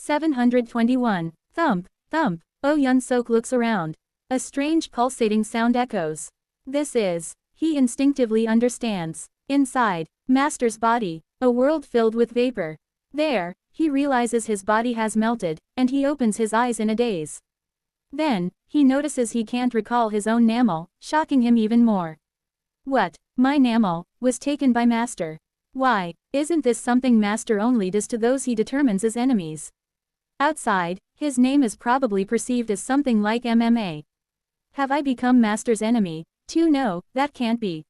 721. Thump, thump. Oh Yun-sok looks around. A strange pulsating sound echoes. This is. He instinctively understands. Inside, Master's body, a world filled with vapor. There, he realizes his body has melted, and he opens his eyes in a daze. Then, he notices he can't recall his own Namal, shocking him even more. What? My Namal was taken by Master. Why, isn't this something Master only does to those he determines as enemies? Outside, his name is probably perceived as something like MMA. Have I become Master's enemy? No, that can't be.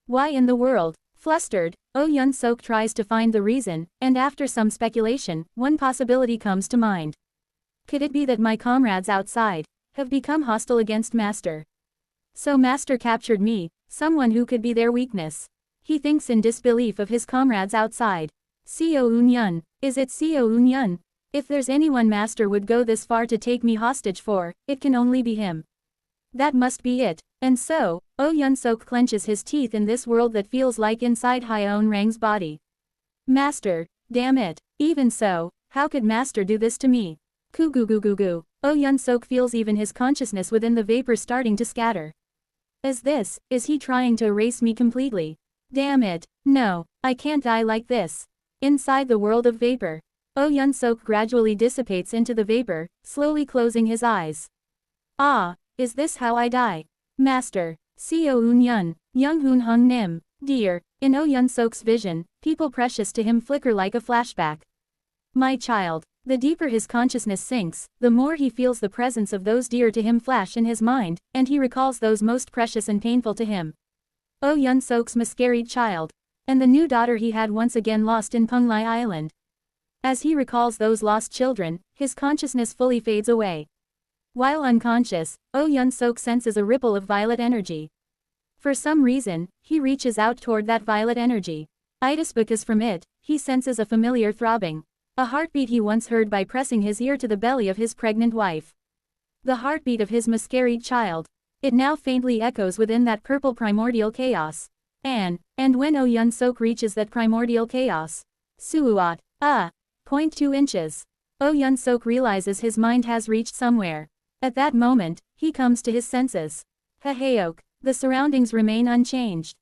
Why in the world? Flustered, Oh Yun-sok tries to find the reason, and after some speculation, one possibility comes to mind. Could it be that my comrades outside have become hostile against Master? So Master captured me, someone who could be their weakness. He thinks in disbelief of his comrades outside. Seo Un-yun, is it Seo Un-yun? If there's anyone Master would go this far to take me hostage for, it can only be him. That must be it. And so, Oh Yun-sok clenches his teeth in this world that feels like inside Hyeon-rang's body. Master, damn it. Even so, how could Master do this to me? Goo. Oh Yun-sok feels even his consciousness within the vapor starting to scatter. Is he trying to erase me completely? Damn it, no, I can't die like this. Inside the world of vapor, Oh Yun-sok gradually dissipates into the vapor, slowly closing his eyes. Ah, is this how I die? Master, Seo Un-yun, Young-hoon Hung Nim, dear, in Oh Yun-sok's vision, people precious to him flicker like a flashback. My child, the deeper his consciousness sinks, the more he feels the presence of those dear to him flash in his mind, and he recalls those most precious and painful to him. Oh Yun-sok's miscarried child, and the new daughter he had once again lost in Punglai Island. As he recalls those lost children, his consciousness fully fades away. While unconscious, Oh Yun-sok senses a ripple of violet energy. For some reason, he reaches out toward that violet energy. Because from it, he senses a familiar throbbing. A heartbeat he once heard by pressing his ear to the belly of his pregnant wife. The heartbeat of his miscarried child. It now faintly echoes within that purple primordial chaos. And when Oh Yun-sok reaches that primordial chaos. Suuat. 0.2 inches. Oh Yun-sok realizes his mind has reached somewhere. At that moment, he comes to his senses. Haheok. The surroundings remain unchanged.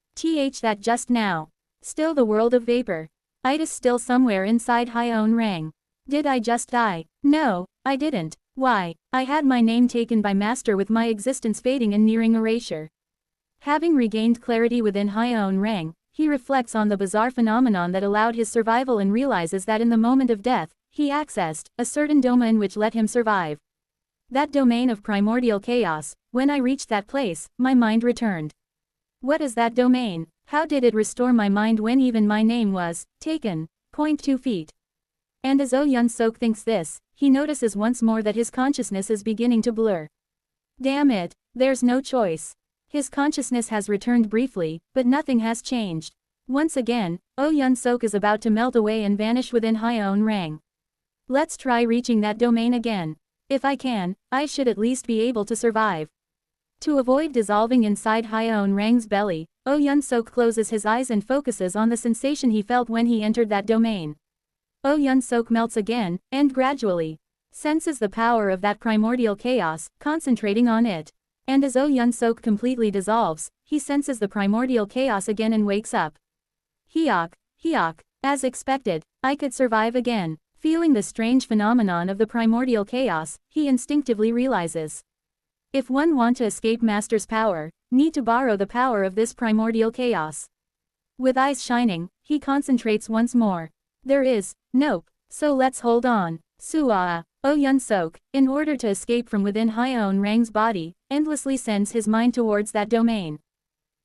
That just now. Still the world of vapor. Itis still somewhere inside Hyeon-rang. Did I just die? No, I didn't. Why, I had my name taken by Master with my existence fading and nearing erasure. Having regained clarity within Hyeon-rang, he reflects on the bizarre phenomenon that allowed his survival and realizes that in the moment of death, he accessed a certain domain which let him survive. That domain of primordial chaos. When I reached that place, my mind returned. What is that domain? How did it restore my mind when even my name was taken? 0.2 feet. And as Oh Yun-sok thinks this, he notices once more that his consciousness is beginning to blur. Damn it, there's no choice. His consciousness has returned briefly, but nothing has changed. Once again, Oh Yun-sok is about to melt away and vanish within Hyeon-rang. Let's try reaching that domain again. If I can, I should at least be able to survive. To avoid dissolving inside Hyeon-rang's belly, Oh Yun-sok closes his eyes and focuses on the sensation he felt when he entered that domain. Oh Yun-sok melts again, and gradually senses the power of that primordial chaos, concentrating on it. And as Oh Yun-sok completely dissolves, he senses the primordial chaos again and wakes up. Hyok. As expected, I could survive again. Feeling the strange phenomenon of the primordial chaos, he instinctively realizes. If one want to escape Master's power, need to borrow the power of this primordial chaos. With eyes shining, he concentrates once more. Nope, so let's hold on. Oh Yun-sok, in order to escape from within Hyeon-rang's body, endlessly sends his mind towards that domain.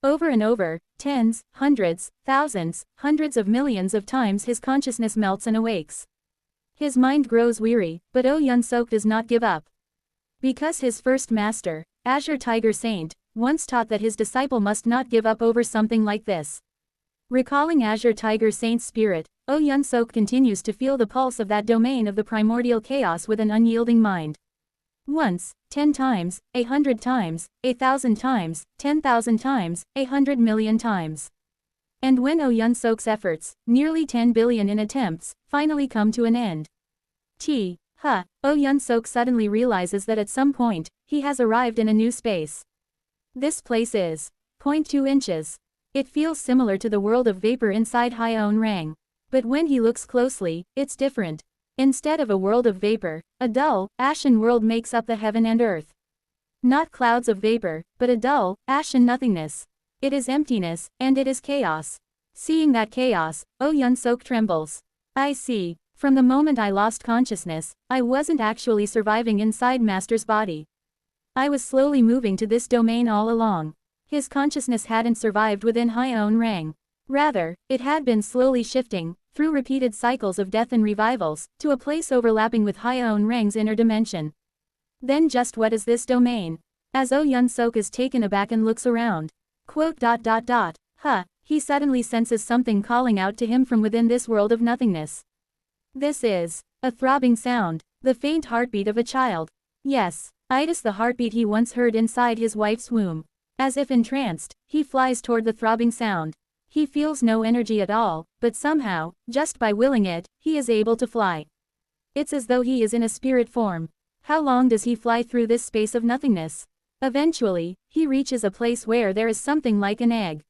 Over and over, tens, hundreds, thousands, hundreds of millions of times his consciousness melts and awakes. His mind grows weary, but Oh Yun-sok does not give up. Because his first master, Azure Tiger Saint, once taught that his disciple must not give up over something like this. Recalling Azure Tiger Saint's spirit, Oh Yun-sok continues to feel the pulse of that domain of the primordial chaos with an unyielding mind. Once, 10 times, 100 times, 1,000 times, 10,000 times, 100 million times. And when Oh Yun-sok's efforts, nearly 10 billion in attempts, finally come to an end. Oh Yun-sok suddenly realizes that at some point, he has arrived in a new space. This place is 0.2 inches. It feels similar to the world of vapor inside Hyeon Rang. But when he looks closely, it's different. Instead of a world of vapor, a dull, ashen world makes up the heaven and earth. Not clouds of vapor, but a dull, ashen nothingness. It is emptiness, and it is chaos. Seeing that chaos, Oh Yun-sok trembles. I see. From the moment I lost consciousness, I wasn't actually surviving inside Master's body. I was slowly moving to this domain all along. His consciousness hadn't survived within Hyeon Rang. Rather, it had been slowly shifting, through repeated cycles of death and revivals, to a place overlapping with Hyeon Rang's inner dimension. Then just what is this domain? As Oh Yun-sok is taken aback and looks around. He suddenly senses something calling out to him from within this world of nothingness. This is a throbbing sound, the faint heartbeat of a child. Yes, it is the heartbeat he once heard inside his wife's womb. As if entranced, he flies toward the throbbing sound. He feels no energy at all, but somehow, just by willing it, he is able to fly. It's as though he is in a spirit form. How long does he fly through this space of nothingness? Eventually, he reaches a place where there is something like an egg.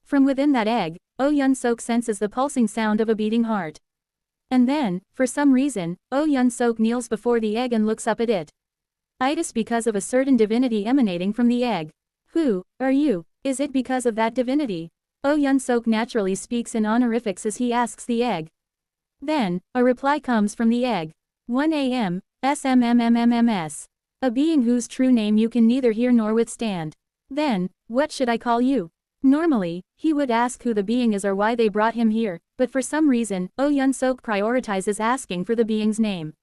From within that egg, Oh Yun-sok senses the pulsing sound of a beating heart. And then, for some reason, Oh Yun-sok kneels before the egg and looks up at it. It is because of a certain divinity emanating from the egg. Who are you? Is it because of that divinity? Oh Yun-sok naturally speaks in honorifics as he asks the egg. Then, a reply comes from the egg. 1 a.m., SMMMMMS. A being whose true name you can neither hear nor withstand. Then, what should I call you? Normally, he would ask who the being is or why they brought him here, but for some reason, Oh Yun-sok prioritizes asking for the being's name.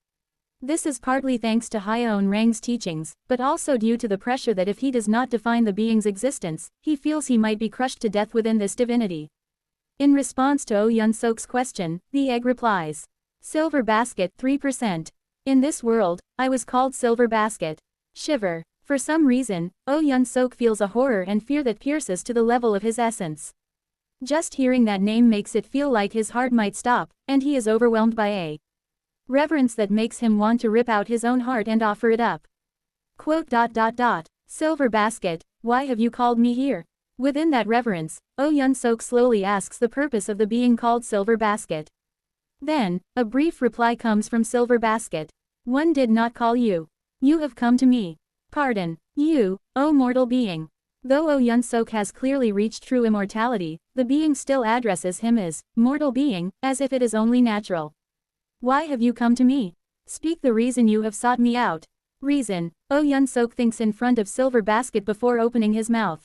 This is partly thanks to Hyeon Rang's teachings, but also due to the pressure that if he does not define the being's existence, he feels he might be crushed to death within this divinity. In response to Oh Yun-sok's question, the egg replies. Silver Basket 3%. In this world, I was called Silver Basket. Shiver. For some reason, Oh Yun-sok feels a horror and fear that pierces to the level of his essence. Just hearing that name makes it feel like his heart might stop, and he is overwhelmed by a reverence that makes him want to rip out his own heart and offer it up. Silver Basket, why have you called me here? Within that reverence, Oh Yun-sok slowly asks the purpose of the being called Silver Basket. Then, a brief reply comes from Silver Basket. One did not call you. You have come to me. Pardon, you, oh mortal being. Though Oh Yun-sok has clearly reached true immortality, the being still addresses him as mortal being, as if it is only natural. Why have you come to me? Speak the reason you have sought me out. Reason. Oh Yun-sok thinks in front of Silver Basket before opening his mouth.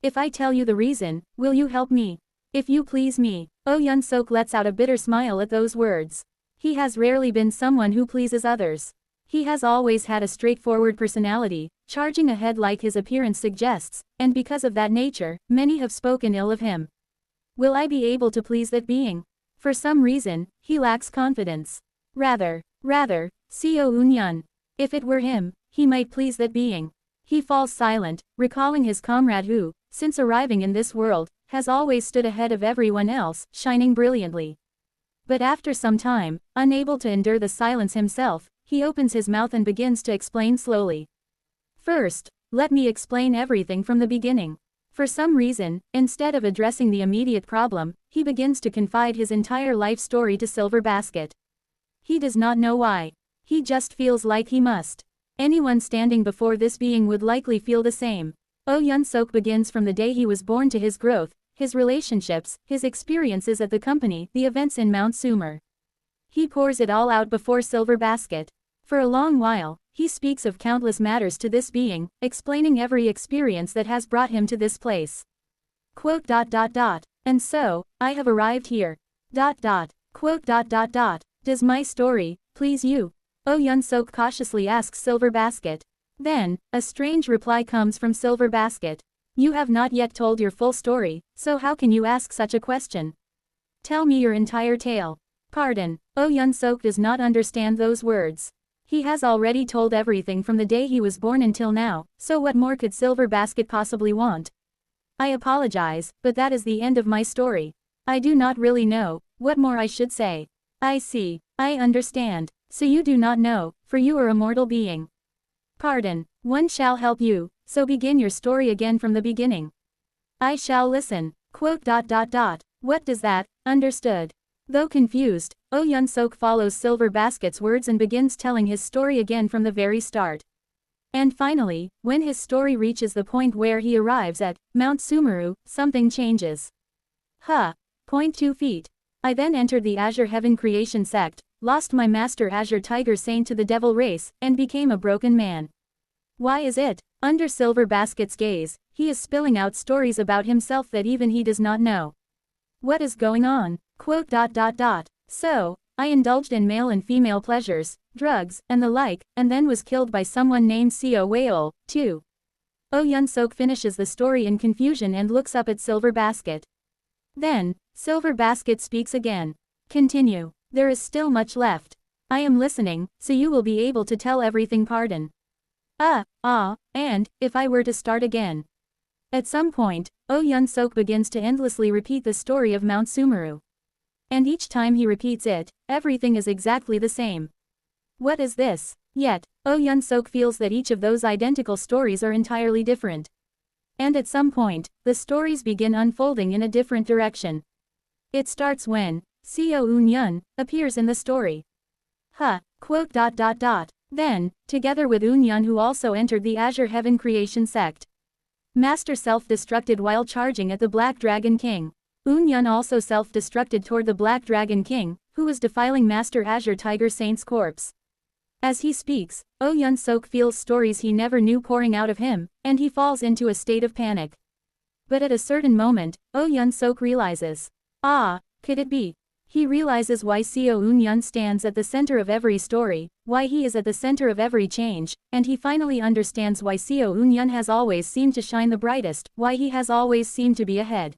If I tell you the reason, will you help me? If you please me. Oh Yun-sok lets out a bitter smile at those words. He has rarely been someone who pleases others. He has always had a straightforward personality, charging ahead like his appearance suggests, and because of that nature, many have spoken ill of him. Will I be able to please that being? For some reason, he lacks confidence. Rather, Seo Eun-yun. If it were him, he might please that being. He falls silent, recalling his comrade who, since arriving in this world, has always stood ahead of everyone else, shining brilliantly. But after some time, unable to endure the silence himself, he opens his mouth and begins to explain slowly. First, let me explain everything from the beginning. For some reason, instead of addressing the immediate problem, he begins to confide his entire life story to Silver Basket. He does not know why. He just feels like he must. Anyone standing before this being would likely feel the same. Oh Yun-sok begins from the day he was born to his growth, his relationships, his experiences at the company, the events in Mount Sumer. He pours it all out before Silver Basket. For a long while, he speaks of countless matters to this being, explaining every experience that has brought him to this place. And so, I have arrived here. Does my story please you? Oh Yun-sok cautiously asks Silver Basket. Then, a strange reply comes from Silver Basket. You have not yet told your full story, so how can you ask such a question? Tell me your entire tale. Pardon, Oh Yun-sok does not understand those words. He has already told everything from the day he was born until now, so what more could Silver Basket possibly want? I apologize, but that is the end of my story. I do not really know what more I should say. I see. I understand. So you do not know, for you are a mortal being. Pardon, one shall help you, so begin your story again from the beginning. I shall listen. What does that? Understood. Though confused, Oh Yun-sok follows Silver Basket's words and begins telling his story again from the very start. And finally, when his story reaches the point where he arrives at Mount Sumeru, something changes. 2 feet. I then entered the Azure Heaven Creation sect, lost my master Azure Tiger Saint to the devil race, and became a broken man. Why is it? Under Silver Basket's gaze, he is spilling out stories about himself that even he does not know. What is going on? So, I indulged in male and female pleasures, drugs, and the like, and then was killed by someone named Seo Weol, too. Oh Yun-sok finishes the story in confusion and looks up at Silver Basket. Then, Silver Basket speaks again. Continue. There is still much left. I am listening, so you will be able to tell everything. Pardon. And, if I were to start again. At some point, Oh Yun-sok begins to endlessly repeat the story of Mount Sumeru. And each time he repeats it, everything is exactly the same. What is this? Yet, Oh Yun-sok feels that each of those identical stories are entirely different. And at some point, the stories begin unfolding in a different direction. It starts when Seo Eun-yun appears in the story. Then, together with Eun-yun, who also entered the Azure Heaven Creation sect. Master self-destructed while charging at the Black Dragon King. Eun-yun also self-destructed toward the Black Dragon King, who was defiling Master Azure Tiger Saint's corpse. As he speaks, Oh Yun-sok feels stories he never knew pouring out of him, and he falls into a state of panic. But at a certain moment, Oh Yun-sok realizes. Could it be? He realizes why Seo Eun-yun stands at the center of every story, why he is at the center of every change, and he finally understands why Seo Eun-yun has always seemed to shine the brightest, why he has always seemed to be ahead.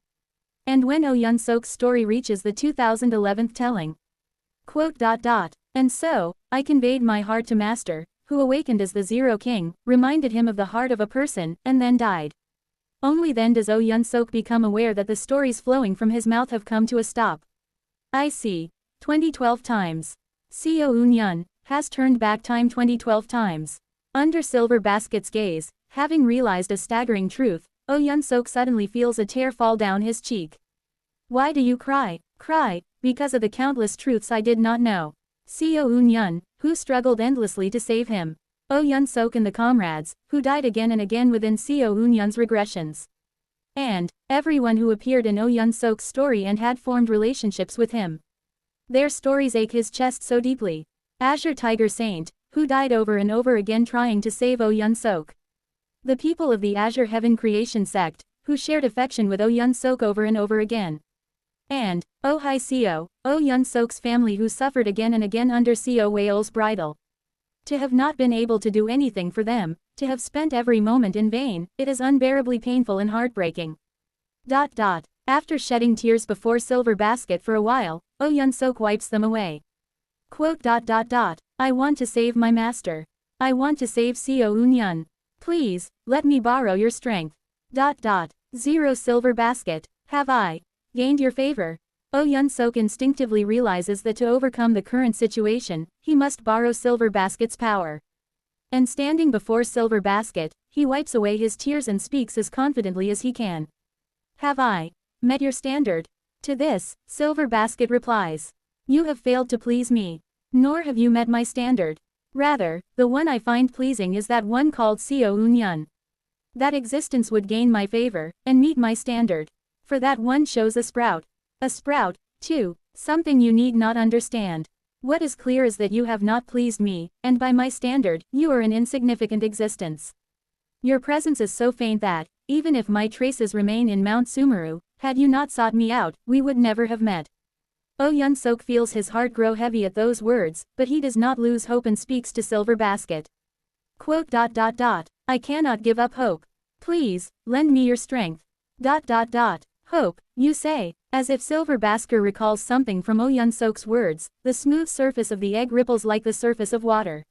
And when Oh Yun-sok's story reaches the 2011th telling. And so, I conveyed my heart to Master, who awakened as the Zero King, reminded him of the heart of a person, and then died. Only then does Oh Yun-sok become aware that the stories flowing from his mouth have come to a stop. I see. 2012 times. Seo Eun-yun has turned back time 2012 times. Under Silver Basket's gaze, having realized a staggering truth, Oh Yun-sok suddenly feels a tear fall down his cheek. Why do you cry? Cry, because of the countless truths I did not know. Seo Eun-yun, who struggled endlessly to save him. Oh Yun-sok and the comrades, who died again and again within Seo Eun-yun's regressions. And everyone who appeared in Oh Yun-sok's story and had formed relationships with him. Their stories ache his chest so deeply. Azure Tiger Saint, who died over and over again trying to save Oh Yun-sok. The people of the Azure Heaven Creation sect, who shared affection with Oh Yun-sok over and over again. And, Oh Hi Seo, Oh Yun-sok's family who suffered again and again under Seo Weol's bridle. To have not been able to do anything for them, to have spent every moment in vain, it is unbearably painful and heartbreaking. After shedding tears before Silver Basket for a while, Oh Yun-sok wipes them away. I want to save my master. I want to save Seo Eun-yun. Please, let me borrow your strength. Zero Silver Basket, have I gained your favor? Oh Yun-sok instinctively realizes that to overcome the current situation, he must borrow Silver Basket's power. And standing before Silver Basket, he wipes away his tears and speaks as confidently as he can. Have I met your standard? To this, Silver Basket replies. You have failed to please me. Nor have you met my standard. Rather, the one I find pleasing is that one called Seo Eun-yun. That existence would gain my favor, and meet my standard. For that one shows a sprout. A sprout, too, something you need not understand. What is clear is that you have not pleased me, and by my standard, you are an insignificant existence. Your presence is so faint that, even if my traces remain in Mount Sumeru, had you not sought me out, we would never have met. Oh Yun-sok feels his heart grow heavy at those words, but he does not lose hope and speaks to Silver Basket. I cannot give up hope. Please, lend me your strength. Hope, you say? As if Silver Basket recalls something from Oh Yun-sok's words, the smooth surface of the egg ripples like the surface of water.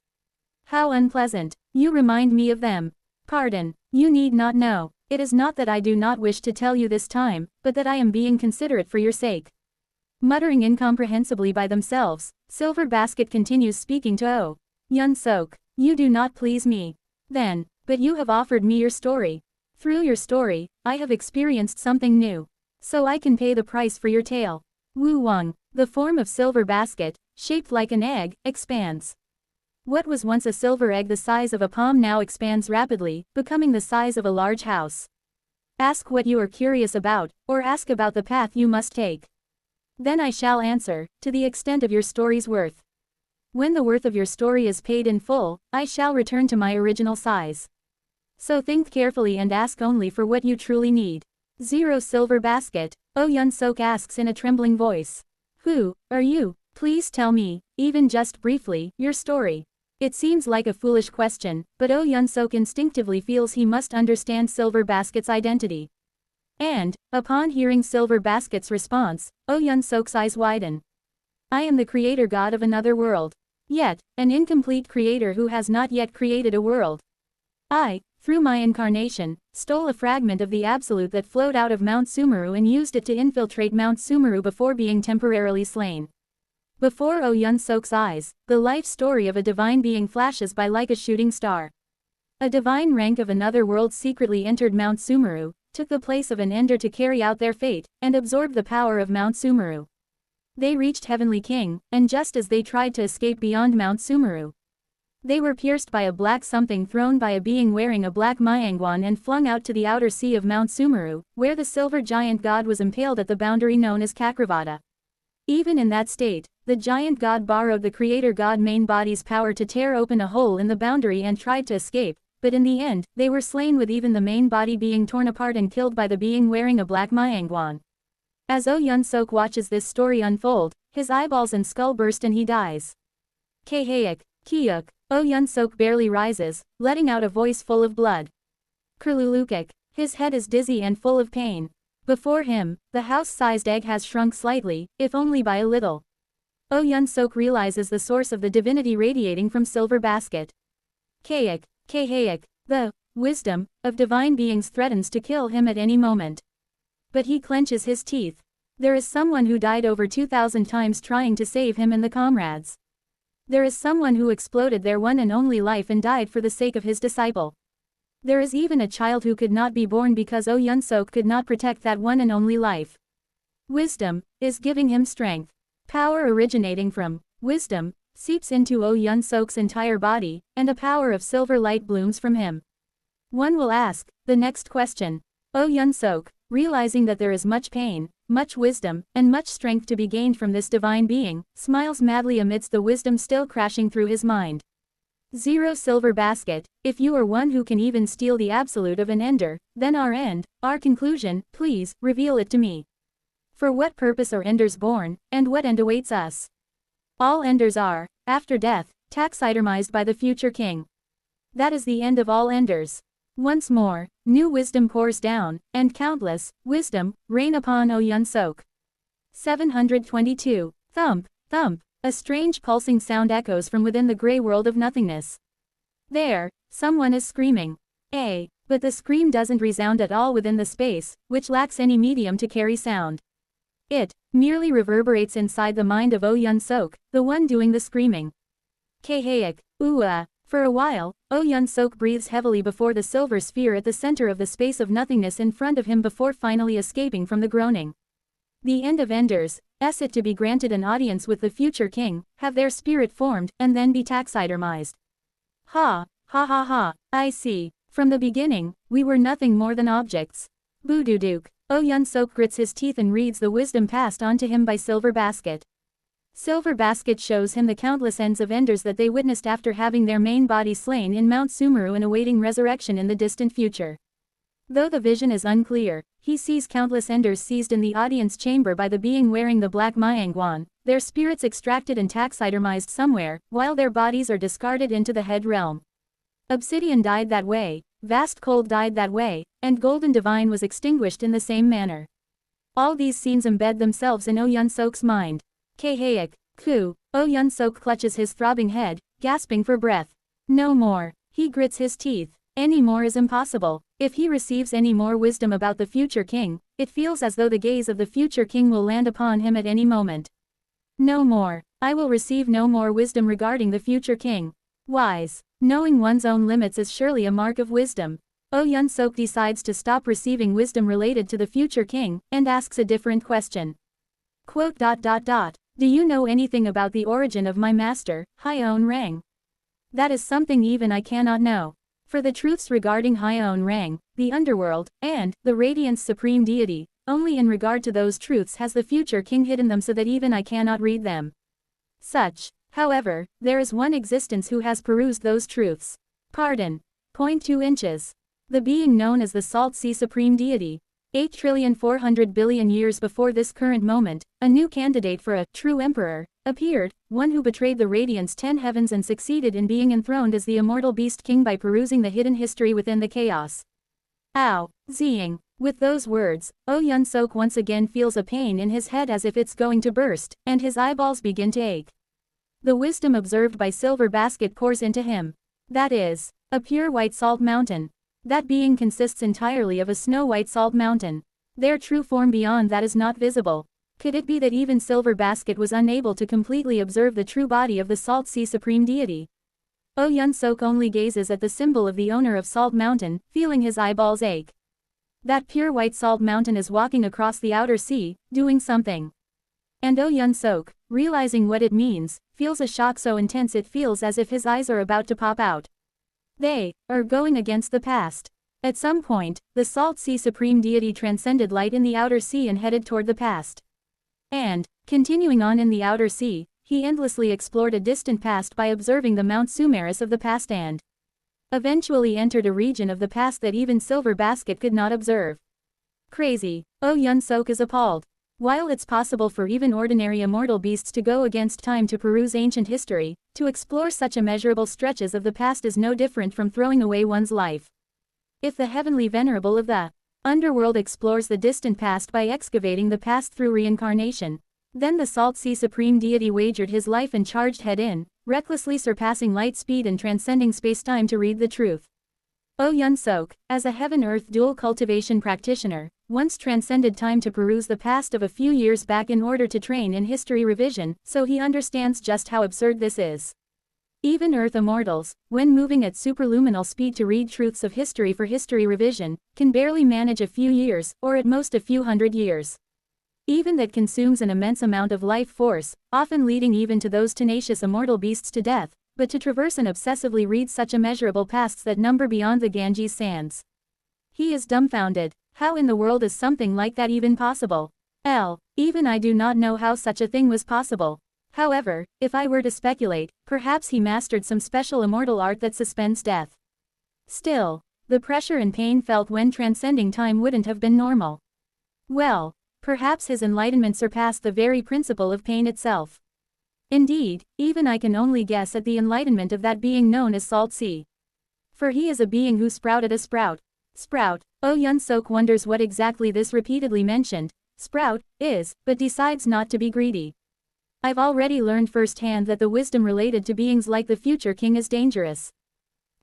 How unpleasant. You remind me of them. Pardon, you need not know. It is not that I do not wish to tell you this time, but that I am being considerate for your sake. Muttering incomprehensibly by themselves, Silver Basket continues speaking to Oh Yun-sok. You do not please me. Then, but you have offered me your story. Through your story, I have experienced something new. So I can pay the price for your tale. Wu Wang, the form of Silver Basket, shaped like an egg, expands. What was once a silver egg the size of a palm now expands rapidly, becoming the size of a large house. Ask what you are curious about, or ask about the path you must take. Then I shall answer, to the extent of your story's worth. When the worth of your story is paid in full, I shall return to my original size. So think carefully and ask only for what you truly need. 0 Silver Basket, Oh Yun-sok asks in a trembling voice. Who are you? Please tell me, even just briefly, your story. It seems like a foolish question, but Oh Yun-sok instinctively feels he must understand Silver Basket's identity. And, upon hearing Silver Basket's response, Oh Yun-sok's eyes widen. I am the creator god of another world. Yet, an incomplete creator who has not yet created a world. I, through my incarnation, stole a fragment of the Absolute that flowed out of Mount Sumeru and used it to infiltrate Mount Sumeru before being temporarily slain. Before Oh Yun-sok's eyes, the life story of a divine being flashes by like a shooting star. A divine rank of another world secretly entered Mount Sumeru, took the place of an ender to carry out their fate, and absorbed the power of Mount Sumeru. They reached Heavenly King, and just as they tried to escape beyond Mount Sumeru, they were pierced by a black something thrown by a being wearing a black Myangwan and flung out to the outer sea of Mount Sumeru, where the silver giant god was impaled at the boundary known as Kakravata. Even in that state, the giant god borrowed the creator god main body's power to tear open a hole in the boundary and tried to escape, but in the end, they were slain with even the main body being torn apart and killed by the being wearing a black Myangwan. As Oh Yun-sok watches this story unfold, his eyeballs and skull burst and he dies. Kahayak, Kiyuk, Oh Yun-sok barely rises, letting out a voice full of blood. Kerlulukik, his head is dizzy and full of pain. Before him, the house-sized egg has shrunk slightly, if only by a little. Oh Yun-sok realizes the source of the divinity radiating from Silver Basket. Kayak, the wisdom of divine beings threatens to kill him at any moment. But he clenches his teeth. There is someone who died over 2,000 times trying to save him and the comrades. There is someone who exploded their one and only life and died for the sake of his disciple. There is even a child who could not be born because Oh Yun-sok could not protect that one and only life. Wisdom is giving him strength. Power originating from wisdom seeps into Oh Yun-sok's entire body, and a power of silver light blooms from him. One will ask the next question. Oh Yun-sok, realizing that there is much pain, much wisdom, and much strength to be gained from this divine being, smiles madly amidst the wisdom still crashing through his mind. 0 Silver Basket, if you are one who can even steal the absolute of an ender, then our end, our conclusion, please, reveal it to me. For what purpose are enders born, and what end awaits us? All enders are, after death, taxidermized by the future king. That is the end of all enders. Once more, new wisdom pours down, and countless, wisdom, rain upon Oh Yun-sok. 722. Thump, thump, a strange pulsing sound echoes from within the gray world of nothingness. There, someone is screaming. But the scream doesn't resound at all within the space, which lacks any medium to carry sound. It merely reverberates inside the mind of Oh Yun-sok, the one doing the screaming. Kahayak, For a while, Oh Yun-sok breathes heavily before the silver sphere at the center of the space of nothingness in front of him before finally escaping from the groaning. The end of enders, it to be granted an audience with the future king, have their spirit formed, and then be taxidermized. Ha ha, I see. From the beginning, we were nothing more than objects. Boo-doo-dook. Oh Yun-sok grits his teeth and reads the wisdom passed on to him by Silver Basket. Silver Basket shows him the countless ends of enders that they witnessed after having their main body slain in Mount Sumeru and awaiting resurrection in the distant future. Though the vision is unclear, he sees countless enders seized in the audience chamber by the being wearing the black Myangwan, their spirits extracted and taxidermized somewhere, while their bodies are discarded into the head realm. Obsidian died that way, Vast Cold died that way, and Golden Divine was extinguished in the same manner. All these scenes embed themselves in Oh Yun-sok's mind. Kahayak, Oh Yun-sok clutches his throbbing head, gasping for breath. No more. He grits his teeth. Any more is impossible. If he receives any more wisdom about the future king, it feels as though the gaze of the future king will land upon him at any moment. No more. I will receive no more wisdom regarding the future king. Wise. Knowing one's own limits is surely a mark of wisdom. Oh Yun-sok decides to stop receiving wisdom related to the future king, and asks a different question. Quote. Do you know anything about the origin of my master, Hyeon Rang? That is something even I cannot know. For the truths regarding Hyeon Rang, the underworld, and the Radiant's supreme deity, only in regard to those truths has the future king hidden them so that even I cannot read them. Such, however, there is one existence who has perused those truths. Pardon. 0.2 inches. The being known as the Salt Sea Supreme Deity. 8,400,000,000,000 years before this current moment, a new candidate for a true emperor appeared, one who betrayed the Radiant's 10 heavens and succeeded in being enthroned as the immortal Beast King by perusing the hidden history within the chaos. Ow. Zing. With those words, Oh Yun-sok once again feels a pain in his head as if it's going to burst, and his eyeballs begin to ache. The wisdom observed by Silver Basket pours into him. That is, a pure white salt mountain. That being consists entirely of a snow-white salt mountain. Their true form beyond that is not visible. Could it be that even Silver Basket was unable to completely observe the true body of the Salt Sea Supreme Deity? Oh Yun-sok only gazes at the symbol of the owner of Salt Mountain, feeling his eyeballs ache. That pure white salt mountain is walking across the outer sea, doing something. And Oh Yun-sok, realizing what it means, feels a shock so intense it feels as if his eyes are about to pop out. They are going against the past. At some point, the Salt Sea Supreme Deity transcended light in the outer sea and headed toward the past. And, continuing on in the outer sea, he endlessly explored a distant past by observing the Mount Sumeris of the past and eventually entered a region of the past that even Silver Basket could not observe. Crazy. Oh Yun-sok is appalled. While it's possible for even ordinary immortal beasts to go against time to peruse ancient history, to explore such immeasurable stretches of the past is no different from throwing away one's life. If the heavenly venerable of the underworld explores the distant past by excavating the past through reincarnation, then the Salt Sea Supreme Deity wagered his life and charged head-in, recklessly surpassing light speed and transcending space-time to read the truth. Oh Yun-sok, as a heaven-earth dual cultivation practitioner, once transcended time to peruse the past of a few years back in order to train in history revision, so he understands just how absurd this is. Even Earth immortals, when moving at superluminal speed to read truths of history for history revision, can barely manage a few years, or at most a few hundred years. Even that consumes an immense amount of life force, often leading even to those tenacious immortal beasts to death, but to traverse and obsessively read such immeasurable pasts that number beyond the Ganges sands. He is dumbfounded. How in the world is something like that even possible? Even I do not know how such a thing was possible. However, if I were to speculate, perhaps he mastered some special immortal art that suspends death. Still, the pressure and pain felt when transcending time wouldn't have been normal. Well, perhaps his enlightenment surpassed the very principle of pain itself. Indeed, even I can only guess at the enlightenment of that being known as Salt Sea. For he is a being who sprouted a sprout. Sprout. Oh Yun-sok wonders what exactly this repeatedly mentioned sprout is, but decides not to be greedy. I've already learned firsthand that the wisdom related to beings like the future king is dangerous.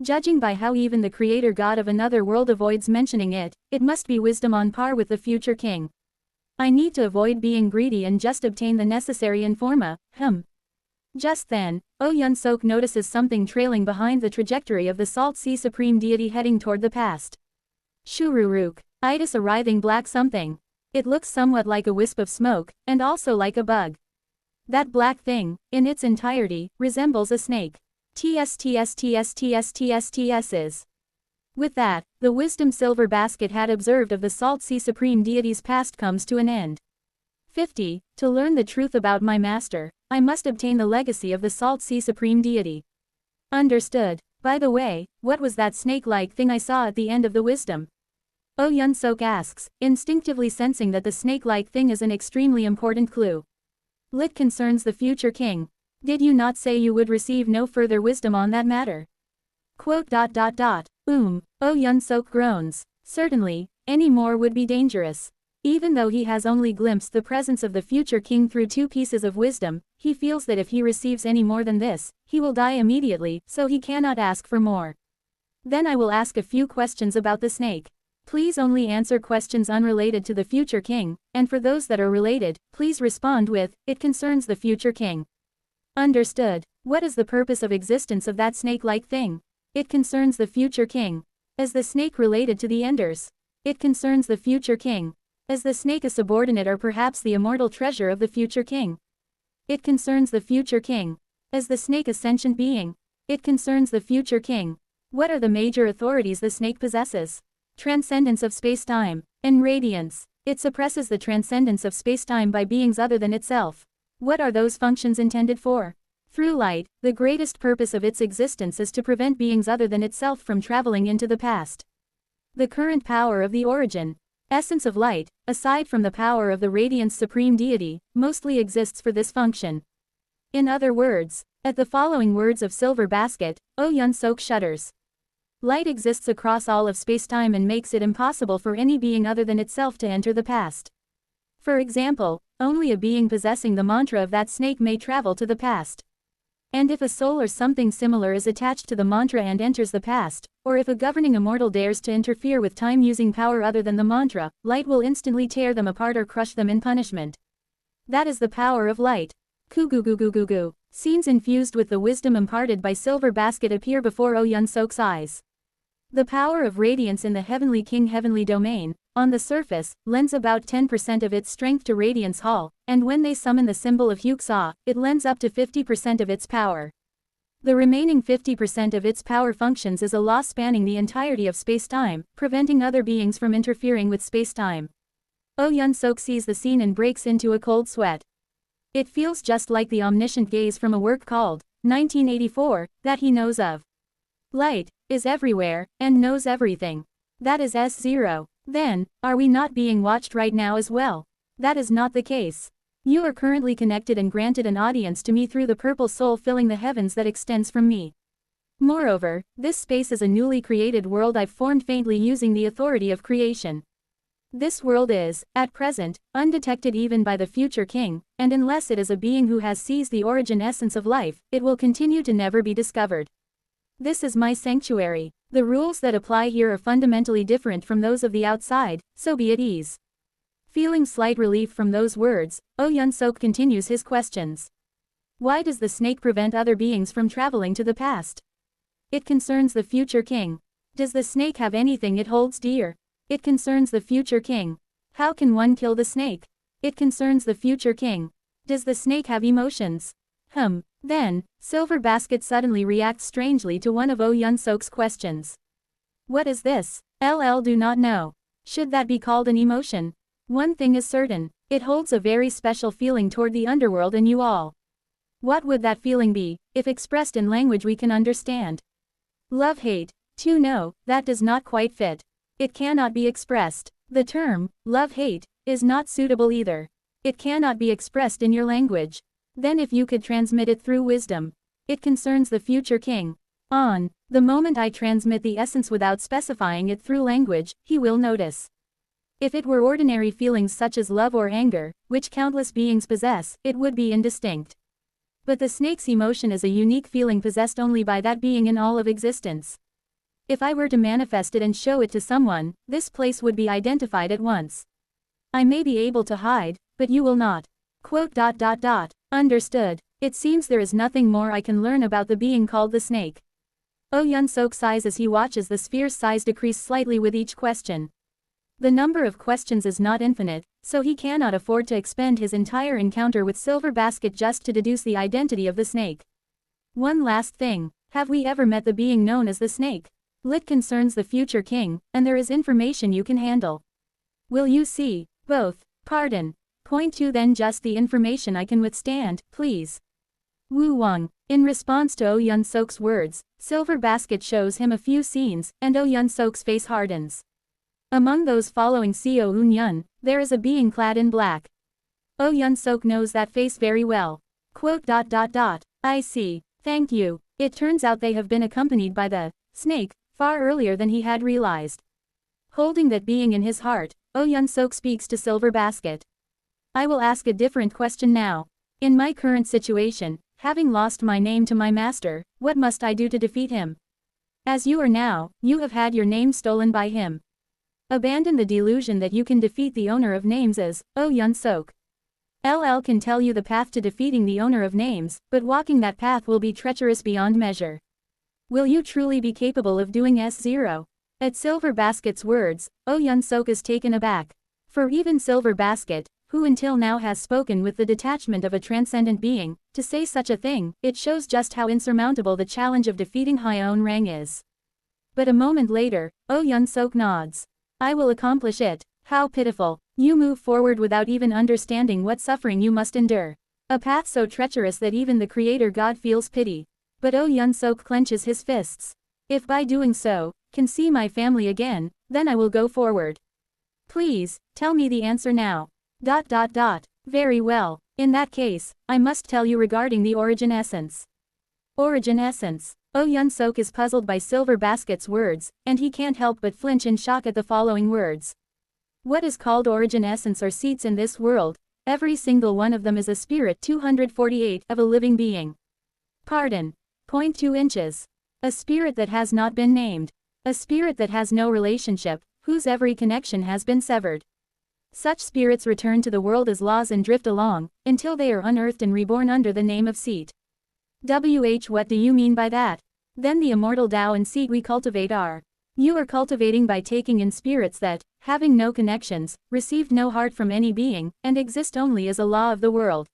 Judging by how even the creator god of another world avoids mentioning it, it must be wisdom on par with the future king. I need to avoid being greedy and just obtain the necessary informa. Just then, Oh Yun-sok notices something trailing behind the trajectory of the Salt Sea Supreme Deity heading toward the past. Shururuk. Itis arriving black something. It looks somewhat like a wisp of smoke, and also like a bug. That black thing, in its entirety, resembles a snake. TSTSTSTSTSTSTSs. With that, the wisdom Silver Basket had observed of the Salt Sea Supreme Deity's past comes to an end. 50. To learn the truth about my master, I must obtain the legacy of the Salt Sea Supreme Deity. Understood. By the way, what was that snake-like thing I saw at the end of the wisdom? Oh Yun-sok asks, instinctively sensing that the snake-like thing is an extremely important clue. Lit concerns the future king. Did you not say you would receive no further wisdom on that matter? Quote. Oh Yun-sok groans. Certainly, any more would be dangerous. Even though he has only glimpsed the presence of the future king through 2 pieces of wisdom, he feels that if he receives any more than this, he will die immediately, so he cannot ask for more. Then I will ask a few questions about the snake. Please only answer questions unrelated to the future king, and for those that are related, please respond with, "It concerns the future king." Understood. What is the purpose of existence of that snake-like thing? It concerns the future king. Is the snake related to the Enders? It concerns the future king. Is the snake a subordinate or perhaps the immortal treasure of the future king? It concerns the future king. Is the snake a sentient being? It concerns the future king. What are the major authorities the snake possesses? Transcendence of space-time. And radiance. It suppresses the transcendence of space-time by beings other than itself. What are those functions intended for? Through light, the greatest purpose of its existence is to prevent beings other than itself from traveling into the past. The current power of the origin, essence of light, aside from the power of the radiance supreme deity, mostly exists for this function. In other words, at the following words of Silver Basket, Oh Yun Sok shudders. Light exists across all of space-time and makes it impossible for any being other than itself to enter the past. For example, only a being possessing the mantra of that snake may travel to the past. And if a soul or something similar is attached to the mantra and enters the past, or if a governing immortal dares to interfere with time using power other than the mantra, light will instantly tear them apart or crush them in punishment. That is the power of light. Ku-gu-gu-gu-gu-gu. Scenes infused with the wisdom imparted by Silver Basket appear before Oh Yun Sok's eyes. The power of radiance in the Heavenly King Heavenly Domain, on the surface, lends about 10% of its strength to Radiance Hall, and when they summon the symbol of Hyuk-Sa, it lends up to 50% of its power. The remaining 50% of its power functions as a law spanning the entirety of space-time, preventing other beings from interfering with space-time. Oh Yun Sok sees the scene and breaks into a cold sweat. It feels just like the omniscient gaze from a work called 1984, that he knows of. Light is everywhere, and knows everything. That is S0. Then, are we not being watched right now as well? That is not the case. You are currently connected and granted an audience to me through the purple soul filling the heavens that extends from me. Moreover, this space is a newly created world I've formed faintly using the authority of creation. This world is, at present, undetected even by the future king, and unless it is a being who has seized the origin essence of life, it will continue to never be discovered. This is my sanctuary. The rules that apply here are fundamentally different from those of the outside, so be at ease. Feeling slight relief from those words, Oh Yun Sok continues his questions. Why does the snake prevent other beings from traveling to the past? It concerns the future king. Does the snake have anything it holds dear? It concerns the future king. How can one kill the snake? It concerns the future king. Does the snake have emotions? Then, Silver Basket suddenly reacts strangely to one of Oh Yun Sok's questions. What is this? LL do not know. Should that be called an emotion? One thing is certain, it holds a very special feeling toward the underworld and you all. What would that feeling be, if expressed in language we can understand? Love-hate. No, that does not quite fit. It cannot be expressed. The term, love-hate, is not suitable either. It cannot be expressed in your language. Then if you could transmit it through wisdom. It concerns the future king. The moment I transmit the essence without specifying it through language, he will notice. If it were ordinary feelings such as love or anger, which countless beings possess, it would be indistinct. But the snake's emotion is a unique feeling possessed only by that being in all of existence. If I were to manifest it and show it to someone, this place would be identified at once. I may be able to hide, but you will not. Understood. It seems there is nothing more I can learn about the being called the snake. Oh Yun Sok sighs as he watches the sphere's size decrease slightly with each question. The number of questions is not infinite, so he cannot afford to expend his entire encounter with Silver Basket just to deduce the identity of the snake. One last thing, have we ever met the being known as the snake? Lit concerns the future king, and there is information you can handle. Will you see? Both. Pardon. Point 2 then just the information I can withstand, please. Wu Wang. In response to Oh Yun Sok's words, Silver Basket shows him a few scenes, and Oh Yun Sok's face hardens. Among those following Co Un Yun, there is a being clad in black. Oh Yun Sok knows that face very well. I see. Thank you. It turns out they have been accompanied by the snake, far earlier than he had realized. Holding that being in his heart, Oh Yun Sok speaks to Silver Basket. I will ask a different question now. In my current situation, having lost my name to my master, what must I do to defeat him? As you are now, you have had your name stolen by him. Abandon the delusion that you can defeat the owner of names as, Oh Yun Sok. LL can tell you the path to defeating the owner of names, but walking that path will be treacherous beyond measure. Will you truly be capable of doing S0? At Silver Basket's words, Oh Yun Sok is taken aback. For even Silver Basket, who until now has spoken with the detachment of a transcendent being, to say such a thing, it shows just how insurmountable the challenge of defeating Hyeon Rang is. But a moment later, Oh Yun Sok nods. I will accomplish it. How pitiful. You move forward without even understanding what suffering you must endure. A path so treacherous that even the Creator God feels pity. But Oh Yun Sok clenches his fists. If by doing so, can see my family again, then I will go forward. Please, tell me the answer now. Very well. In that case, I must tell you regarding the origin essence. Origin essence. Oh Yun Sok is puzzled by Silver Basket's words, and he can't help but flinch in shock at the following words. What is called origin essence or seats in this world, every single one of them is a spirit 248 of a living being. Pardon. 0.2 inches. A spirit that has not been named. A spirit that has no relationship, whose every connection has been severed. Such spirits return to the world as laws and drift along, until they are unearthed and reborn under the name of seat. What do you mean by that? Then the immortal Tao and seat we cultivate are. You are cultivating by taking in spirits that, having no connections, received no heart from any being, and exist only as a law of the world.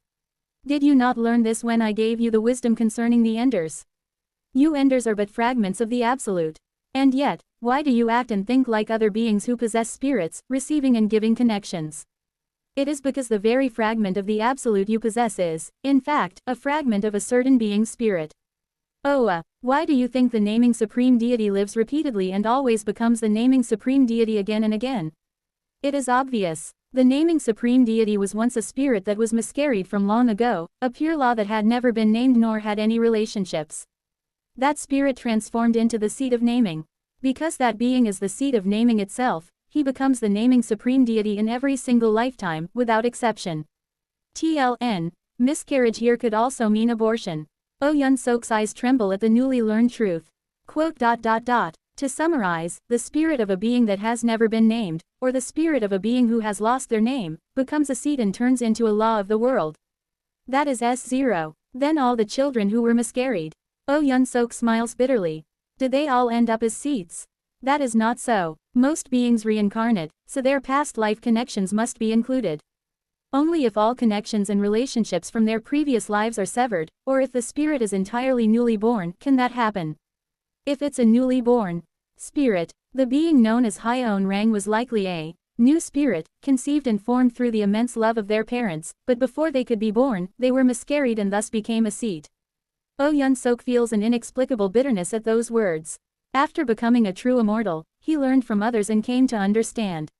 Did you not learn this when I gave you the wisdom concerning the enders? You enders are but fragments of the absolute. And yet, why do you act and think like other beings who possess spirits, receiving and giving connections? It is because the very fragment of the absolute you possess is, in fact, a fragment of a certain being's spirit. Why do you think the naming supreme deity lives repeatedly and always becomes the naming supreme deity again and again? It is obvious. The naming supreme deity was once a spirit that was miscarried from long ago, a pure law that had never been named nor had any relationships. That spirit transformed into the seat of naming. Because that being is the seat of naming itself, he becomes the naming supreme deity in every single lifetime, without exception. TLN. Miscarriage here could also mean abortion. Oh Yun Sok's eyes tremble at the newly learned truth. To summarize, the spirit of a being that has never been named, or the spirit of a being who has lost their name, becomes a seat and turns into a law of the world. That is S0. Then all the children who were miscarried. Oh Yun Sok smiles bitterly. Did they all end up as seats? That is not so. Most beings reincarnate, so their past life connections must be included. Only if all connections and relationships from their previous lives are severed, or if the spirit is entirely newly born, can that happen. If it's a newly born spirit, the being known as Hyeon Rang was likely a new spirit, conceived and formed through the immense love of their parents, but before they could be born, they were miscarried and thus became a seat. Oh Yun Sok feels an inexplicable bitterness at those words. After becoming a true immortal, he learned from others and came to understand.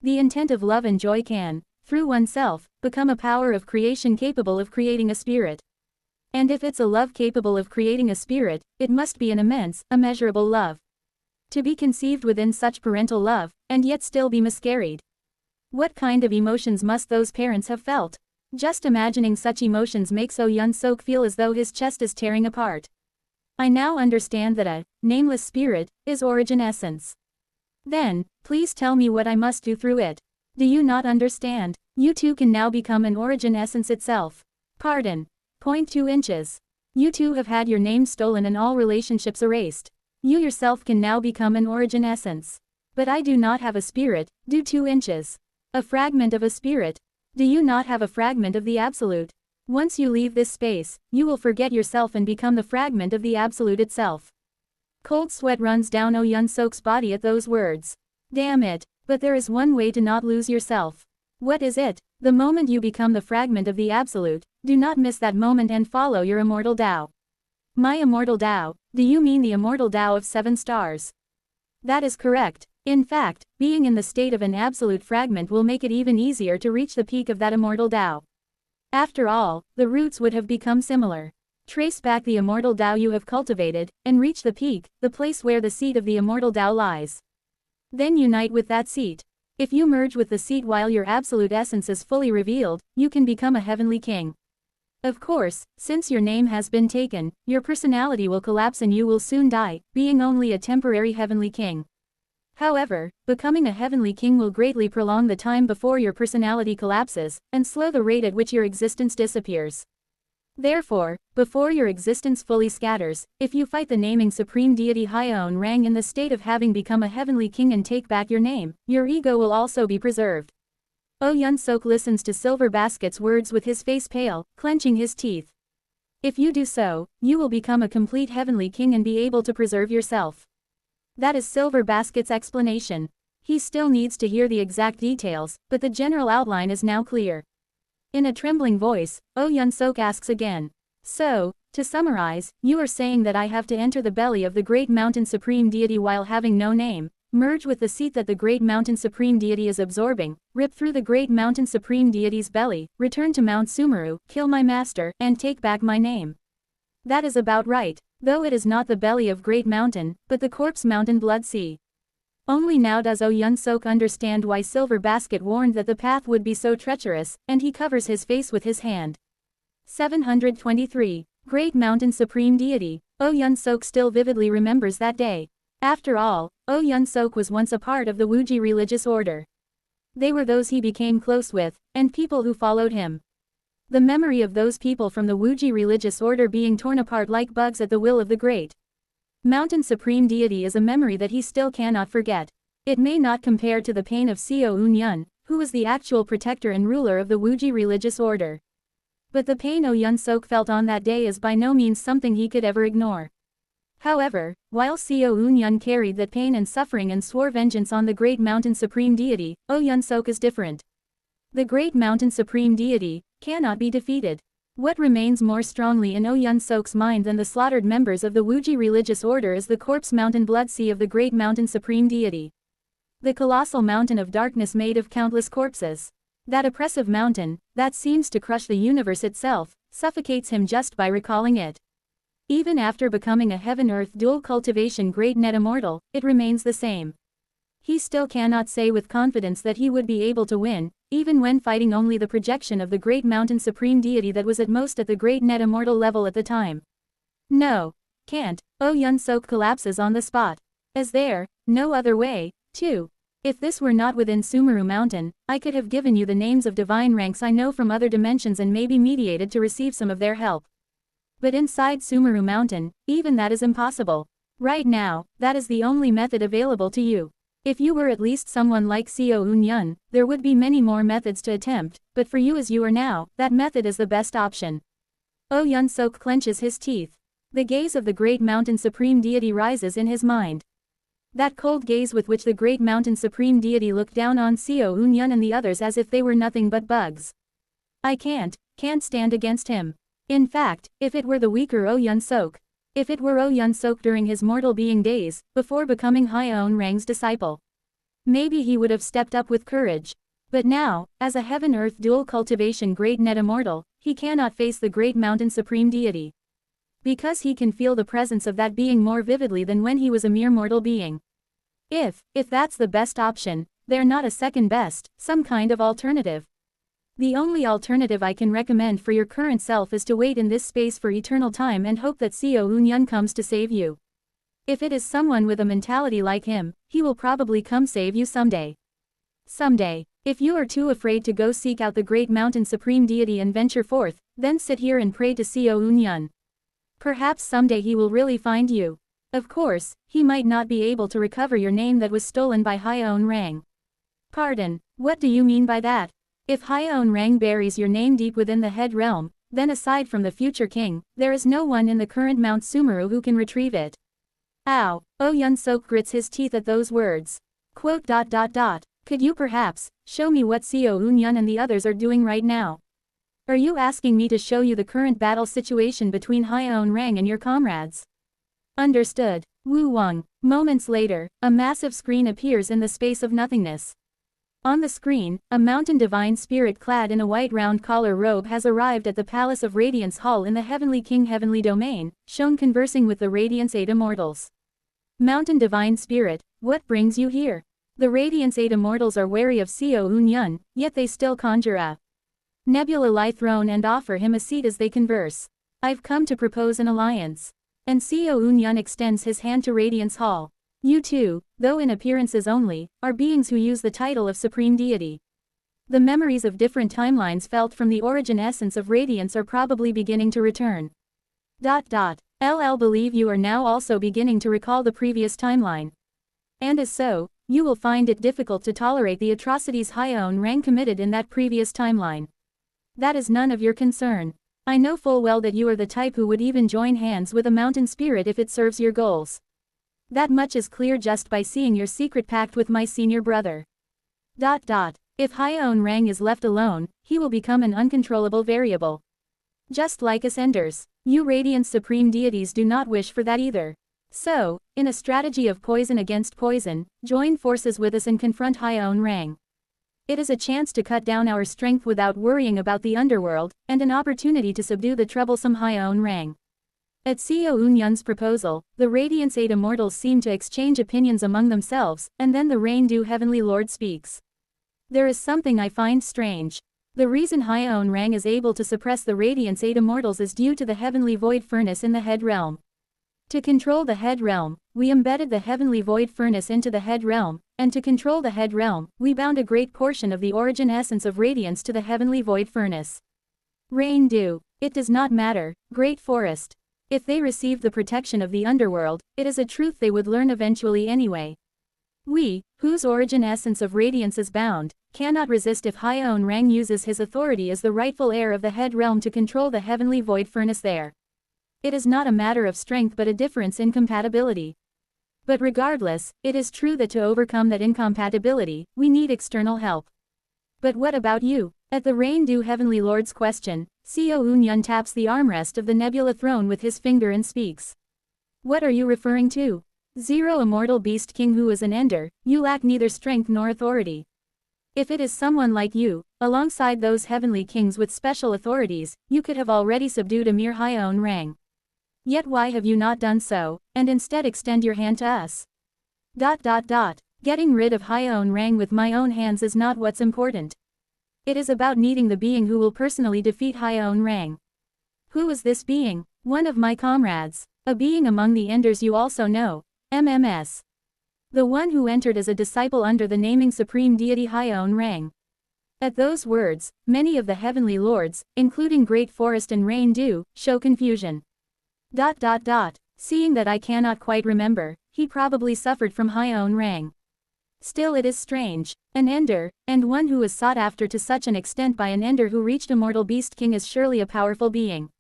The intent of love and joy can, through oneself, become a power of creation capable of creating a spirit. And if it's a love capable of creating a spirit, it must be an immense, immeasurable love. To be conceived within such parental love, and yet still be miscarried. What kind of emotions must those parents have felt? Just imagining such emotions makes Oh Yun Sok feel as though his chest is tearing apart. I now understand that a nameless spirit is origin essence. Then, please tell me what I must do through it. Do you not understand? You too can now become an origin essence itself. Pardon. 0.2 inches. You too have had your name stolen and all relationships erased. You yourself can now become an origin essence. But I do not have a spirit, do 2 inches. A fragment of a spirit. Do you not have a fragment of the absolute? Once you leave this space, you will forget yourself and become the fragment of the absolute itself. Cold sweat runs down Oh Yun Sok's body at those words. Damn it, but there is one way to not lose yourself. What is it? The moment you become the fragment of the absolute, do not miss that moment and follow your immortal Tao. My immortal Tao, do you mean the immortal Tao of 7 stars? That is correct. In fact, being in the state of an absolute fragment will make it even easier to reach the peak of that immortal Tao. After all, the roots would have become similar. Trace back the immortal Tao you have cultivated, and reach the peak, the place where the seat of the immortal Tao lies. Then unite with that seat. If you merge with the seat while your absolute essence is fully revealed, you can become a heavenly king. Of course, since your name has been taken, your personality will collapse and you will soon die, being only a temporary heavenly king. However, becoming a heavenly king will greatly prolong the time before your personality collapses, and slow the rate at which your existence disappears. Therefore, before your existence fully scatters, if you fight the naming supreme deity Hyeon Rang in the state of having become a heavenly king and take back your name, your ego will also be preserved. Oh Yun-sok listens to Silver Basket's words with his face pale, clenching his teeth. If you do so, you will become a complete heavenly king and be able to preserve yourself. That is Silver Basket's explanation. He still needs to hear the exact details, but the general outline is now clear. In a trembling voice, Oh Yun-sok asks again. So, to summarize, you are saying that I have to enter the belly of the Great Mountain Supreme Deity while having no name, merge with the seat that the Great Mountain Supreme Deity is absorbing, rip through the Great Mountain Supreme Deity's belly, return to Mount Sumeru, kill my master, and take back my name. That is about right, though it is not the belly of Great Mountain, but the Corpse Mountain Blood Sea. Only now does Oh Yun-sok understand why Silver Basket warned that the path would be so treacherous, and he covers his face with his hand. 723. Great Mountain Supreme Deity. Oh Yun-sok still vividly remembers that day. After all, Oh Yun-sok was once a part of the Wuji religious order. They were those he became close with, and people who followed him. The memory of those people from the Wuji religious order being torn apart like bugs at the will of the Great Mountain Supreme Deity is a memory that he still cannot forget. It may not compare to the pain of Seo Un-yun, who was the actual protector and ruler of the Wuji religious order. But the pain Oh Yun-sok felt on that day is by no means something he could ever ignore. However, while Seo Un-yun carried that pain and suffering and swore vengeance on the Great Mountain Supreme Deity, Oh Yun-sok is different. The Great Mountain Supreme Deity cannot be defeated. What remains more strongly in Oh Yun-sok's mind than the slaughtered members of the Wuji religious order is the Corpse Mountain Blood Sea of the Great Mountain Supreme Deity. The colossal mountain of darkness made of countless corpses. That oppressive mountain, that seems to crush the universe itself, suffocates him just by recalling it. Even after becoming a heaven-earth dual cultivation great net immortal, it remains the same. He still cannot say with confidence that he would be able to win, even when fighting only the projection of the Great Mountain Supreme Deity that was at most at the Great Net Immortal level at the time. No. Can't. Oh Yun-sok collapses on the spot. Is there no other way, too? If this were not within Sumeru Mountain, I could have given you the names of divine ranks I know from other dimensions and maybe mediated to receive some of their help. But inside Sumeru Mountain, even that is impossible. Right now, that is the only method available to you. If you were at least someone like Seo Un-yun, there would be many more methods to attempt, but for you as you are now, that method is the best option. Oh Yun-sok clenches his teeth. The gaze of the Great Mountain Supreme Deity rises in his mind. That cold gaze with which the Great Mountain Supreme Deity looked down on Seo Un-yun and the others as if they were nothing but bugs. I can't stand against him. In fact, if it were the weaker Oh Yun-sok, if it were Oh Yun-sok during his mortal being days, before becoming Hyeon Rang's disciple, maybe he would have stepped up with courage. But now, as a heaven-earth dual cultivation great net immortal, he cannot face the Great Mountain Supreme Deity. Because he can feel the presence of that being more vividly than when he was a mere mortal being. If that's the best option, they're not a second best, some kind of alternative. The only alternative I can recommend for your current self is to wait in this space for eternal time and hope that Seo Un-yun comes to save you. If it is someone with a mentality like him, he will probably come save you someday. Someday. If you are too afraid to go seek out the Great Mountain Supreme Deity and venture forth, then sit here and pray to Seo Un-yun. Perhaps someday he will really find you. Of course, he might not be able to recover your name that was stolen by Hyeon Rang. Pardon, what do you mean by that? If Hyeon Rang buries your name deep within the head realm, then aside from the future king, there is no one in the current Mount Sumeru who can retrieve it. Ow. Oh Yun-sok grits his teeth at those words. Quote. Could you perhaps show me what Seo Un-yun and the others are doing right now? Are you asking me to show you the current battle situation between Hyeon Rang and your comrades? Understood. Wu Wang. Moments later, a massive screen appears in the space of nothingness. On the screen, a mountain divine spirit clad in a white round collar robe has arrived at the Palace of Radiance Hall in the Heavenly King Heavenly Domain, shown conversing with the Radiance 8 Immortals. Mountain divine spirit, what brings you here? The Radiance 8 Immortals are wary of Seo Un-yun, yet they still conjure a nebula lie throne and offer him a seat as they converse. I've come to propose an alliance. And Seo Un-yun extends his hand to Radiance Hall. You too, though in appearances only, are beings who use the title of Supreme Deity. The memories of different timelines felt from the origin essence of radiance are probably beginning to return. LL believe you are now also beginning to recall the previous timeline. And as so, you will find it difficult to tolerate the atrocities Hyeon Rang committed in that previous timeline. That is none of your concern. I know full well that you are the type who would even join hands with a mountain spirit if it serves your goals. That much is clear just by seeing your secret pact with my senior brother. If Hyeon Rang is left alone, he will become an uncontrollable variable. Just like us Enders, you Radiant Supreme Deities do not wish for that either. So, in a strategy of poison against poison, join forces with us and confront Hyeon Rang. It is a chance to cut down our strength without worrying about the underworld, and an opportunity to subdue the troublesome Hyeon Rang. At Seo Eun-yeon's proposal, the Radiant's 8 immortals seem to exchange opinions among themselves, and then the Rain-Dew Heavenly Lord speaks. There is something I find strange. The reason Hyeon Rang is able to suppress the Radiant's 8 immortals is due to the Heavenly Void Furnace in the Head Realm. To control the Head Realm, we embedded the Heavenly Void Furnace into the Head Realm, and to control the Head Realm, we bound a great portion of the origin essence of radiance to the Heavenly Void Furnace. Rain-Dew. It does not matter, Great Forest. If they received the protection of the underworld, it is a truth they would learn eventually anyway. We, whose origin essence of radiance is bound, cannot resist if Hyeon Rang uses his authority as the rightful heir of the Head Realm to control the Heavenly Void Furnace there. It is not a matter of strength but a difference in compatibility. But regardless, it is true that to overcome that incompatibility, we need external help. But what about you? At the Rain-Dew Heavenly Lord's question, Seo Eun-yeon taps the armrest of the Nebula throne with his finger and speaks. What are you referring to? Zero Immortal Beast King who is an Ender, you lack neither strength nor authority. If it is someone like you, alongside those heavenly kings with special authorities, you could have already subdued a mere Hyeon Rang. Yet why have you not done so, and instead extend your hand to us? Getting rid of Hyeon Rang with my own hands is not what's important. It is about needing the being who will personally defeat Hyeon Rang. Who is this being? One of my comrades. A being among the Enders you also know. MMS. The one who entered as a disciple under the naming Supreme Deity Hyeon Rang. At those words, many of the Heavenly Lords, including Great Forest and Rain-Dew, show confusion. Seeing that I cannot quite remember, he probably suffered from Hyeon Rang. Still it is strange. An Ender, and one who is sought after to such an extent by an Ender who reached Immortal Beast King is surely a powerful being.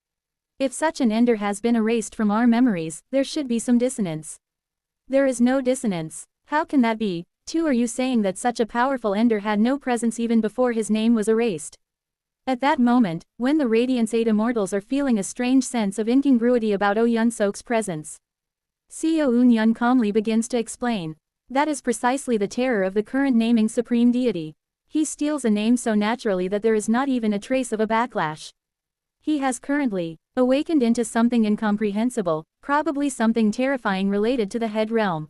If such an Ender has been erased from our memories, there should be some dissonance. There is no dissonance. How can that be? Too, are you saying that such a powerful Ender had no presence even before his name was erased? At that moment, when the Radiant's 8 immortals are feeling a strange sense of incongruity about Oh Yun-sok's presence, Seo Eun-yeon calmly begins to explain. That is precisely the terror of the current naming Supreme Deity. He steals a name so naturally that there is not even a trace of a backlash. He has currently awakened into something incomprehensible, probably something terrifying related to the Head Realm.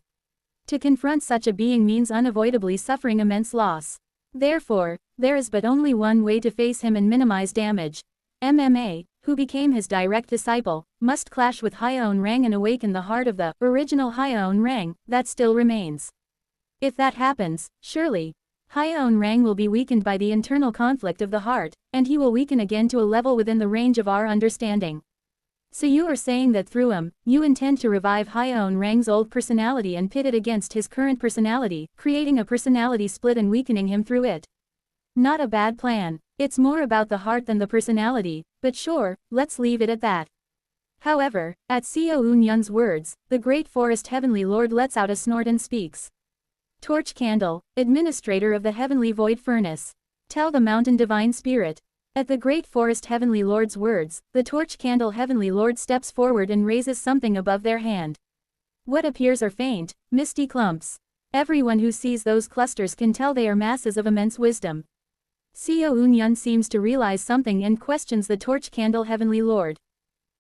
To confront such a being means unavoidably suffering immense loss. Therefore, there is but only one way to face him and minimize damage. MMA, who became his direct disciple, must clash with Hyeon Rang and awaken the heart of the original Hyeon Rang that still remains. If that happens, surely, Hyeon Rang will be weakened by the internal conflict of the heart, and he will weaken again to a level within the range of our understanding. So you are saying that through him, you intend to revive Hyeon Rang's old personality and pit it against his current personality, creating a personality split and weakening him through it. Not a bad plan. It's more about the heart than the personality, but sure, let's leave it at that. However, at Seo Eun-yeon's words, the Great Forest Heavenly Lord lets out a snort and speaks. Torch Candle, administrator of the Heavenly Void Furnace. Tell the Mountain Divine Spirit. At the Great Forest Heavenly Lord's words, the Torch Candle Heavenly Lord steps forward and raises something above their hand. What appears are faint, misty clumps. Everyone who sees those clusters can tell they are masses of immense wisdom. Seo Eun-yeon seems to realize something and questions the Torch Candle Heavenly Lord.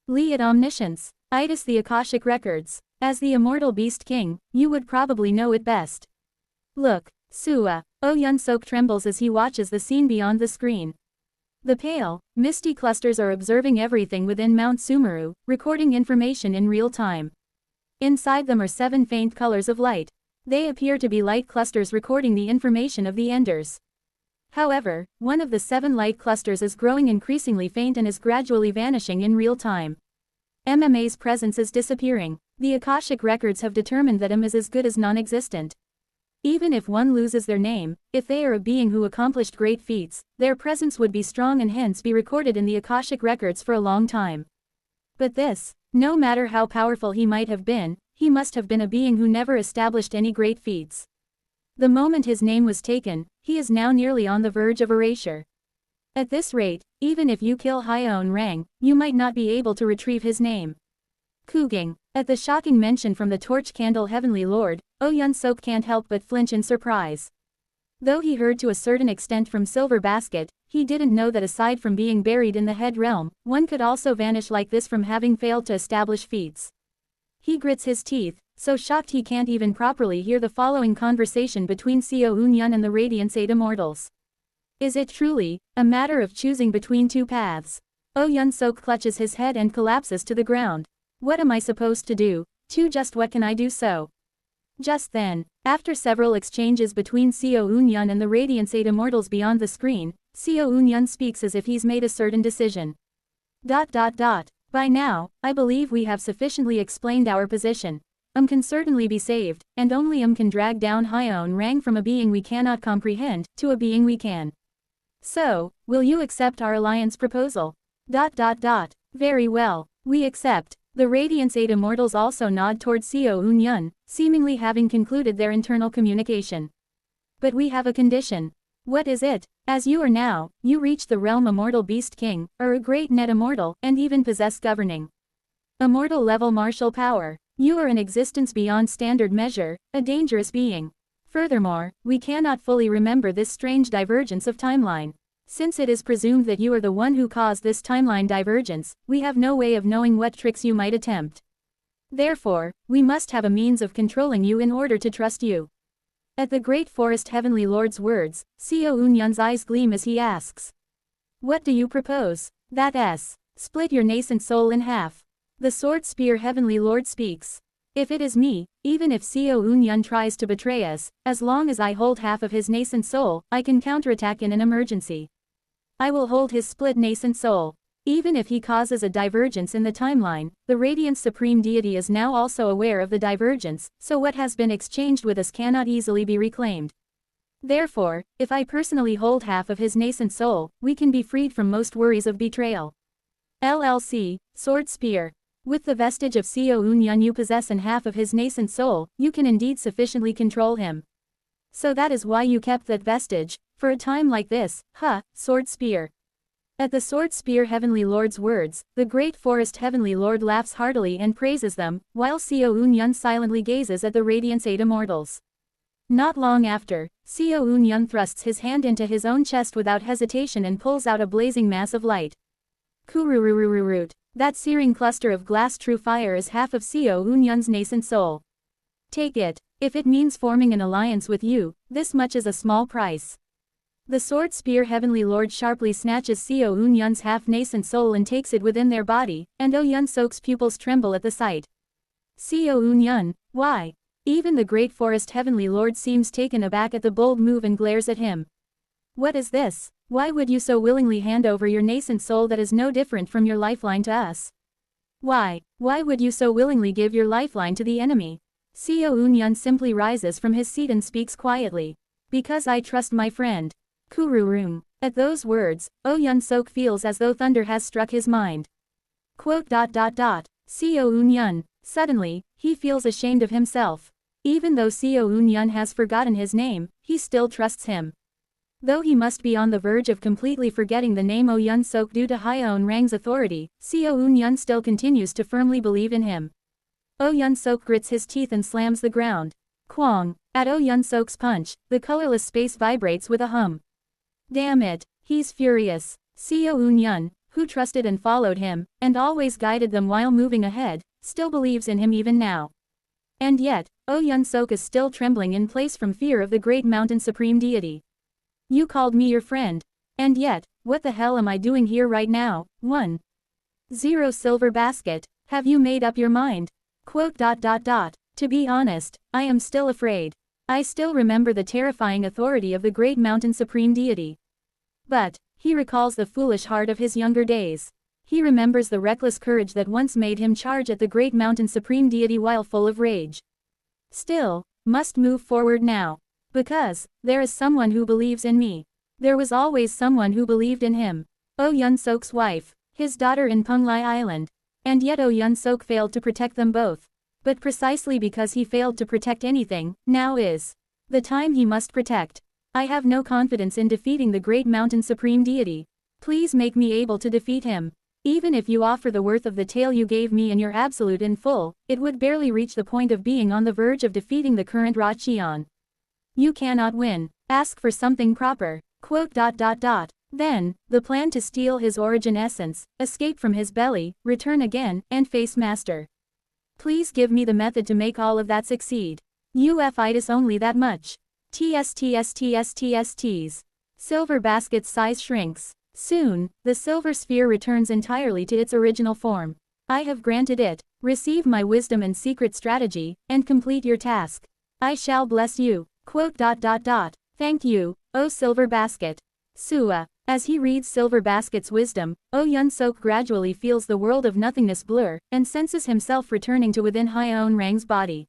Li at Omniscience. Itis the Akashic Records. As the Immortal Beast King, you would probably know it best. Look, Sua. Oh Yun-sok trembles as he watches the scene beyond the screen. The pale, misty clusters are observing everything within Mount Sumeru, recording information in real time. Inside them are 7 faint colors of light. They appear to be light clusters recording the information of the enders. However, one of the 7 light clusters is growing increasingly faint and is gradually vanishing in real time. MMA's presence is disappearing. The Akashic records have determined that is as good as non-existent. Even if one loses their name, if they are a being who accomplished great feats, their presence would be strong and hence be recorded in the Akashic records for a long time. But this, no matter how powerful he might have been, he must have been a being who never established any great feats. The moment his name was taken, he is now nearly on the verge of erasure. At this rate, even if you kill Hyeon Rang, you might not be able to retrieve his name. Kuging. At the shocking mention from the torch candle Heavenly Lord, Oh Yun-sok can't help but flinch in surprise. Though he heard to a certain extent from Silver Basket, he didn't know that aside from being buried in the head realm, one could also vanish like this from having failed to establish feats. He grits his teeth, so shocked he can't even properly hear the following conversation between Seo Eun-yun and the Radiance 8 Immortals. Is it truly a matter of choosing between 2 paths? Oh Yun-sok clutches his head and collapses to the ground. What am I supposed to do? Just what can I do so? Just then, after several exchanges between Seo Eun-yun and the Radiance 8 Immortals beyond the screen, Seo Eun-yun speaks as if he's made a certain decision. By now, I believe we have sufficiently explained our position. Can certainly be saved, and only can drag down Hyeon Rang from a being we cannot comprehend, to a being we can. So, will you accept our alliance proposal? Very well, we accept. The Radiance 8 Immortals also nod toward Seo Eun-yun, seemingly having concluded their internal communication. But we have a condition. What is it? As you are now, you reach the realm Immortal Beast King, are a great net immortal, and even possess governing immortal level martial power. You are an existence beyond standard measure, a dangerous being. Furthermore, we cannot fully remember this strange divergence of timeline. Since it is presumed that you are the one who caused this timeline divergence, we have no way of knowing what tricks you might attempt. Therefore, we must have a means of controlling you in order to trust you. At the Great Forest Heavenly Lord's words, Seo Eun-yun's eyes gleam as he asks. What do you propose? Split your nascent soul in half. The Sword Spear Heavenly Lord speaks. If it is me, even if Seo Eun-yun tries to betray us, as long as I hold half of his nascent soul, I can counterattack in an emergency. I will hold his split nascent soul. Even if he causes a divergence in the timeline, the Radiant Supreme Deity is now also aware of the divergence, so what has been exchanged with us cannot easily be reclaimed. Therefore, if I personally hold half of his nascent soul, we can be freed from most worries of betrayal. LLC, Sword Spear. With the vestige of Seo Eun-yun you possess and half of his nascent soul, you can indeed sufficiently control him. So that is why you kept that vestige, for a time like this, Sword Spear. At the Sword Spear Heavenly Lord's words, the Great Forest Heavenly Lord laughs heartily and praises them, while Seo Eun-yun silently gazes at the Radiance 8 Immortals. Not long after, Seo Eun-yun thrusts his hand into his own chest without hesitation and pulls out a blazing mass of light. Kurururururut. That searing cluster of glass true fire is half of Seo Eun-yun's nascent soul. Take it. If it means forming an alliance with you, this much is a small price. The Sword Spear Heavenly Lord sharply snatches Seo Eun-yun's half-nascent soul and takes it within their body, and Oh Yun-sok's pupils tremble at the sight. Seo Eun-yun, why? Even the Great Forest Heavenly Lord seems taken aback at the bold move and glares at him. What is this? Why would you so willingly hand over your nascent soul that is no different from your lifeline to us? Why would you so willingly give your lifeline to the enemy? Seo Eun-yun simply rises from his seat and speaks quietly. Because I trust my friend. Kururung. At those words, Oh Yun-sok feels as though thunder has struck his mind. Seo Eun-yun. Suddenly, he feels ashamed of himself. Even though Seo Eun-yun has forgotten his name, he still trusts him. Though he must be on the verge of completely forgetting the name Oh Yun-sok due to Hyeon Rang's authority, Seo Eun-yun still continues to firmly believe in him. Oh Yun-sok grits his teeth and slams the ground. Kwang. At Oh Yun-sok's punch, the colorless space vibrates with a hum. Damn it, he's furious. Seo Eun-yun, who trusted and followed him, and always guided them while moving ahead, still believes in him even now. And yet, Oh Yun-sok is still trembling in place from fear of the great mountain supreme deity. You called me your friend. And yet, what the hell am I doing here right now? 1. 0 Silver Basket. Have you made up your mind? Quote. To be honest, I am still afraid. I still remember the terrifying authority of the great mountain supreme deity. But, he recalls the foolish heart of his younger days. He remembers the reckless courage that once made him charge at the great mountain supreme deity while full of rage. Still, must move forward now. Because, there is someone who believes in me. There was always someone who believed in him. Oh Yun-sok's wife, his daughter in Punglai Island. And yet Oh Yun-sok failed to protect them both. But precisely because he failed to protect anything, now is the time he must protect. I have no confidence in defeating the great mountain supreme deity. Please make me able to defeat him. Even if you offer the worth of the tale you gave me in your absolute in full, it would barely reach the point of being on the verge of defeating the current Rachion. You cannot win. Ask for something proper. Quote. Then, the plan to steal his origin essence, escape from his belly, return again, and face Master. Please give me the method to make all of that succeed. It is only that much. Tss. Silver basket's size shrinks. Soon, the silver sphere returns entirely to its original form. I have granted it. Receive my wisdom and secret strategy, and complete your task. I shall bless you. Quote. Thank you, O Silver Basket. Sua. As he reads Silver Basket's wisdom, Oh Yun-sok gradually feels the world of nothingness blur, and senses himself returning to within Hyeon Rang's body.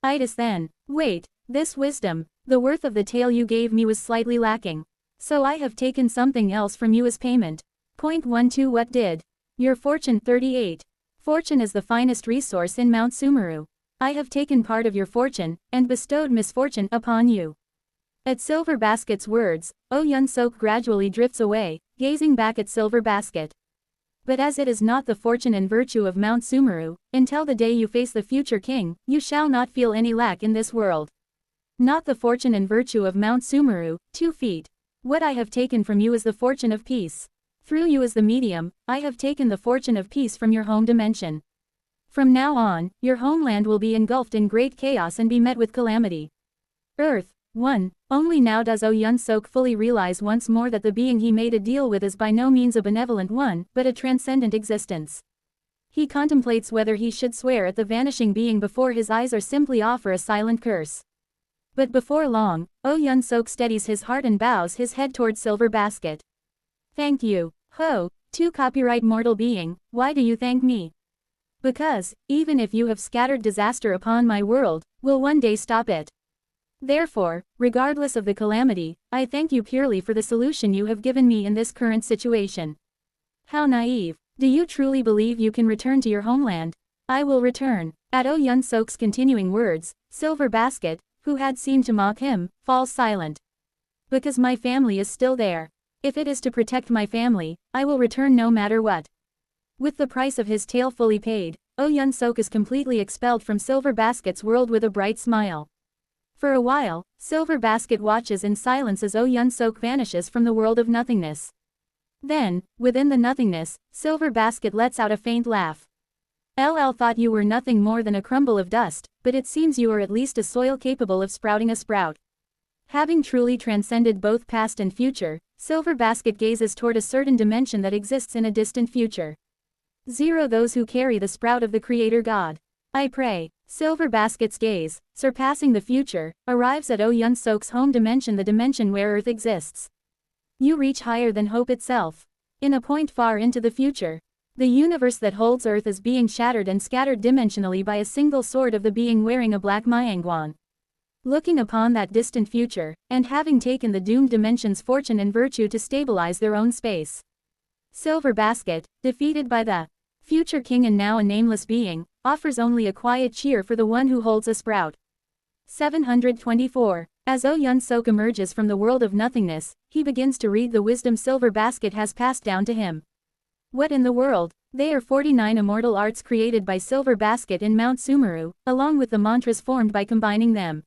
Itis then. Wait, this wisdom, the worth of the tale you gave me was slightly lacking. So I have taken something else from you as payment. Point 12. What did? Your fortune. 38. Fortune is the finest resource in Mount Sumeru. I have taken part of your fortune, and bestowed misfortune upon you. At Silver Basket's words, Oh Yun-sok gradually drifts away, gazing back at Silver Basket. But as it is not the fortune and virtue of Mount Sumeru, until the day you face the future king, you shall not feel any lack in this world. Not the fortune and virtue of Mount Sumeru, 2 feet. What I have taken from you is the fortune of peace. Through you as the medium, I have taken the fortune of peace from your home dimension. From now on, your homeland will be engulfed in great chaos and be met with calamity. Earth. 1. Only now does Oh Yun-sok fully realize once more that the being he made a deal with is by no means a benevolent one, but a transcendent existence. He contemplates whether he should swear at the vanishing being before his eyes or simply offer a silent curse. But before long, Oh Yun-sok steadies his heart and bows his head towards Silver Basket. Thank you, Ho, to copyright mortal being, why do you thank me? Because, even if you have scattered disaster upon my world, will one day stop it. Therefore, regardless of the calamity, I thank you purely for the solution you have given me in this current situation. How naive. Do you truly believe you can return to your homeland? I will return. At Oh Yun-sok's continuing words, Silver Basket, who had seemed to mock him, falls silent. Because my family is still there. If it is to protect my family, I will return no matter what. With the price of his tale fully paid, Oh Yun-sok is completely expelled from Silver Basket's world with a bright smile. For a while, Silver Basket watches in silence as Oh Yun-sok vanishes from the world of nothingness. Then, within the nothingness, Silver Basket lets out a faint laugh. LL thought you were nothing more than a crumble of dust, but it seems you are at least a soil capable of sprouting a sprout. Having truly transcended both past and future, Silver Basket gazes toward a certain dimension that exists in a distant future. 0. Those who carry the sprout of the Creator God. I pray. Silver Basket's gaze, surpassing the future, arrives at Oh Yun-sok's home dimension, the dimension where Earth exists. You reach higher than hope itself. In a point far into the future, the universe that holds Earth is being shattered and scattered dimensionally by a single sword of the being wearing a black Myangwan. Looking upon that distant future, and having taken the doomed dimension's fortune and virtue to stabilize their own space. Silver Basket, defeated by the future king and now a nameless being, offers only a quiet cheer for the one who holds a sprout. 724. As Oh Yun-sok emerges from the world of nothingness, he begins to read the wisdom Silver Basket has passed down to him. What in the world? They are 49 immortal arts created by Silver Basket in Mount Sumeru, along with the mantras formed by combining them.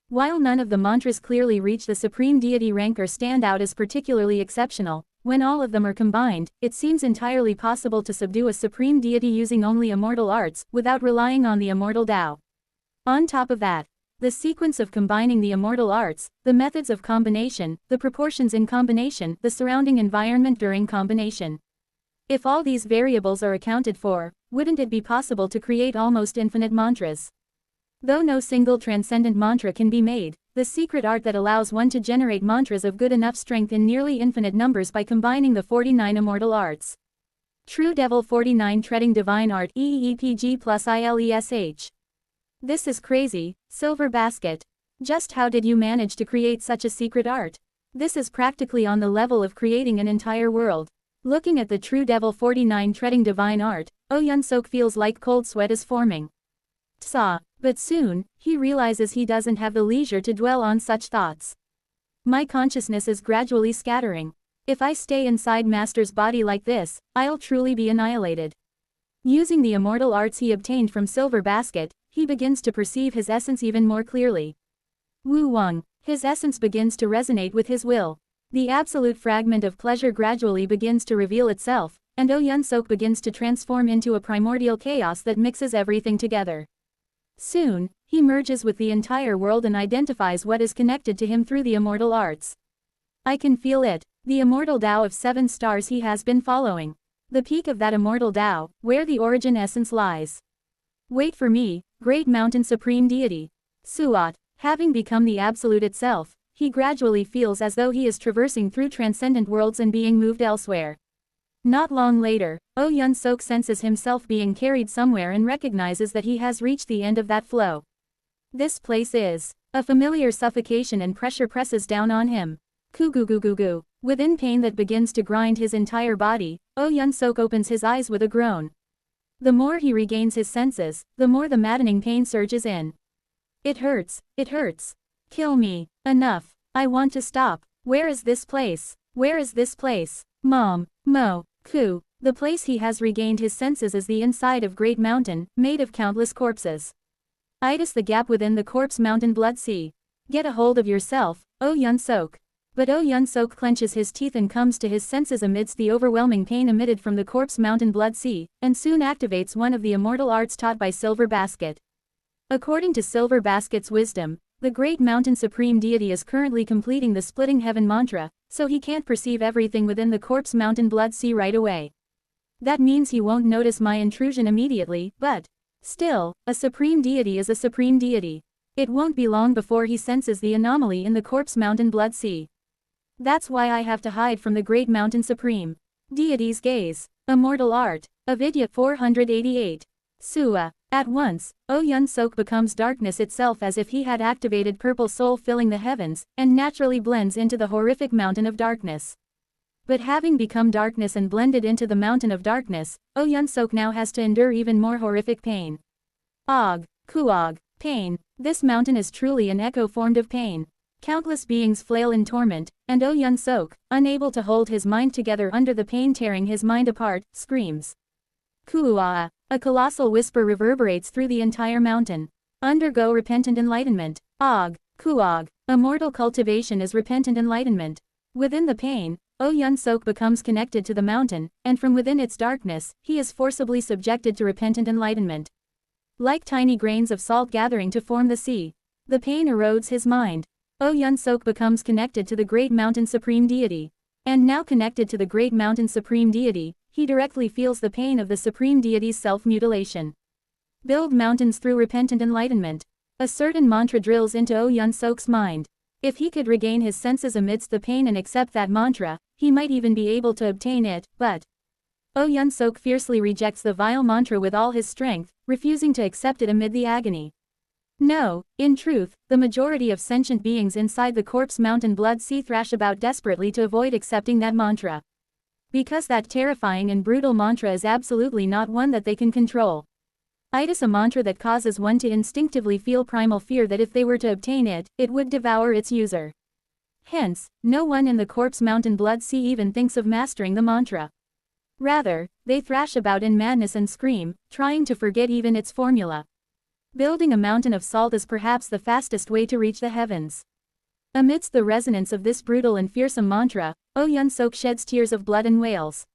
While none of the mantras clearly reach the supreme deity rank or stand out as particularly exceptional, when all of them are combined, it seems entirely possible to subdue a supreme deity using only immortal arts, without relying on the immortal Tao. On top of that, the sequence of combining the immortal arts, the methods of combination, the proportions in combination, the surrounding environment during combination. If all these variables are accounted for, wouldn't it be possible to create almost infinite mantras? Though no single transcendent mantra can be made, the secret art that allows one to generate mantras of good enough strength in nearly infinite numbers by combining the 49 immortal arts. True Devil 49 Treading Divine Art EEPG plus ILESH. This is crazy, Silver Basket. Just how did you manage to create such a secret art? This is practically on the level of creating an entire world. Looking at the True Devil 49 Treading Divine Art, Oh Yun-sok feels like cold sweat is forming. Tsa. But soon, he realizes he doesn't have the leisure to dwell on such thoughts. My consciousness is gradually scattering. If I stay inside Master's body like this, I'll truly be annihilated. Using the immortal arts he obtained from Silver Basket, he begins to perceive his essence even more clearly. Wu Wang. His essence begins to resonate with his will. The absolute fragment of pleasure gradually begins to reveal itself, and Oh Yun-sok begins to transform into a primordial chaos that mixes everything together. Soon, he merges with the entire world and identifies what is connected to him through the immortal arts. I can feel it, the immortal Tao of 7 stars he has been following. The peak of that immortal Tao, where the origin essence lies. Wait for me, Great Mountain Supreme Deity. Suat. Having become the Absolute itself, he gradually feels as though he is traversing through transcendent worlds and being moved elsewhere. Not long later, Oh Yun-sok senses himself being carried somewhere and recognizes that he has reached the end of that flow. This place is. A familiar suffocation and pressure presses down on him. Kugugugugu. Within pain that begins to grind his entire body, Oh Yun-sok opens his eyes with a groan. The more he regains his senses, the more the maddening pain surges in. It hurts, it hurts. Kill me. Enough. I want to stop. Where is this place? Where is this place? Mom. Mo. Ku. The place he has regained his senses is the inside of Great Mountain, made of countless corpses. Itis the gap within the corpse mountain blood sea. Get a hold of yourself, Oh Yun-sok. But Oh Yun-sok clenches his teeth and comes to his senses amidst the overwhelming pain emitted from the corpse mountain blood sea, and soon activates one of the immortal arts taught by Silver Basket. According to Silver Basket's wisdom, the Great Mountain Supreme Deity is currently completing the Splitting Heaven mantra, so he can't perceive everything within the corpse mountain blood sea right away. That means he won't notice my intrusion immediately, but still, a Supreme Deity is a Supreme Deity. It won't be long before he senses the anomaly in the corpse mountain blood sea. That's why I have to hide from the Great Mountain Supreme Deity's gaze. Immortal Art. Avidya 488. Sua. At once, Oh Yun-sok becomes darkness itself as if he had activated purple soul filling the heavens, and naturally blends into the horrific mountain of darkness. But having become darkness and blended into the mountain of darkness, Oh Yun-sok now has to endure even more horrific pain. Og. Kuog. Pain. This mountain is truly an echo formed of pain. Countless beings flail in torment, and Oh Yun-sok, unable to hold his mind together under the pain tearing his mind apart, screams. Kuuaa. A colossal whisper reverberates through the entire mountain. Undergo repentant enlightenment. Og. Kuog. Immortal cultivation is repentant enlightenment. Within the pain, Oh Yun-sok becomes connected to the mountain, and from within its darkness, he is forcibly subjected to repentant enlightenment. Like tiny grains of salt gathering to form the sea, the pain erodes his mind. Oh Yun-sok becomes connected to the Great Mountain Supreme Deity. And now connected to the Great Mountain Supreme Deity, he directly feels the pain of the Supreme Deity's self-mutilation. Build mountains through repentant enlightenment. A certain mantra drills into Oh Yun-sok's mind. If he could regain his senses amidst the pain and accept that mantra, he might even be able to obtain it, but Oh Yun-sok fiercely rejects the vile mantra with all his strength, refusing to accept it amid the agony. No, in truth, the majority of sentient beings inside the corpse mountain blood sea thrash about desperately to avoid accepting that mantra. Because that terrifying and brutal mantra is absolutely not one that they can control. It is a mantra that causes one to instinctively feel primal fear that if they were to obtain it, it would devour its user. Hence, no one in the corpse mountain blood sea even thinks of mastering the mantra. Rather, they thrash about in madness and scream, trying to forget even its formula. Building a mountain of salt is perhaps the fastest way to reach the heavens. Amidst the resonance of this brutal and fearsome mantra, Oh Yun-sok sheds tears of blood and wails.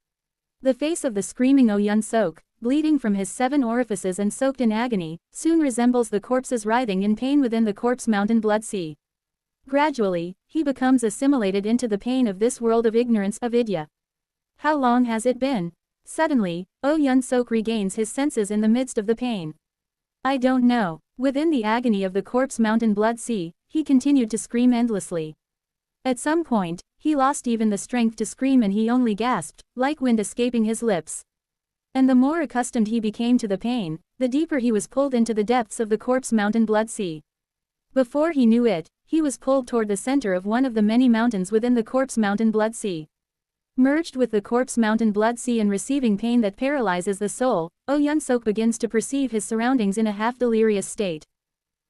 The face of the screaming Oh Yun-sok, bleeding from his 7 orifices and soaked in agony, soon resembles the corpses writhing in pain within the corpse mountain blood sea. Gradually, he becomes assimilated into the pain of this world of ignorance, avidya. How long has it been? Suddenly, Oh Yun-sok regains his senses in the midst of the pain. I don't know. Within the agony of the corpse mountain blood sea, he continued to scream endlessly. At some point, he lost even the strength to scream and he only gasped, like wind escaping his lips. And the more accustomed he became to the pain, the deeper he was pulled into the depths of the corpse mountain blood sea. Before he knew it, he was pulled toward the center of one of the many mountains within the corpse mountain blood sea. Merged with the corpse mountain blood sea and receiving pain that paralyzes the soul, Oh Yun-sok begins to perceive his surroundings in a half-delirious state.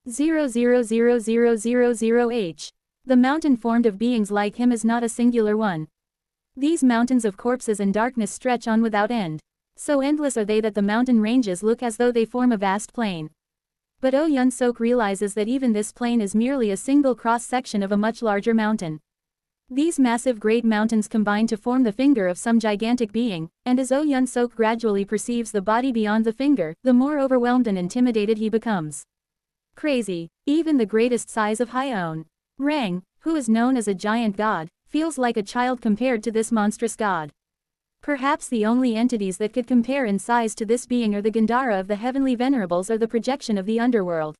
00000H. The mountain formed of beings like him is not a singular one. These mountains of corpses and darkness stretch on without end. So endless are they that the mountain ranges look as though they form a vast plain. But Oh Yun-sok realizes that even this plain is merely a single cross-section of a much larger mountain. These massive great mountains combine to form the finger of some gigantic being, and as Oh Yun-sok gradually perceives the body beyond the finger, the more overwhelmed and intimidated he becomes. Crazy. Even the greatest size of Hyeon Rang, who is known as a giant god, feels like a child compared to this monstrous god. Perhaps the only entities that could compare in size to this being are the Gandhara of the heavenly venerables or the projection of the underworld.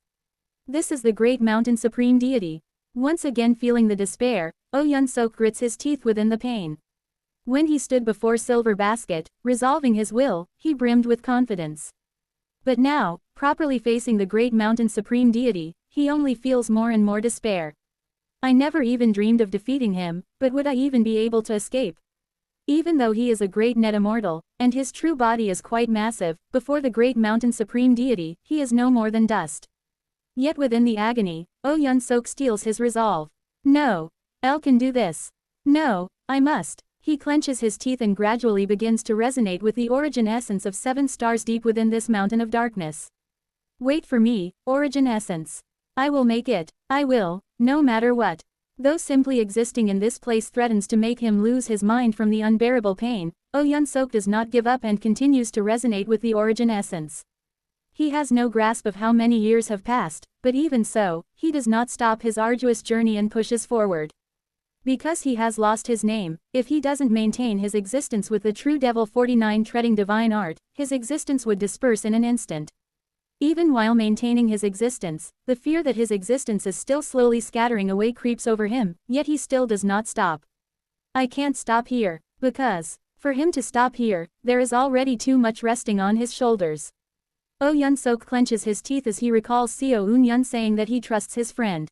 This is the great mountain supreme deity. Once again feeling the despair, Oh Yun-sok grits his teeth within the pain. When he stood before Silver Basket, resolving his will, he brimmed with confidence. But now, properly facing the great mountain supreme deity, he only feels more and more despair. I never even dreamed of defeating him, but would I even be able to escape? Even though he is a great net immortal, and his true body is quite massive, before the great mountain supreme deity, he is no more than dust. Yet within the agony, Oh Yun-sok steels his resolve. No. I can do this. No, I must. He clenches his teeth and gradually begins to resonate with the origin essence of 7 stars deep within this mountain of darkness. Wait for me, origin essence. I will make it. I will, no matter what. Though simply existing in this place threatens to make him lose his mind from the unbearable pain, Oh Yun-sok does not give up and continues to resonate with the origin essence. He has no grasp of how many years have passed, but even so, he does not stop his arduous journey and pushes forward. Because he has lost his name, if he doesn't maintain his existence with the true Devil 49 treading divine art, his existence would disperse in an instant. Even while maintaining his existence, the fear that his existence is still slowly scattering away creeps over him, yet he still does not stop. I can't stop here, because, for him to stop here, there is already too much resting on his shoulders. Oh Yun-sok clenches his teeth as he recalls Seo Un-yun saying that he trusts his friend.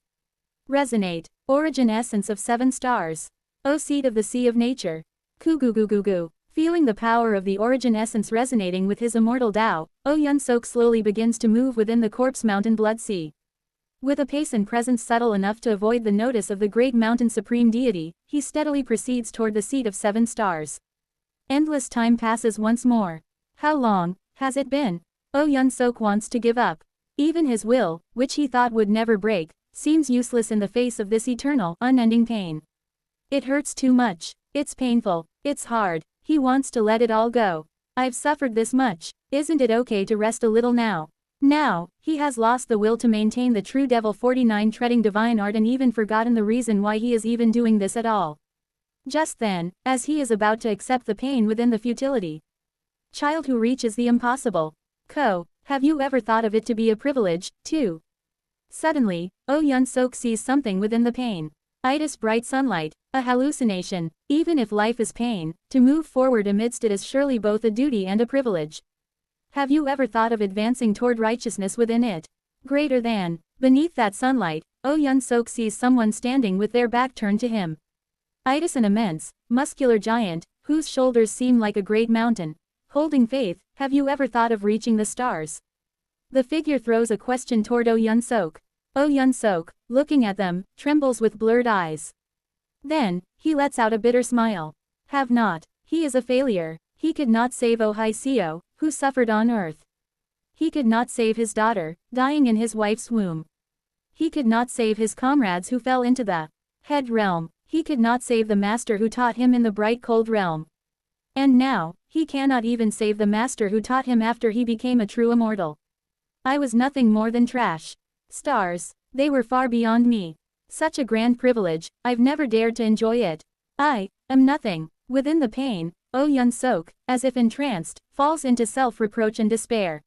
Resonate. Origin essence of 7 stars. O seed of the sea of nature. Kugugugugu. Feeling the power of the origin essence resonating with his immortal Tao, Oh Yun-sok slowly begins to move within the corpse mountain blood sea. With a pace and presence subtle enough to avoid the notice of the great mountain supreme deity, he steadily proceeds toward the seat of 7 stars. Endless time passes once more. How long has it been? Oh Yun-sok wants to give up. Even his will, which he thought would never break, seems useless in the face of this eternal, unending pain. It hurts too much. It's painful. It's hard. He wants to let it all go. I've suffered this much. Isn't it okay to rest a little now? Now, he has lost the will to maintain the true Devil 49 treading divine art and even forgotten the reason why he is even doing this at all. Just then, as he is about to accept the pain within the futility. Child who reaches the impossible. Have you ever thought of it to be a privilege, too? Suddenly, Oh Yun-sok sees something within the pain. Itis bright sunlight, a hallucination. Even if life is pain, to move forward amidst it is surely both a duty and a privilege. Have you ever thought of advancing toward righteousness within it? Greater than. Beneath that sunlight, Oh Yun-sok sees someone standing with their back turned to him. Itis an immense, muscular giant, whose shoulders seem like a great mountain. Holding faith, have you ever thought of reaching the stars? The figure throws a question toward Oh Yun-sok. Oh Yun-sok, looking at them, trembles with blurred eyes. Then, he lets out a bitter smile. Have not. He is a failure. He could not save Oh Seo, who suffered on earth. He could not save his daughter, dying in his wife's womb. He could not save his comrades who fell into the head realm. He could not save the master who taught him in the bright cold realm. And now, he cannot even save the master who taught him after he became a true immortal. I was nothing more than trash. Stars. They were far beyond me. Such a grand privilege, I've never dared to enjoy it. I am nothing. Within the pain, Oh Yun-sok, as if entranced, falls into self-reproach and despair.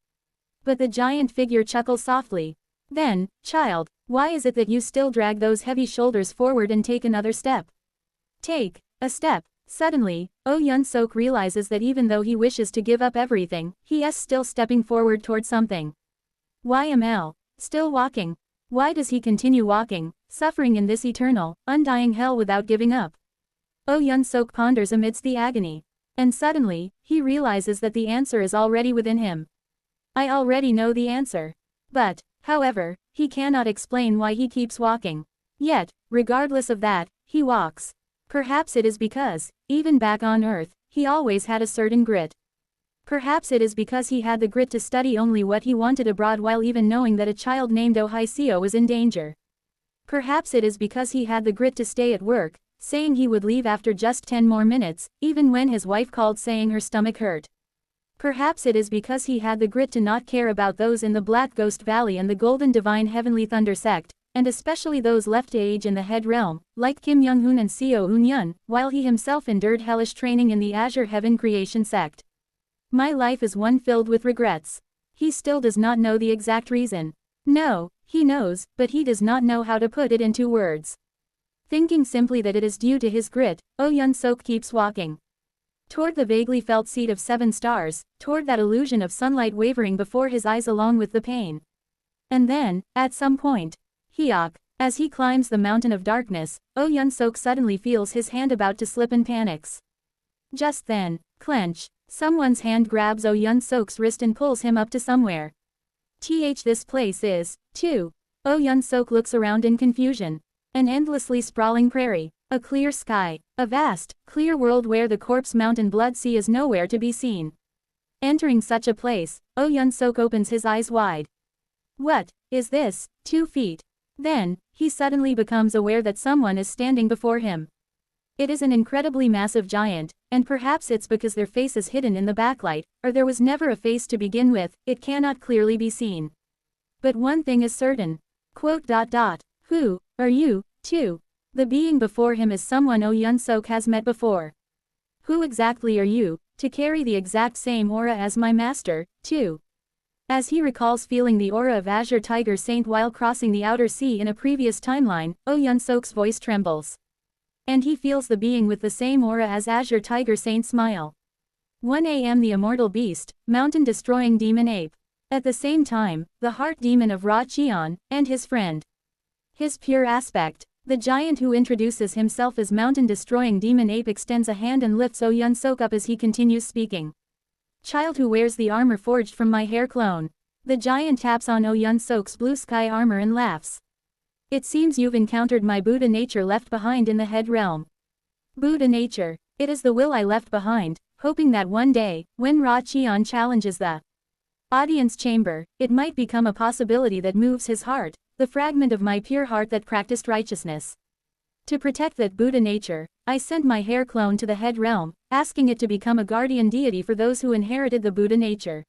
But the giant figure chuckles softly. Then, child, why is it that you still drag those heavy shoulders forward and take another step? Take a step. Suddenly, Oh Yun-sok realizes that even though he wishes to give up everything, he is still stepping forward toward something. Why am still walking? Why does he continue walking, suffering in this eternal, undying hell without giving up? Oh Yun-sok ponders amidst the agony. And suddenly, he realizes that the answer is already within him. I already know the answer. But, however, he cannot explain why he keeps walking. Yet, regardless of that, he walks. Perhaps it is because, even back on Earth, he always had a certain grit. Perhaps it is because he had the grit to study only what he wanted abroad while even knowing that a child named Oh Hi-seo was in danger. Perhaps it is because he had the grit to stay at work, saying he would leave after just 10 more minutes, even when his wife called saying her stomach hurt. Perhaps it is because he had the grit to not care about those in the Black Ghost Valley and the Golden Divine Heavenly Thunder sect, and especially those left to age in the Head Realm, like Kim Young-hoon and Seo Eun-yun, while he himself endured hellish training in the Azure Heaven Creation sect. My life is one filled with regrets. He still does not know the exact reason. No, he knows, but he does not know how to put it into words. Thinking simply that it is due to his grit, Oh Yun-sok keeps walking. Toward the vaguely felt seat of 7 stars, toward that illusion of sunlight wavering before his eyes along with the pain. And then, at some point, Hyok, as he climbs the mountain of darkness, Oh Yun-sok suddenly feels his hand about to slip and panics. Just then, clench, someone's hand grabs Oh Yun-sok's wrist and pulls him up to somewhere. This place is, too. Oh Yun-sok looks around in confusion. An endlessly sprawling prairie, a clear sky, a vast, clear world where the corpse mountain blood sea is nowhere to be seen. Entering such a place, Oh Yun-sok opens his eyes wide. What is this? 2 feet. Then, he suddenly becomes aware that someone is standing before him. It is an incredibly massive giant, and perhaps it's because their face is hidden in the backlight, or there was never a face to begin with, it cannot clearly be seen. But one thing is certain. Who are you, too? The being before him is someone Oh Yun-sok has met before. Who exactly are you, to carry the exact same aura as my master, too? As he recalls feeling the aura of Azure Tiger Saint while crossing the outer sea in a previous timeline, Oh Yun-sok's voice trembles. And he feels the being with the same aura as Azure Tiger Saint smile. 1 a.m. The immortal beast, mountain-destroying demon ape. At the same time, the heart demon of Ra Cheon, and his friend. His pure aspect, the giant who introduces himself as mountain-destroying demon ape extends a hand and lifts Oh Yun-sok up as he continues speaking. Child who wears the armor forged from my hair clone. The giant taps on Oh Yun-sok's blue sky armor and laughs. It seems you've encountered my Buddha nature left behind in the Head Realm. Buddha nature. It is the will I left behind, hoping that one day, when Ra Cheon challenges the audience chamber, it might become a possibility that moves his heart, the fragment of my pure heart that practiced righteousness. To protect that Buddha nature, I sent my hair clone to the Head Realm, asking it to become a guardian deity for those who inherited the Buddha nature.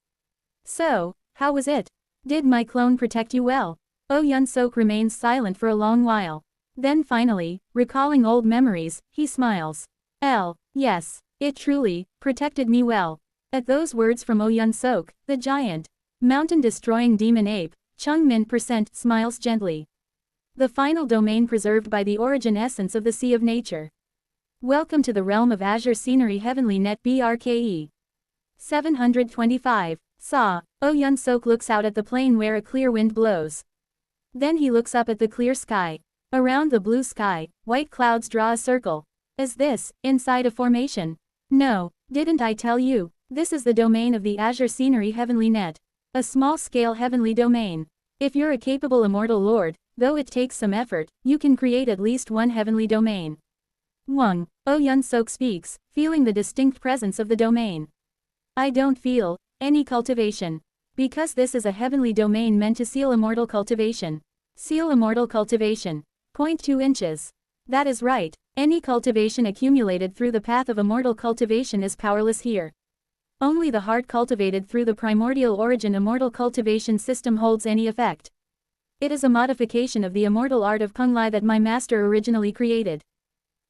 So, how was it? Did my clone protect you well? Oh Yun-sok remains silent for a long while. Then finally, recalling old memories, he smiles. Yes, it truly protected me well. At those words from Oh Yun-sok, the giant, mountain-destroying demon ape, Chung-min smiles gently. The final domain preserved by the origin essence of the Sea of Nature. Welcome to the realm of Azure Scenery Heavenly Net BRKE. 725. Oh Yun-sok looks out at the plain where a clear wind blows. Then he looks up at the clear sky. Around the blue sky, white clouds draw a circle. Is this, inside a formation? No, didn't I tell you? This is the domain of the Azure Scenery Heavenly Net. A small-scale heavenly domain. If you're a capable immortal lord, though it takes some effort, you can create at least one heavenly domain. Oh Yun-sok speaks, feeling the distinct presence of the domain. I don't feel any cultivation. Because this is a heavenly domain meant to seal immortal cultivation. Seal immortal cultivation. 0.2 inches. That is right, any cultivation accumulated through the path of immortal cultivation is powerless here. Only the heart cultivated through the primordial origin immortal cultivation system holds any effect. It is a modification of the immortal art of Kunglai that my master originally created.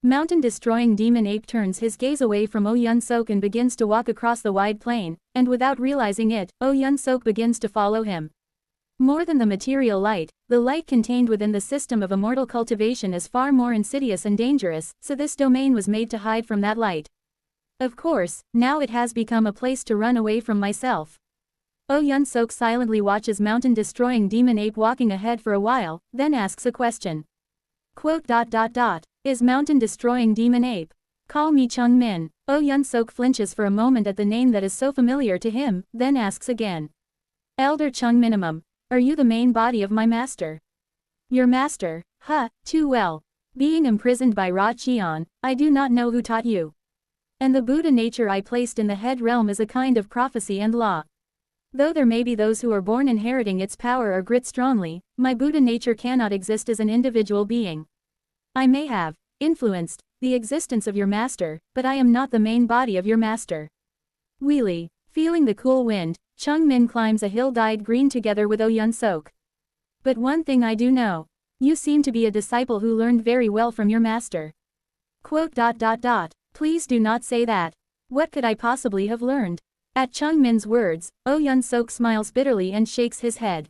Mountain-destroying demon ape turns his gaze away from Oh Yun-sok and begins to walk across the wide plain, and without realizing it, Oh Yun-sok begins to follow him. More than the material light, the light contained within the system of immortal cultivation is far more insidious and dangerous, so this domain was made to hide from that light. Of course, now it has become a place to run away from myself. Oh Yun-sok silently watches mountain-destroying demon ape walking ahead for a while, then asks a question. Quote, Is mountain-destroying demon ape? Call me Chung Min. Oh Yun-sok flinches for a moment at the name that is so familiar to him, then asks again. Elder Chung Minimum. Are you the main body of my master? Your master? Too well. Being imprisoned by Ra Qian, I do not know who taught you. And the Buddha nature I placed in the head realm is a kind of prophecy and law. Though there may be those who are born inheriting its power or grit strongly, my Buddha nature cannot exist as an individual being. I may have influenced the existence of your master, but I am not the main body of your master. Wheelie. Feeling the cool wind, Chung Min climbs a hill dyed green together with Oh Yun-sok. But one thing I do know. You seem to be a disciple who learned very well from your master. Quote, Please do not say that. What could I possibly have learned? At Chung Min's words, Oh Yun-sok smiles bitterly and shakes his head.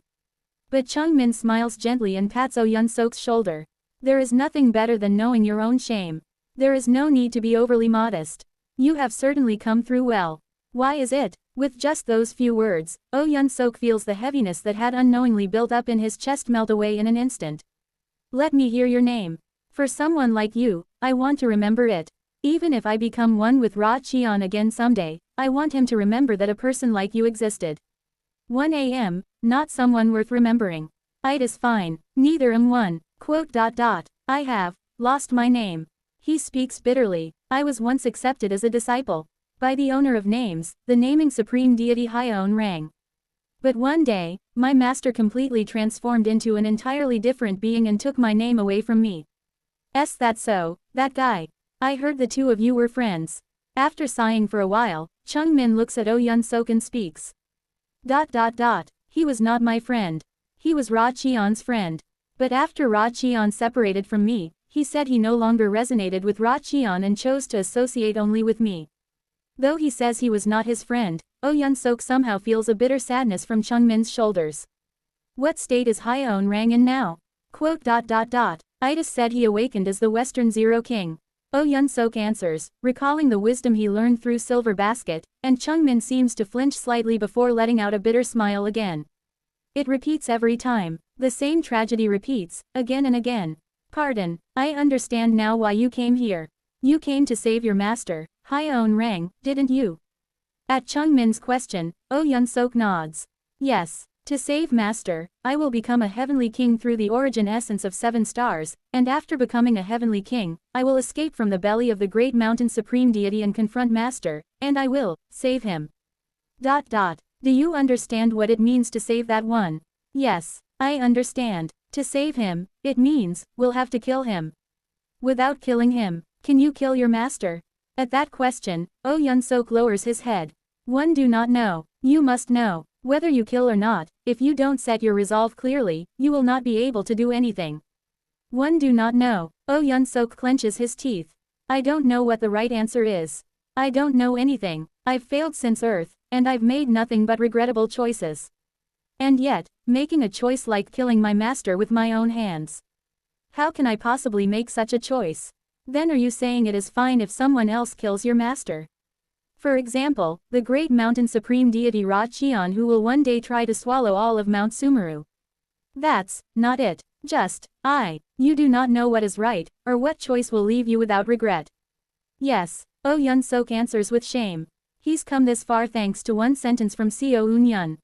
But Chung Min smiles gently and pats Oh Yun-sok's shoulder. There is nothing better than knowing your own shame. There is no need to be overly modest. You have certainly come through well. Why is it? With just those few words, Oh Yun-sok feels the heaviness that had unknowingly built up in his chest melt away in an instant. Let me hear your name. For someone like you, I want to remember it. Even if I become one with Ra Qian again someday, I want him to remember that a person like you existed. 1 a.m., not someone worth remembering. It is fine, neither am one. Quote, I have lost my name. He speaks bitterly. I was once accepted as a disciple. By the owner of names, the naming supreme deity Hyeon Rang. But one day, my master completely transformed into an entirely different being and took my name away from me. That so, that guy. I heard the two of you were friends. After sighing for a while, Chung Min looks at Oh Yun-sok and speaks. He was not my friend. He was Ra Qian's friend. But after Ra Qian separated from me, he said he no longer resonated with Ra Qian and chose to associate only with me. Though he says he was not his friend, Oh Yun-sok somehow feels a bitter sadness from Chung Min's shoulders. What state is Hyeon Rang in now? Quote, Itis said he awakened as the Western Zero King. Oh Yun-sok answers, recalling the wisdom he learned through Silver Basket, and Chung Min seems to flinch slightly before letting out a bitter smile again. It repeats every time. The same tragedy repeats, again and again. Pardon, I understand now why you came here. You came to save your master, Hyeon Rang, didn't you? At Chung Min's question, Oh Yun-sok nods. Yes. To save master, I will become a heavenly king through the origin essence of 7 stars, and after becoming a heavenly king, I will escape from the belly of the great mountain supreme deity and confront master, and I will save him. Do you understand what it means to save that one? Yes, I understand. To save him, it means, we'll have to kill him. Without killing him, can you kill your master? At that question, Oh Yun-sok lowers his head. One do not know. You must know. Whether you kill or not, if you don't set your resolve clearly, you will not be able to do anything. One do not know. Oh Yun-sok clenches his teeth. I don't know what the right answer is. I don't know anything. I've failed since Earth, and I've made nothing but regrettable choices. And yet, making a choice like killing my master with my own hands. How can I possibly make such a choice? Then are you saying it is fine if someone else kills your master? For example, the great mountain supreme deity Ra Qian who will one day try to swallow all of Mount Sumeru. That's not it. Just, you do not know what is right, or what choice will leave you without regret. Yes, Oh Yun-sok answers with shame. He's come this far thanks to one sentence from Seo Un-yun.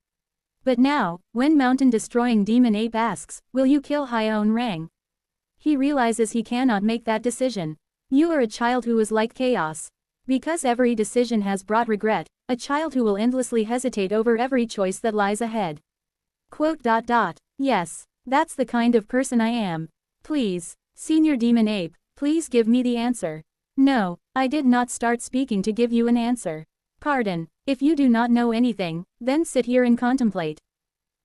But now, when mountain-destroying demon ape asks, will you kill Hyeon Rang? He realizes he cannot make that decision. You are a child who is like chaos. Because every decision has brought regret, a child who will endlessly hesitate over every choice that lies ahead. Quote, Yes, that's the kind of person I am. Please, Senior Demon Ape, please give me the answer. No, I did not start speaking to give you an answer. Pardon, if you do not know anything, then sit here and contemplate.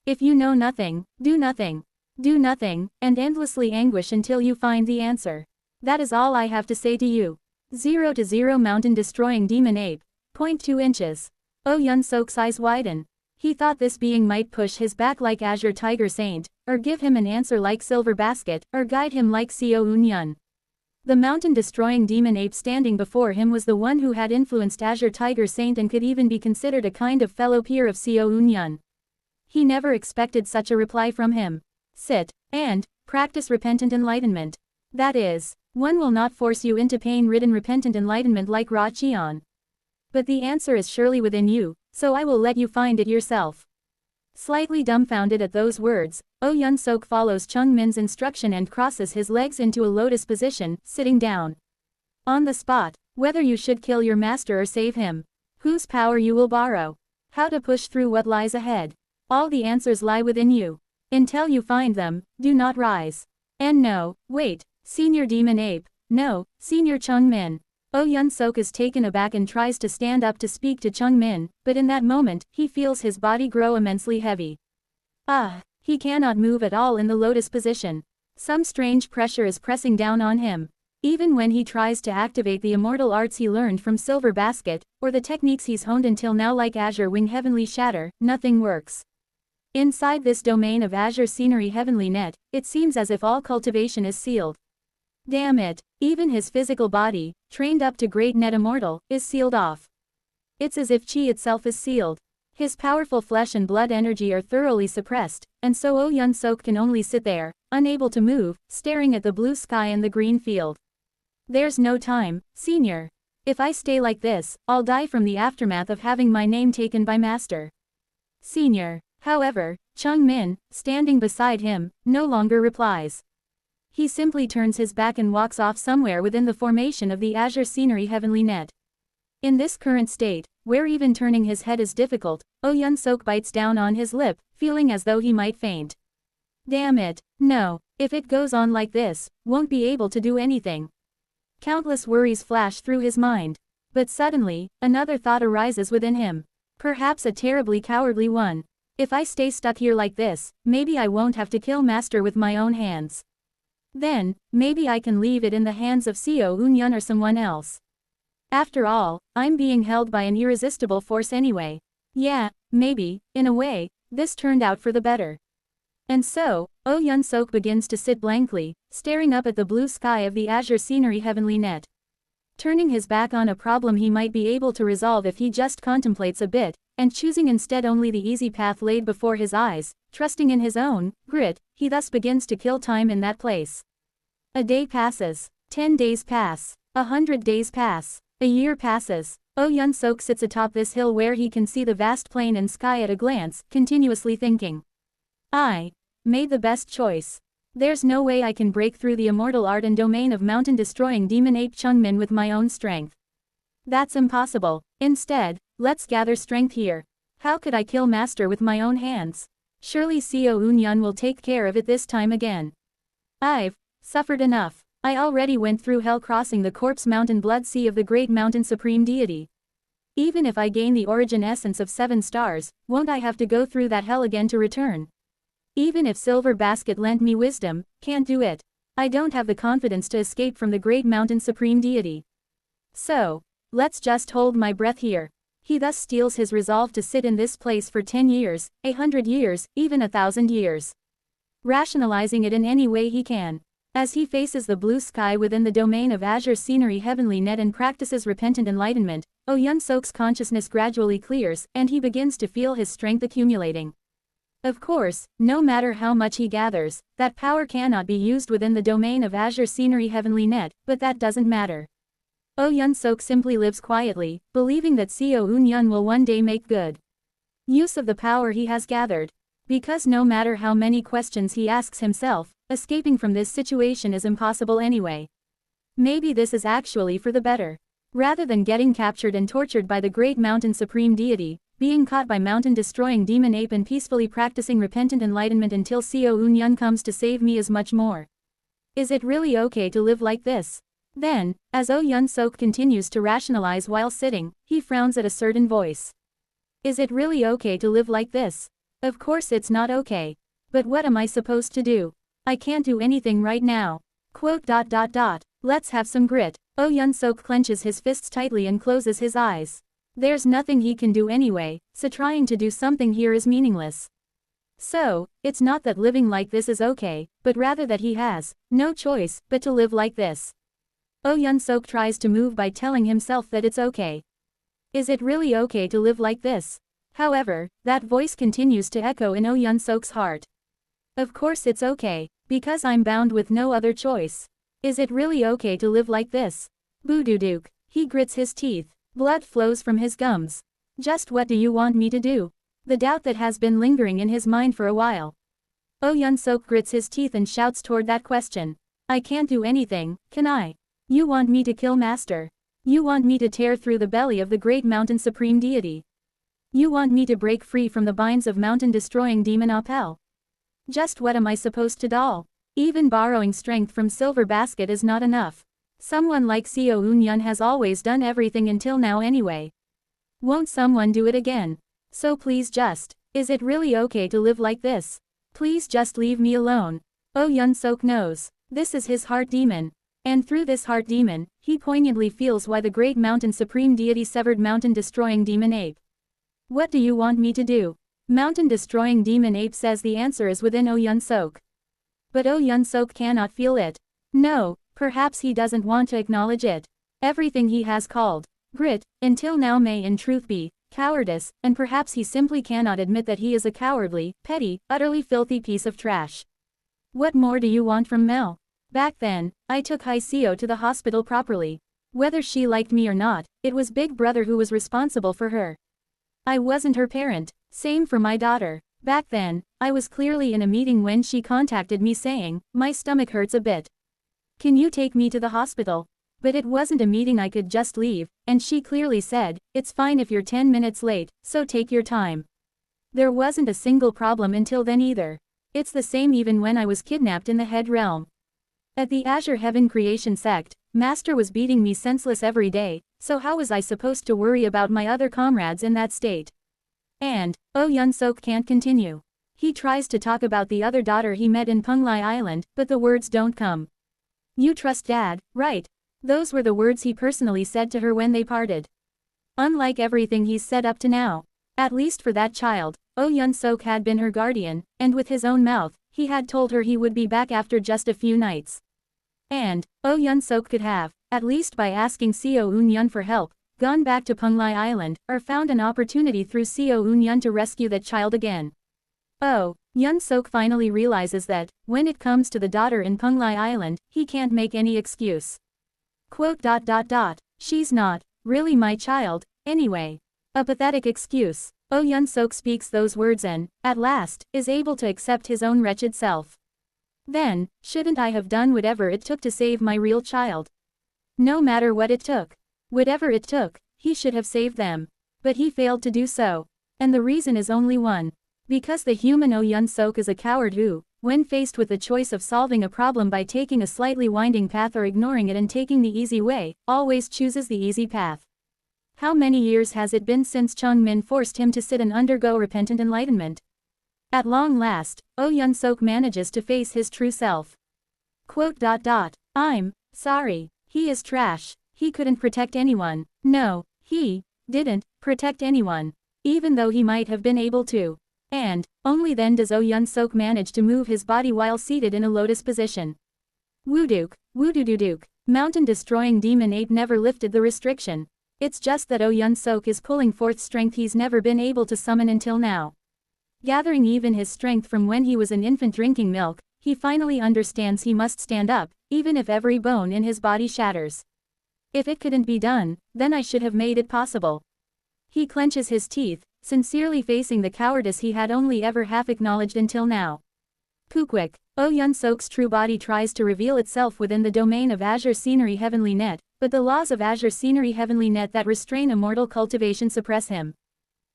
If you know nothing, do nothing. Do nothing, and endlessly anguish until you find the answer. That is all I have to say to you. 0 to 0 mountain destroying demon ape. 0.2 inches. Oh Yun-sok's eyes widen. He thought this being might push his back like Azure Tiger Saint, or give him an answer like Silver Basket, or guide him like Seo Un-yun. The mountain-destroying demon ape standing before him was the one who had influenced Azure Tiger Saint and could even be considered a kind of fellow peer of Seo Un-yun. He never expected such a reply from him. Sit, and practice repentant enlightenment. That is, one will not force you into pain-ridden repentant enlightenment like Ra Qian. But the answer is surely within you, so I will let you find it yourself. Slightly dumbfounded at those words, Oh Yun-sok follows Chung Min's instruction and crosses his legs into a lotus position, sitting down. On the spot, whether you should kill your master or save him. Whose power you will borrow. How to push through what lies ahead. All the answers lie within you. Until you find them, do not rise. And no, wait, Senior Demon Ape, no, Senior Chung Min. Oh Yun-sok is taken aback and tries to stand up to speak to Chung Min, but in that moment, he feels his body grow immensely heavy. He cannot move at all in the lotus position. Some strange pressure is pressing down on him. Even when he tries to activate the immortal arts he learned from Silver Basket, or the techniques he's honed until now like Azure Wing Heavenly Shatter, nothing works. Inside this domain of Azure Scenery Heavenly Net, it seems as if all cultivation is sealed. Damn it, even his physical body, trained up to Great Net Immortal, is sealed off. It's as if Qi itself is sealed. His powerful flesh and blood energy are thoroughly suppressed, and so Oh Yun-sok can only sit there, unable to move, staring at the blue sky and the green field. There's no time, Senior. If I stay like this, I'll die from the aftermath of having my name taken by Master. Senior. However, Chung Min, standing beside him, no longer replies. He simply turns his back and walks off somewhere within the formation of the Azure Scenery Heavenly Net. In this current state, where even turning his head is difficult, Oh Yun-sok bites down on his lip, feeling as though he might faint. Damn it, no, if it goes on like this, won't be able to do anything. Countless worries flash through his mind. But suddenly, another thought arises within him. Perhaps a terribly cowardly one. If I stay stuck here like this, maybe I won't have to kill Master with my own hands. Then, maybe I can leave it in the hands of Seo Un-yun or someone else. After all, I'm being held by an irresistible force anyway. Yeah, maybe, in a way, this turned out for the better. And so, Oh Yun-sok begins to sit blankly, staring up at the blue sky of the Azure Scenery Heavenly Net. Turning his back on a problem he might be able to resolve if he just contemplates a bit, and choosing instead only the easy path laid before his eyes, trusting in his own grit, he thus begins to kill time in that place. A day passes. 10 days pass. 100 days pass. A year passes. Oh Yun-sok sits atop this hill where he can see the vast plain and sky at a glance, continuously thinking. I made the best choice. There's no way I can break through the immortal art and domain of mountain-destroying demon ape Chung Min with my own strength. That's impossible. Instead, let's gather strength here. How could I kill Master with my own hands? Surely Seo Un-yun will take care of it this time again. I've suffered enough. I already went through hell crossing the corpse mountain blood sea of the great mountain supreme deity. Even if I gain the origin essence of 7 stars, won't I have to go through that hell again to return? Even if Silver Basket lent me wisdom, can't do it. I don't have the confidence to escape from the great mountain supreme deity. So, let's just hold my breath here. He thus steels his resolve to sit in this place for 10 years, 100 years, even 1,000 years. Rationalizing it in any way he can. As he faces the blue sky within the domain of Azure Scenery Heavenly Net and practices repentant enlightenment, Oh Yun-sok's consciousness gradually clears, and he begins to feel his strength accumulating. Of course, no matter how much he gathers, that power cannot be used within the domain of Azure Scenery Heavenly Net, but that doesn't matter. Oh Yun-sok simply lives quietly, believing that Seo Un-yun will one day make good use of the power he has gathered. Because no matter how many questions he asks himself, escaping from this situation is impossible anyway. Maybe this is actually for the better. Rather than getting captured and tortured by the great mountain supreme deity, being caught by mountain-destroying demon ape and peacefully practicing repentant enlightenment until Seo Un-yun comes to save me is much more. Is it really okay to live like this? Then, as Oh Yun-sok continues to rationalize while sitting, he frowns at a certain voice. Is it really okay to live like this? Of course it's not okay. But what am I supposed to do? I can't do anything right now. Quote. Let's have some grit. Oh Yun-sok clenches his fists tightly and closes his eyes. There's nothing he can do anyway, so trying to do something here is meaningless. So, it's not that living like this is okay, but rather that he has no choice but to live like this. Oh Yun-sok tries to move by telling himself that it's okay. Is it really okay to live like this? However, that voice continues to echo in Oh Yun-sok's heart. Of course it's okay, because I'm bound with no other choice. Is it really okay to live like this? Boo-doo-dook. He grits his teeth. Blood flows from his gums. Just what do you want me to do? The doubt that has been lingering in his mind for a while. Oh Yun-sok grits his teeth and shouts toward that question. I can't do anything, can I? You want me to kill Master? You want me to tear through the belly of the great mountain supreme deity? You want me to break free from the binds of mountain-destroying demon Apel? Just what am I supposed to do? Even borrowing strength from Silver Basket is not enough. Someone like Seo Eun-yun has always done everything until now anyway. Won't someone do it again? So please just, is it really okay to live like this? Please just leave me alone. Oh Yun-sok knows, this is his heart demon. And through this heart demon, he poignantly feels why the great mountain supreme deity severed mountain-destroying demon ape. What do you want me to do? Mountain-destroying demon ape says the answer is within Oh Yun-sok. But Oh Yun-sok cannot feel it. No, perhaps he doesn't want to acknowledge it. Everything he has called grit, until now may in truth be cowardice, and perhaps he simply cannot admit that he is a cowardly, petty, utterly filthy piece of trash. What more do you want from Mel? Back then, I took Seo to the hospital properly. Whether she liked me or not, it was Big Brother who was responsible for her. I wasn't her parent. Same for my daughter. Back then, I was clearly in a meeting when she contacted me saying, my stomach hurts a bit. Can you take me to the hospital? But it wasn't a meeting I could just leave, and she clearly said, it's fine if you're 10 minutes late, so take your time. There wasn't a single problem until then either. It's the same even when I was kidnapped in the head realm. At the Azure Heaven Creation Sect, Master was beating me senseless every day, so how was I supposed to worry about my other comrades in that state? And, Oh Yun-sok can't continue. He tries to talk about the other daughter he met in Punglai Island, but the words don't come. You trust Dad, right? Those were the words he personally said to her when they parted. Unlike everything he's said up to now. At least for that child, Oh Yun-sok had been her guardian, and with his own mouth, he had told her he would be back after just a few nights. And, Oh Yun-sok could have, at least by asking Seo Eun-yun for help, gone back to Punglai Island, or found an opportunity through Seo Eun-yun to rescue that child again. Oh, Yun-sok finally realizes that, when it comes to the daughter in Punglai Island, he can't make any excuse. Quote. She's not really my child, anyway. A pathetic excuse. Oh Yun-sok speaks those words and, at last, is able to accept his own wretched self. Then, shouldn't I have done whatever it took to save my real child? No matter what it took. Whatever it took, he should have saved them. But he failed to do so. And the reason is only one. Because the human Oh Yun-sok is a coward who, when faced with the choice of solving a problem by taking a slightly winding path or ignoring it and taking the easy way, always chooses the easy path. How many years has it been since Chung Min forced him to sit and undergo repentant enlightenment? At long last, Oh Yun-sok manages to face his true self. Quote. I'm sorry. He is trash. He couldn't protect anyone. No, he didn't protect anyone. Even though he might have been able to. And, only then does Oh Yun-sok manage to move his body while seated in a lotus position. Woo-dook, woo-doo-doo-dook. Mountain-destroying demon ape never lifted the restriction. It's just that Oh Yun-sok is pulling forth strength he's never been able to summon until now. Gathering even his strength from when he was an infant drinking milk, he finally understands he must stand up, even if every bone in his body shatters. If it couldn't be done, then I should have made it possible. He clenches his teeth, sincerely facing the cowardice he had only ever half acknowledged until now. Pukwik. Oh Yun-sok's true body tries to reveal itself within the domain of Azure Scenery Heavenly Net, but the laws of Azure Scenery Heavenly Net that restrain immortal cultivation suppress him.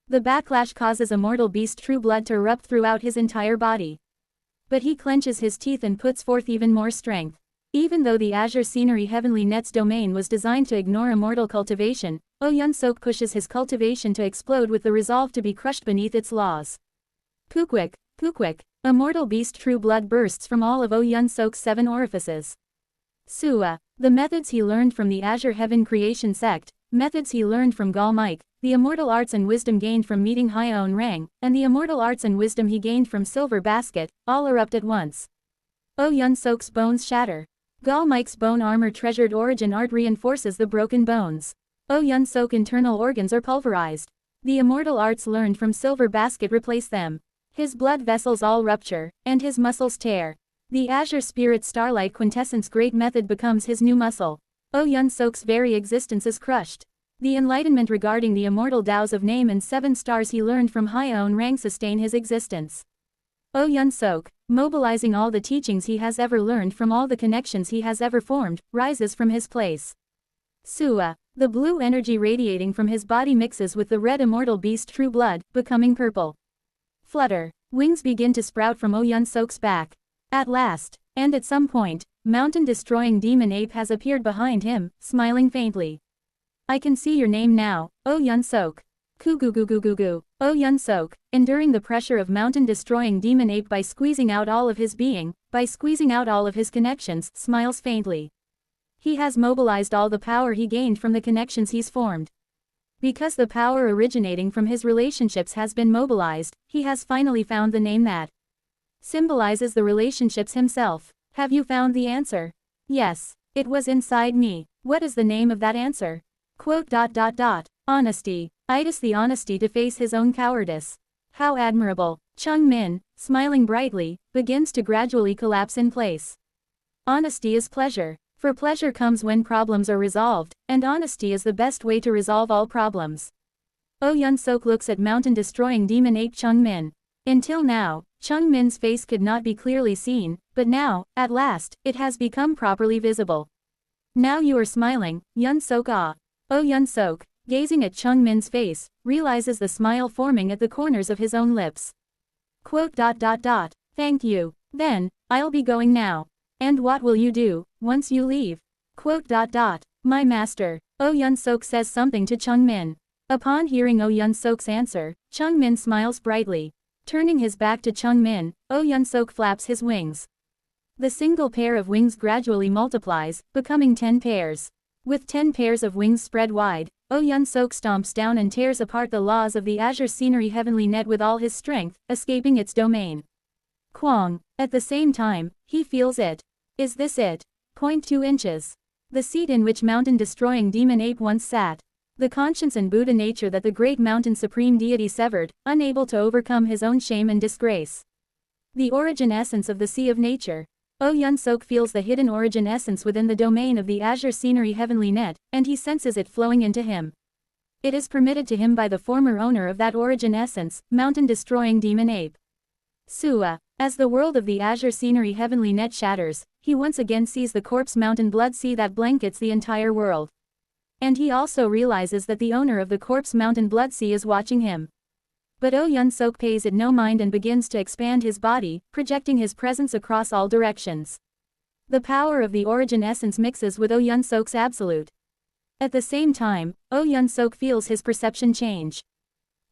The backlash causes immortal beast true blood to erupt throughout his entire body. But he clenches his teeth and puts forth even more strength. Even though the Azure Scenery Heavenly Net's domain was designed to ignore immortal cultivation, Oh Yun-sok pushes his cultivation to explode with the resolve to be crushed beneath its laws. Pukwik, pukwik. Immortal beast true blood bursts from all of Oh Yun-sok's 7 orifices. Sua. The methods he learned from the Azure Heaven Creation Sect, methods he learned from Gal Mike, the immortal arts and wisdom gained from meeting Hyeon Rang, and the immortal arts and wisdom he gained from Silver Basket, all erupt at once. Oh Yun-sok's bones shatter. Gal Mike's bone armor treasured origin art reinforces the broken bones. Oh Yun-sok internal organs are pulverized. The immortal arts learned from Silver Basket replace them. His blood vessels all rupture, and his muscles tear. The Azure Spirit Starlight Quintessence Great Method becomes his new muscle. Oh Yun-sok's very existence is crushed. The enlightenment regarding the immortal Taos of name and 7 stars he learned from Hyeon Rang sustain his existence. Oh Yun-sok, mobilizing all the teachings he has ever learned from all the connections he has ever formed, rises from his place. Sua. The blue energy radiating from his body mixes with the red immortal beast true blood, becoming purple. Flutter. Wings begin to sprout from Oh Yun-sok's back. At last, and at some point, mountain-destroying demon ape has appeared behind him, smiling faintly. I can see your name now, Oh Yun-sok. Ku-gu-gu-gu-gu-gu. Oh Yun-sok, enduring the pressure of mountain-destroying demon ape by squeezing out all of his being, by squeezing out all of his connections, smiles faintly. He has mobilized all the power he gained from the connections he's formed. Because the power originating from his relationships has been mobilized, he has finally found the name that symbolizes the relationships himself. Have you found the answer? Yes. It was inside me. What is the name of that answer? Honesty. Itis the honesty to face his own cowardice. How admirable. Chung Min, smiling brightly, begins to gradually collapse in place. Honesty is pleasure. For pleasure comes when problems are resolved, and honesty is the best way to resolve all problems. Oh Yun-sok looks at mountain-destroying demon ape Chung Min. Until now, Chung Min's face could not be clearly seen, but now, at last, it has become properly visible. Now you are smiling, Yun-sok ah. Oh Yun-sok, gazing at Chung Min's face, realizes the smile forming at the corners of his own lips. Thank you. Then, I'll be going now. And what will you do, once you leave? My master. Oh Yun-sok says something to Chung Min. Upon hearing Oh Yun-sok's answer, Chung Min smiles brightly. Turning his back to Chung Min, Oh Yun-sok flaps his wings. The single pair of wings gradually multiplies, becoming 10 pairs. With 10 pairs of wings spread wide, Oh Yun-sok stomps down and tears apart the laws of the Azure Scenery Heavenly Net with all his strength, escaping its domain. Kwang. At the same time, he feels it. Is this it? 0.2 inches. The seat in which mountain-destroying demon ape once sat. The conscience and Buddha nature that the great mountain supreme deity severed, unable to overcome his own shame and disgrace. The origin essence of the sea of nature. Oh Yun-sok feels the hidden origin essence within the domain of the Azure Scenery Heavenly Net, and he senses it flowing into him. It is permitted to him by the former owner of that origin essence, mountain-destroying demon ape. Sua. As the world of the Azure Scenery Heavenly Net shatters, he once again sees the corpse mountain blood sea that blankets the entire world. And he also realizes that the owner of the corpse mountain blood sea is watching him. But Oh Yun-sok pays it no mind and begins to expand his body, projecting his presence across all directions. The power of the origin essence mixes with Oh Yun-sok's absolute. At the same time, Oh Yun-sok feels his perception change.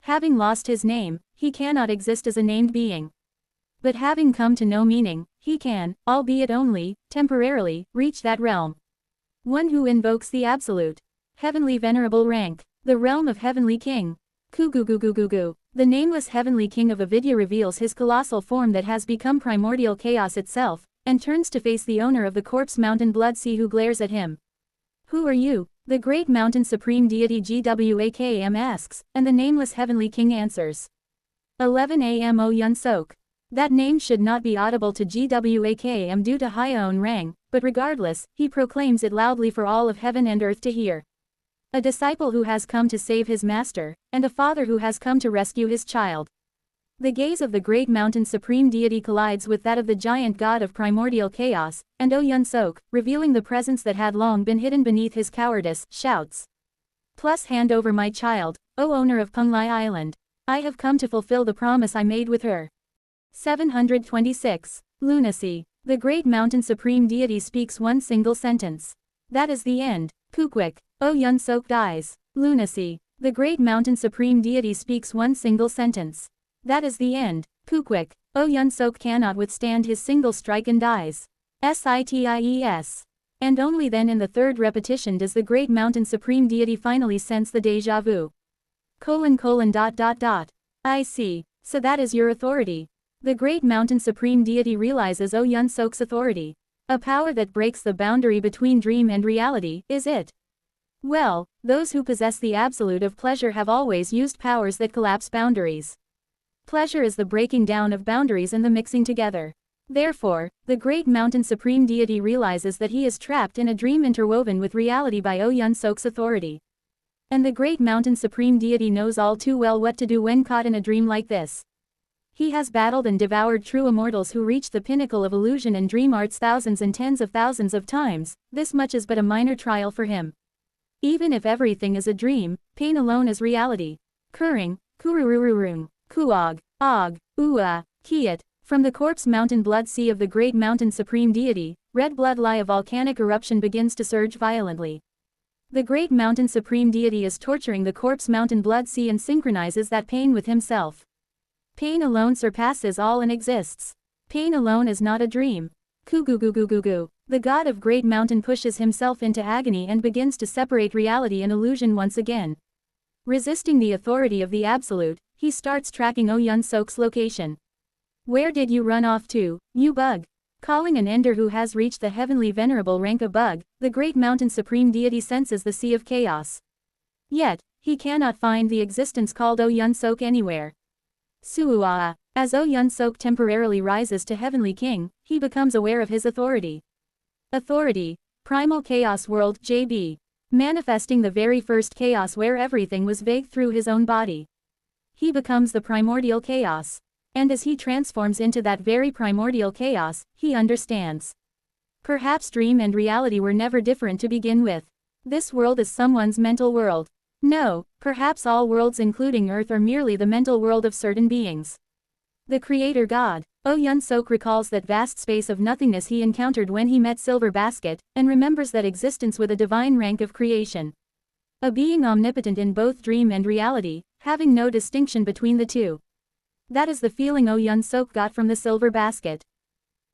Having lost his name, he cannot exist as a named being. But having come to know meaning, he can, albeit only, temporarily, reach that realm. One who invokes the absolute. Heavenly venerable rank. The realm of Heavenly King. Ku-gu-gu-gu-gu-gu. The nameless Heavenly King of Avidya reveals his colossal form that has become primordial chaos itself, and turns to face the owner of the corpse mountain blood sea who glares at him. Who are you? The great mountain supreme deity GWAKM asks, and the nameless Heavenly King answers. 11 a.m. Oh Yun-sok. That name should not be audible to GWAKM due to Hyeon Rang, but regardless, he proclaims it loudly for all of heaven and earth to hear. A disciple who has come to save his master, and a father who has come to rescue his child. The gaze of the great mountain supreme deity collides with that of the giant god of primordial chaos, and Oh Yun-sok, revealing the presence that had long been hidden beneath his cowardice, shouts. Plus hand over my child, O owner of Punglai Island. I have come to fulfill the promise I made with her. 726. Lunacy. The great mountain supreme deity speaks one single sentence. That is the end. Kukwik. Oh Yun-sok dies. Lunacy. The great mountain supreme deity speaks one single sentence. That is the end. Kukwik. Oh Yun-sok cannot withstand his single strike and dies. Sities. And only then in the third repetition does the great mountain supreme deity finally sense the déjà vu. : I see. So that is your authority. The great mountain supreme deity realizes Oh Yun Sok's authority. A power that breaks the boundary between dream and reality, is it? Well, those who possess the absolute of pleasure have always used powers that collapse boundaries. Pleasure is the breaking down of boundaries and the mixing together. Therefore, the great mountain supreme deity realizes that he is trapped in a dream interwoven with reality by Oh Yun Sok's authority. And the great mountain supreme deity knows all too well what to do when caught in a dream like this. He has battled and devoured true immortals who reached the pinnacle of illusion and dream arts thousands and tens of thousands of times. This much is but a minor trial for him. Even if everything is a dream, pain alone is reality. Kuring, kururururung, kuog, og, ua, kiat. From the corpse mountain blood sea of the great mountain supreme deity, red blood lie a volcanic eruption begins to surge violently. The great mountain supreme deity is torturing the corpse mountain blood sea and synchronizes that pain with himself. Pain alone surpasses all and exists. Pain alone is not a dream. Kugugugugugu. The god of great mountain pushes himself into agony and begins to separate reality and illusion once again. Resisting the authority of the absolute, he starts tracking Oh Yun Sok's location. Where did you run off to, you bug? Calling an ender who has reached the heavenly venerable rank a bug, the great mountain supreme deity senses the sea of chaos. Yet, he cannot find the existence called Oh Yun Sok anywhere. Suuaa. As Oh Yun Sok temporarily rises to heavenly king, he becomes aware of his authority. Authority. Primal chaos world JB. Manifesting the very first chaos where everything was vague through his own body. He becomes the primordial chaos. And as he transforms into that very primordial chaos, he understands. Perhaps dream and reality were never different to begin with. This world is someone's mental world. No, perhaps all worlds including Earth are merely the mental world of certain beings. The Creator God. Oh Yun Sok recalls that vast space of nothingness he encountered when he met Silver Basket, and remembers that existence with a divine rank of creation. A being omnipotent in both dream and reality, having no distinction between the two. That is the feeling Oh Yun Sok got from the Silver Basket.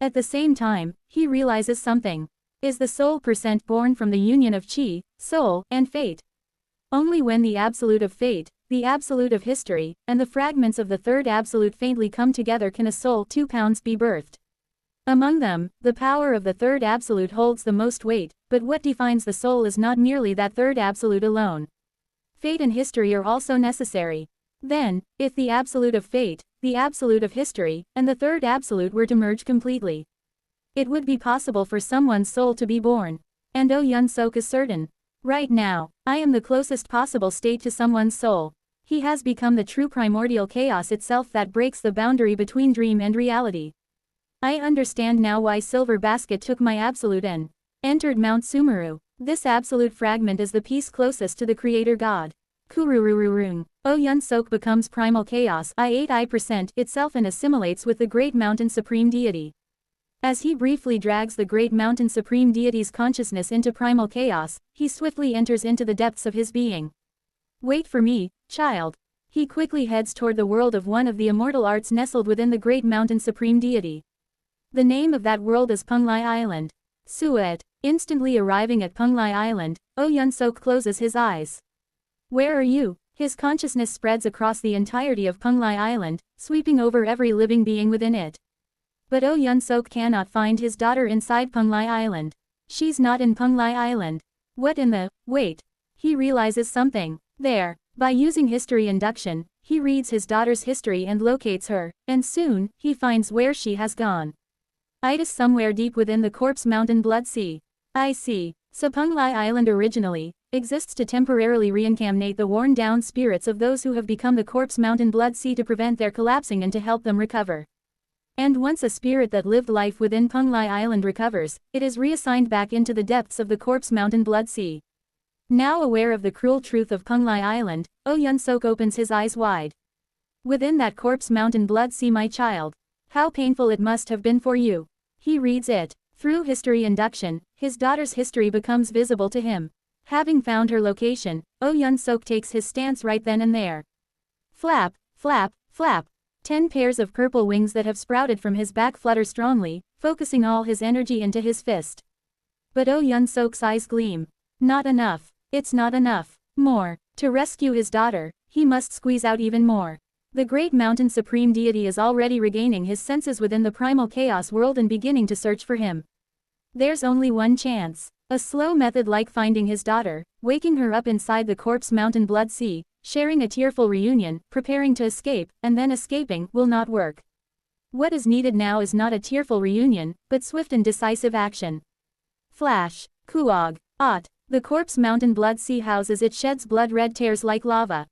At the same time, he realizes something. Is the soul % born from the union of chi, soul, and fate? Only when the absolute of fate, the absolute of history, and the fragments of the third absolute faintly come together can a soul 2 pounds be birthed. Among them, the power of the third absolute holds the most weight, but what defines the soul is not merely that third absolute alone. Fate and history are also necessary. Then, if the absolute of fate, the absolute of history, and the third absolute were to merge completely, it would be possible for someone's soul to be born. And Oh Yun Sok is certain. Right now, I am the closest possible state to someone's soul. He has become the true primordial chaos itself that breaks the boundary between dream and reality. I understand now why Silver Basket took my absolute and entered Mount Sumeru. This absolute fragment is the piece closest to the Creator God. Kururururung. Oh Yun Sok becomes primal chaos I8% itself and assimilates with the great mountain supreme deity. As he briefly drags the great mountain supreme deity's consciousness into primal chaos, he swiftly enters into the depths of his being. Wait for me, child. He quickly heads toward the world of one of the immortal arts nestled within the great mountain supreme deity. The name of that world is Punglai Island. Suet. Instantly arriving at Punglai Island, Oh Yun Sok closes his eyes. Where are you? His consciousness spreads across the entirety of Punglai Island, sweeping over every living being within it. But Oh Yun Sok cannot find his daughter inside Punglai Island. She's not in Punglai Island. What in the— wait. He realizes something. There. By using history induction, he reads his daughter's history and locates her, and soon, he finds where she has gone. It is somewhere deep within the corpse mountain blood sea. I see. So Punglai Island originally exists to temporarily reincarnate the worn-down spirits of those who have become the corpse mountain blood sea to prevent their collapsing and to help them recover. And once a spirit that lived life within Punglai Island recovers, it is reassigned back into the depths of the corpse mountain blood sea. Now aware of the cruel truth of Punglai Island, Oh Yun Sok opens his eyes wide. Within that corpse mountain blood sea, my child. How painful it must have been for you. He reads it. Through history induction, his daughter's history becomes visible to him. Having found her location, Oh Yun Sok takes his stance right then and there. Flap, flap, flap. 10 pairs of purple wings that have sprouted from his back flutter strongly, focusing all his energy into his fist. But Oh Yun-sok's eyes gleam. Not enough. It's not enough. More. To rescue his daughter, he must squeeze out even more. The great mountain supreme deity is already regaining his senses within the primal chaos world and beginning to search for him. There's only one chance. A slow method like finding his daughter, waking her up inside the corpse mountain blood sea, sharing a tearful reunion, preparing to escape, and then escaping, will not work. What is needed now is not a tearful reunion, but swift and decisive action. Flash. Kuog. Ot. The corpse mountain blood sea houses it sheds blood red tears like lava.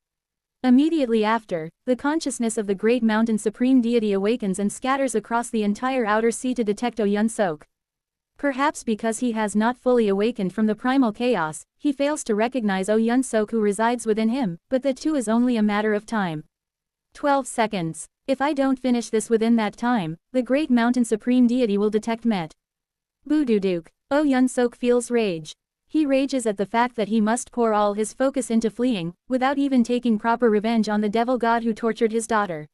Immediately after, the consciousness of the great mountain supreme deity awakens and scatters across the entire outer sea to detect Oh Yun-sok. Perhaps because he has not fully awakened from the primal chaos, he fails to recognize Oh Yun-sok who resides within him, but that too is only a matter of time. 12 seconds. If I don't finish this within that time, the great mountain supreme deity will detect Met. Boo-doo-dook. Oh Yun-sok feels rage. He rages at the fact that he must pour all his focus into fleeing, without even taking proper revenge on the devil god who tortured his daughter.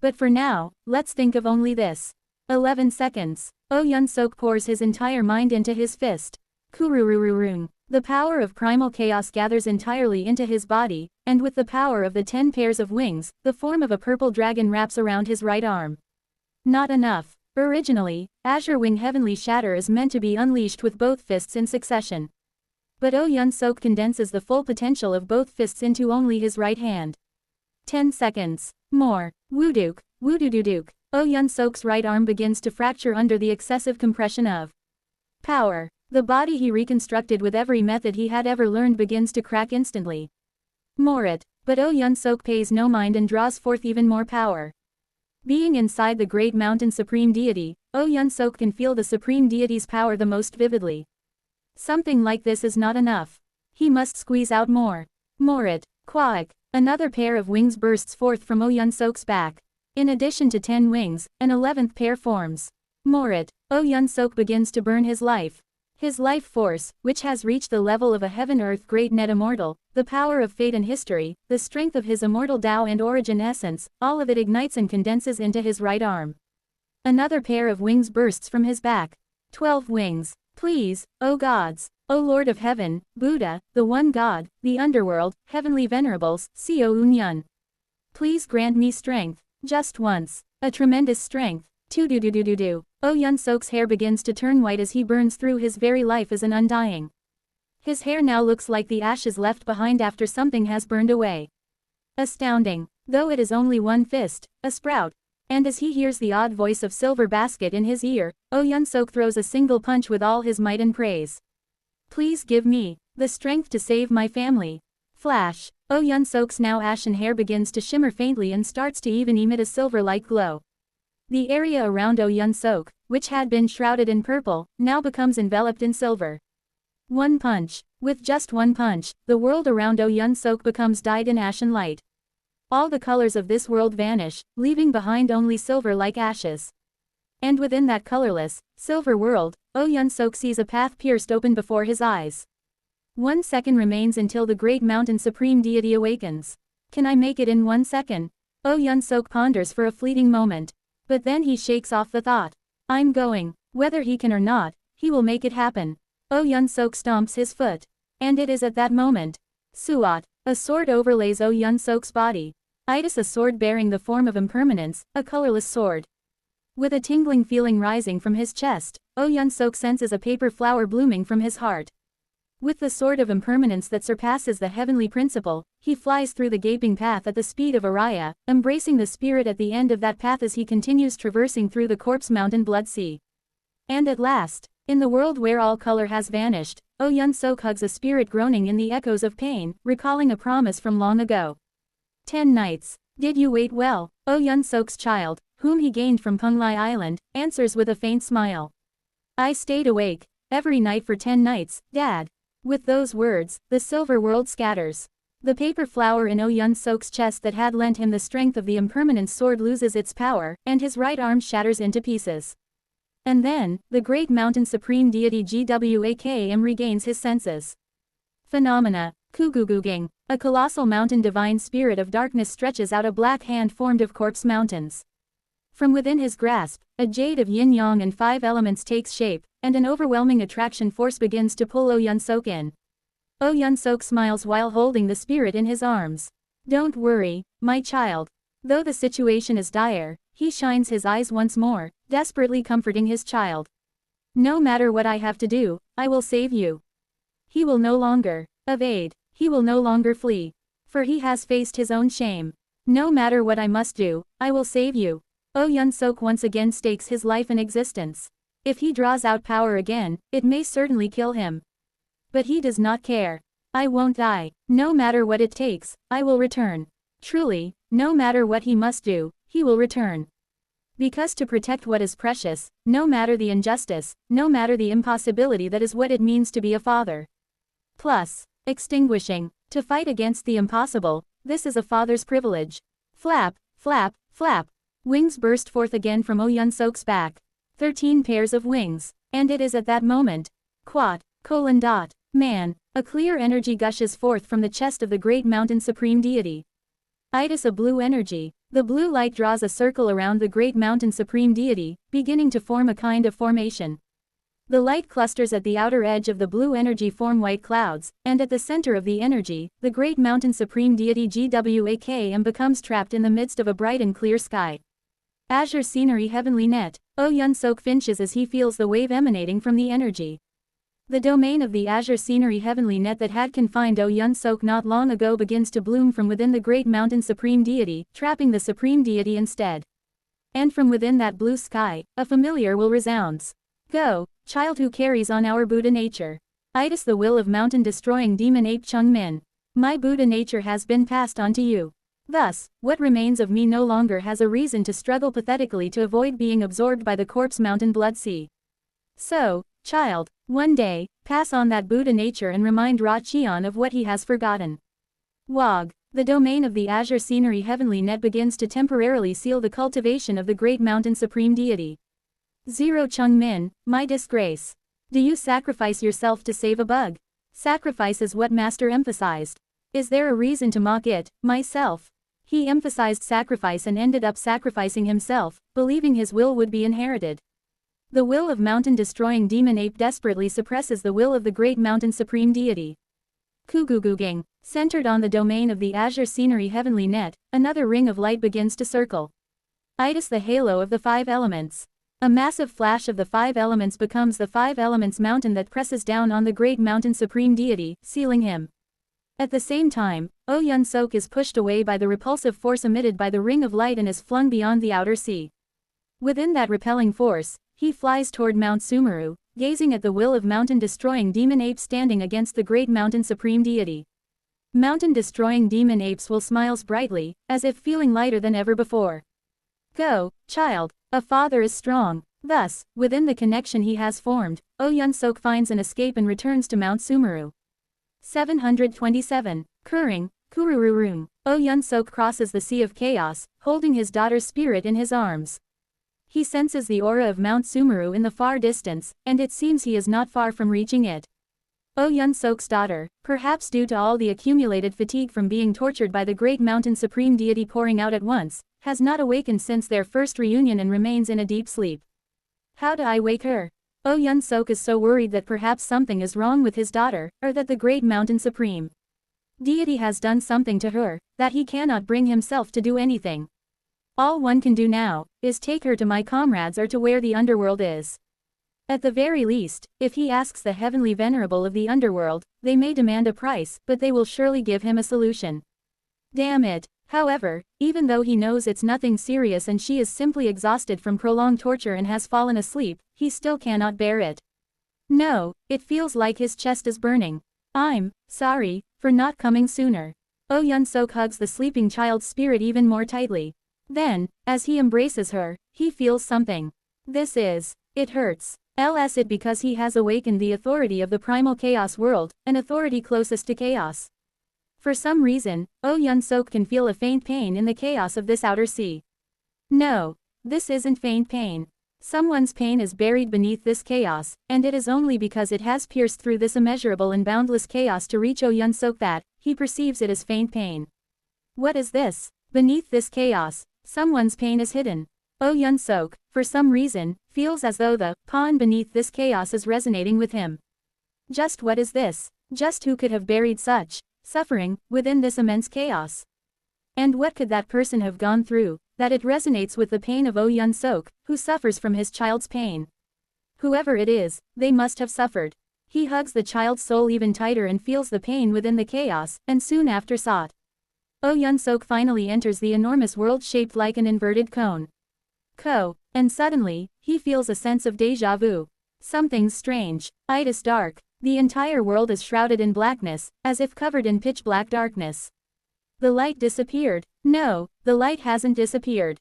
But for now, let's think of only this. 11 seconds. Oh Yun-sok pours his entire mind into his fist. Kururururung. The power of primal chaos gathers entirely into his body, and with the power of the 10 pairs of wings, the form of a purple dragon wraps around his right arm. Not enough. Originally, Azure Wing Heavenly Shatter is meant to be unleashed with both fists in succession. But Oh Yun-sok condenses the full potential of both fists into only his right hand. 10 seconds. More. Woo-dook. Woo-doo-doo-dook. Oh Yun-sok's right arm begins to fracture under the excessive compression of power. The body he reconstructed with every method he had ever learned begins to crack instantly. More it. But Oh Yun-sok pays no mind and draws forth even more power. Being inside the great mountain supreme deity, Oh Yun-sok can feel the supreme deity's power the most vividly. Something like this is not enough. He must squeeze out more. More it. Kwaik. Another pair of wings bursts forth from Oh Yun-sok's back. In addition to 10 wings, an 11th pair forms. More it. Oh Yun-sok begins to burn his life. His life force, which has reached the level of a heaven-earth great net immortal, the power of fate and history, the strength of his immortal Tao and origin essence, all of it ignites and condenses into his right arm. Another pair of wings bursts from his back. 12 wings. Please, O gods, O Lord of Heaven, Buddha, the One God, the Underworld, Heavenly Venerables, Seo Unyun. Please grant me strength. Just once. A tremendous strength. Do-do-do-do-do-do. Oh Yun-sok's hair begins to turn white as he burns through his very life as an undying. His hair now looks like the ashes left behind after something has burned away. Astounding. Though it is only one fist, a sprout. And as he hears the odd voice of Silver Basket in his ear, Oh Yun-sok throws a single punch with all his might and praise. Please give me the strength to save my family. Flash. Oh Yun-sok's now ashen hair begins to shimmer faintly and starts to even emit a silver-like glow. The area around Oh Yun-sok, which had been shrouded in purple, now becomes enveloped in silver. One punch. With just one punch, the world around Oh Yun-sok becomes dyed in ashen light. All the colors of this world vanish, leaving behind only silver like ashes. And within that colorless, silver world, Oh Yun-sok sees a path pierced open before his eyes. 1 second remains until the great mountain supreme deity awakens. Can I make it in 1 second? Oh Yun-sok ponders for a fleeting moment. But then he shakes off the thought. I'm going. Whether he can or not, he will make it happen. Oh Yun-sok stomps his foot. And it is at that moment. Suot. A sword overlays Oh Yun-sok's body. Itis, a sword bearing the form of impermanence, a colorless sword. With a tingling feeling rising from his chest, Oh Yun-sok senses a paper flower blooming from his heart. With the sword of impermanence that surpasses the heavenly principle, he flies through the gaping path at the speed of Araya, embracing the spirit at the end of that path as he continues traversing through the corpse mountain blood sea. And at last, in the world where all color has vanished, Oh Yun-sok hugs a spirit groaning in the echoes of pain, recalling a promise from long ago. 10 nights. Did you wait well? Oh Yun-sok's child, whom he gained from Punglai Island, answers with a faint smile. I stayed awake every night for 10 nights, Dad. With those words, the silver world scatters. The paper flower in Oh Yun-sok's chest that had lent him the strength of the impermanence sword loses its power, and his right arm shatters into pieces. And then, the great mountain supreme deity GWAKM regains his senses. Phenomena. Kuguguging. A colossal mountain divine spirit of darkness stretches out a black hand formed of corpse mountains. From within his grasp, a jade of yin-yang and 5 elements takes shape, and an overwhelming attraction force begins to pull Oh Yun-sok in. Oh Yun-sok smiles while holding the spirit in his arms. Don't worry, my child. Though the situation is dire, he shines his eyes once more, desperately comforting his child. No matter what I have to do, I will save you. He will no longer evade. He will no longer flee. For he has faced his own shame. No matter what I must do, I will save you. Oh Yun-sok once again stakes his life and existence. If he draws out power again, it may certainly kill him. But he does not care. I won't die. No matter what it takes, I will return. Truly, no matter what he must do, he will return. Because to protect what is precious, no matter the injustice, no matter the impossibility, that is what it means to be a father. Plus, extinguishing. To fight against the impossible, this is a father's privilege. Flap, flap, flap. Wings burst forth again from Oh Yun-sok's back. 13 pairs of wings. And it is at that moment. Quat, colon dot. Man. A clear energy gushes forth from the chest of the great mountain supreme deity. Itis a blue energy. The blue light draws a circle around the great mountain supreme deity, beginning to form a kind of formation. The light clusters at the outer edge of the blue energy form white clouds, and at the center of the energy, the great mountain supreme deity GWAKM becomes trapped in the midst of a bright and clear sky. Azure scenery heavenly net. Oh Yun-sok flinches as he feels the wave emanating from the energy. The domain of the azure scenery heavenly net that had confined Oh Yun-sok not long ago begins to bloom from within the great mountain supreme deity, trapping the supreme deity instead. And from within that blue sky, a familiar will resounds. Go, child who carries on our Buddha nature. Itis the will of mountain destroying demon ape Chung Min. My Buddha nature has been passed on to you. Thus, what remains of me no longer has a reason to struggle pathetically to avoid being absorbed by the corpse mountain blood sea. So, child, one day, pass on that Buddha nature and remind Ra Cheon of what he has forgotten. Wog. The domain of the azure scenery heavenly net begins to temporarily seal the cultivation of the great mountain supreme deity. 0 Chung Min, my disgrace. Do you sacrifice yourself to save a bug? Sacrifice is what Master emphasized. Is there a reason to mock it, myself? He emphasized sacrifice and ended up sacrificing himself, believing his will would be inherited. The will of mountain-destroying demon ape desperately suppresses the will of the great mountain supreme deity. Kuguguging. Centered on the domain of the azure scenery heavenly net, another ring of light begins to circle. Itis the halo of the 5 elements. A massive flash of the 5 elements becomes the 5 elements mountain that presses down on the great mountain supreme deity, sealing him. At the same time, Oh Yun-sok is pushed away by the repulsive force emitted by the ring of light and is flung beyond the outer sea. Within that repelling force, he flies toward Mount Sumeru, gazing at the will of mountain-destroying demon apes standing against the great mountain supreme deity. Mountain-destroying demon apes will smiles brightly, as if feeling lighter than ever before. Go, child, a father is strong. Thus, within the connection he has formed, Oh Yun-sok finds an escape and returns to Mount Sumeru. 727. Kuring, Kurururung. Oh Yun-sok crosses the sea of chaos, holding his daughter's spirit in his arms. He senses the aura of Mount Sumeru in the far distance, and it seems he is not far from reaching it. Oh Yun-sok's daughter, perhaps due to all the accumulated fatigue from being tortured by the great mountain supreme deity pouring out at once, has not awakened since their first reunion and remains in a deep sleep. How do I wake her? Oh Yun-sok is so worried that perhaps something is wrong with his daughter, or that the great mountain supreme deity has done something to her, that he cannot bring himself to do anything. All one can do now, is take her to my comrades or to where the underworld is. At the very least, if he asks the heavenly venerable of the underworld, they may demand a price, but they will surely give him a solution. Damn it. However, even though he knows it's nothing serious and she is simply exhausted from prolonged torture and has fallen asleep, he still cannot bear it. No, it feels like his chest is burning. I'm sorry for not coming sooner. Oh Yun-sok hugs the sleeping child's spirit even more tightly. Then, as he embraces her, he feels something. It hurts. It because he has awakened the authority of the primal chaos world, an authority closest to chaos. For some reason, Oh Yun-sok can feel a faint pain in the chaos of this outer sea. No, this isn't faint pain. Someone's pain is buried beneath this chaos, and it is only because it has pierced through this immeasurable and boundless chaos to reach Oh Yun-sok that he perceives it as faint pain. What is this? Beneath this chaos, someone's pain is hidden. Oh Yun-sok, for some reason, feels as though the pawn beneath this chaos is resonating with him. Just what is this? Just who could have buried such suffering within this immense chaos? And what could that person have gone through, that it resonates with the pain of Oh Yun-sok, who suffers from his child's pain? Whoever it is, they must have suffered. He hugs the child's soul even tighter and feels the pain within the chaos, and soon after sought. Oh Yun-sok finally enters the enormous world shaped like an inverted cone. And suddenly, he feels a sense of déjà vu. Something's strange. It is dark. The entire world is shrouded in blackness, as if covered in pitch black darkness. The light disappeared. No, the light hasn't disappeared.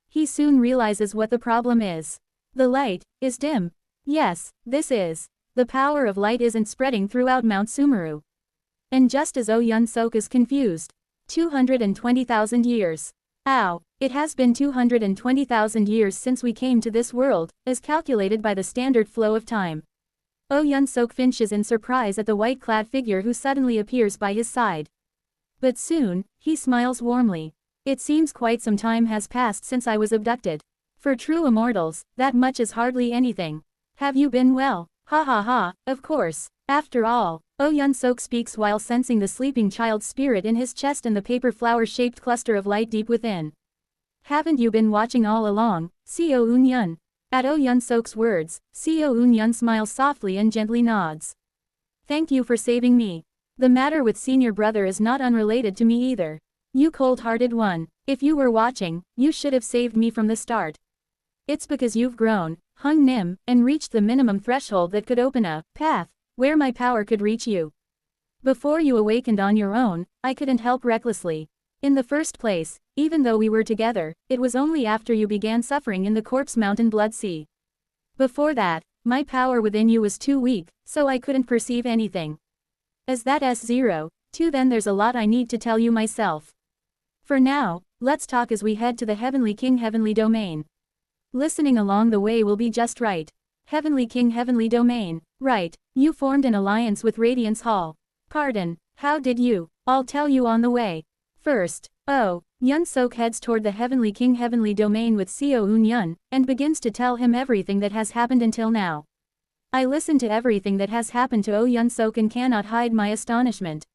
He soon realizes what the problem is. The light is dim. Yes, the power of light isn't spreading throughout Mount Sumeru. And just as Oh Yun-sok is confused. 220,000 years. Ow, it has been 220,000 years since we came to this world, as calculated by the standard flow of time. Oh Yun-sok flinches in surprise at the white-clad figure who suddenly appears by his side. But soon, he smiles warmly. It seems quite some time has passed since I was abducted. For true immortals, that much is hardly anything. Have you been well? Ha ha ha, of course. After all, Oh Yun-sok speaks while sensing the sleeping child's spirit in his chest and the paper flower-shaped cluster of light deep within. Haven't you been watching all along, Seo Eun-yun? At Oh Yun-sok's words, Seo Eun-yun smiles softly and gently nods. Thank you for saving me. The matter with senior brother is not unrelated to me either. You cold-hearted one. If you were watching, you should have saved me from the start. It's because you've grown, Hung Nim, and reached the minimum threshold that could open a path where my power could reach you. Before you awakened on your own, I couldn't help recklessly. In the first place, even though we were together, it was only after you began suffering in the Corpse Mountain Blood Sea. Before that, my power within you was too weak, so I couldn't perceive anything. As that S0, too, then there's a lot I need to tell you myself. For now, let's talk as we head to the Heavenly King Heavenly Domain. Listening along the way will be just right. Heavenly King Heavenly Domain. Right, you formed an alliance with Radiance Hall. Pardon, how did you? I'll tell you on the way. First, Oh Yun-sok heads toward the Heavenly King Heavenly Domain with Seo Eun-yun, and begins to tell him everything that has happened until now. I listen to everything that has happened to Oh Yun-sok and cannot hide my astonishment.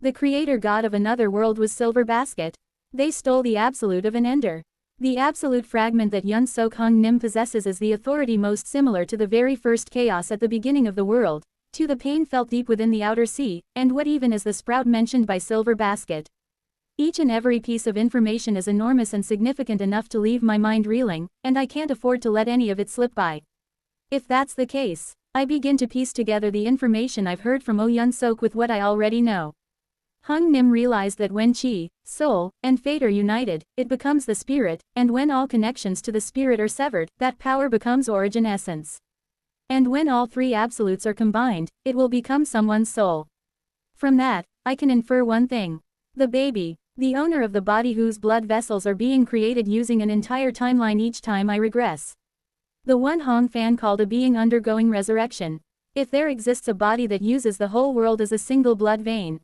The creator god of another world was Silver Basket. They stole the absolute of an ender. The absolute fragment that Yun-sok Hung Nim possesses is the authority most similar to the very first chaos at the beginning of the world, to the pain felt deep within the outer sea, and what even is the sprout mentioned by Silver Basket. Each and every piece of information is enormous and significant enough to leave my mind reeling, and I can't afford to let any of it slip by. If that's the case, I begin to piece together the information I've heard from Oh Yun-sok with what I already know. Hung Nim realized that when Chi, soul, and fate are united, it becomes the spirit, and when all connections to the spirit are severed, that power becomes origin essence. And when all three absolutes are combined, it will become someone's soul. From that, I can infer one thing. The baby, the owner of the body whose blood vessels are being created using an entire timeline each time I regress. The one Hong Fan called a being undergoing resurrection. If there exists a body that uses the whole world as a single blood vein,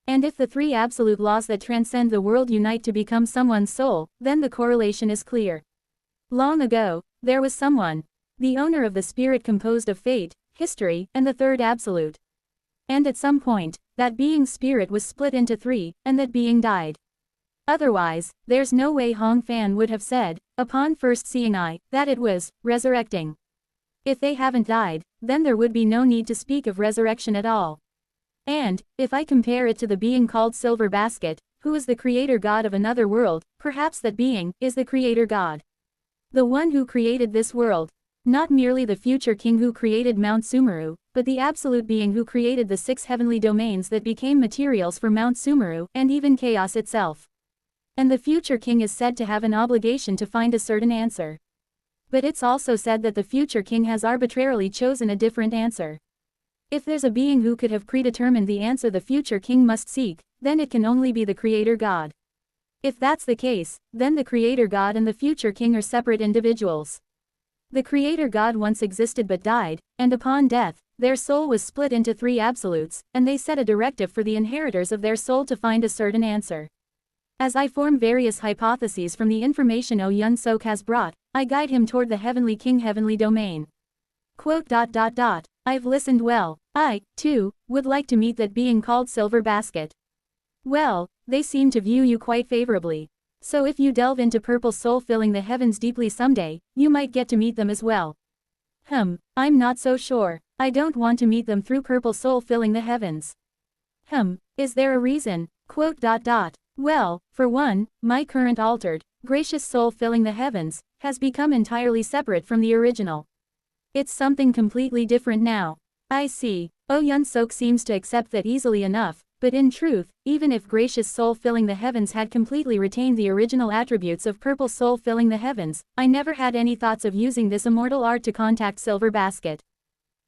and if the three absolute laws that transcend the world unite to become someone's soul, then the correlation is clear. Long ago, there was someone, the owner of the spirit composed of fate, history, and the third absolute. And at some point, that being's spirit was split into three, and that being died. Otherwise, there's no way Hong Fan would have said, upon first seeing I, that it was resurrecting. If they haven't died, then there would be no need to speak of resurrection at all. And, if I compare it to the being called Silver Basket, who is the creator god of another world, perhaps that being is the creator god. The one who created this world. Not merely the future king who created Mount Sumeru, but the absolute being who created the 6 heavenly domains that became materials for Mount Sumeru and even chaos itself. And the future king is said to have an obligation to find a certain answer. But it's also said that the future king has arbitrarily chosen a different answer. If there's a being who could have predetermined the answer the future king must seek, then it can only be the creator god. If that's the case, then the creator god and the future king are separate individuals. The creator god once existed but died, and upon death, their soul was split into 3 absolutes, and they set a directive for the inheritors of their soul to find a certain answer. As I form various hypotheses from the information O Yun Sok has brought, I guide him toward the Heavenly King Heavenly Domain. Quote. I've listened well. I, too, would like to meet that being called Silver Basket. Well, they seem to view you quite favorably. So if you delve into purple soul filling the heavens deeply someday, you might get to meet them as well. I'm not so sure. I don't want to meet them through purple soul filling the heavens. Is there a reason? Quote. Well, for one, my current altered, gracious soul filling the heavens, has become entirely separate from the original. It's something completely different now. I see. Oh Yun Sok seems to accept that easily enough, but in truth, even if gracious soul filling the heavens had completely retained the original attributes of purple soul filling the heavens, I never had any thoughts of using this immortal art to contact Silver Basket.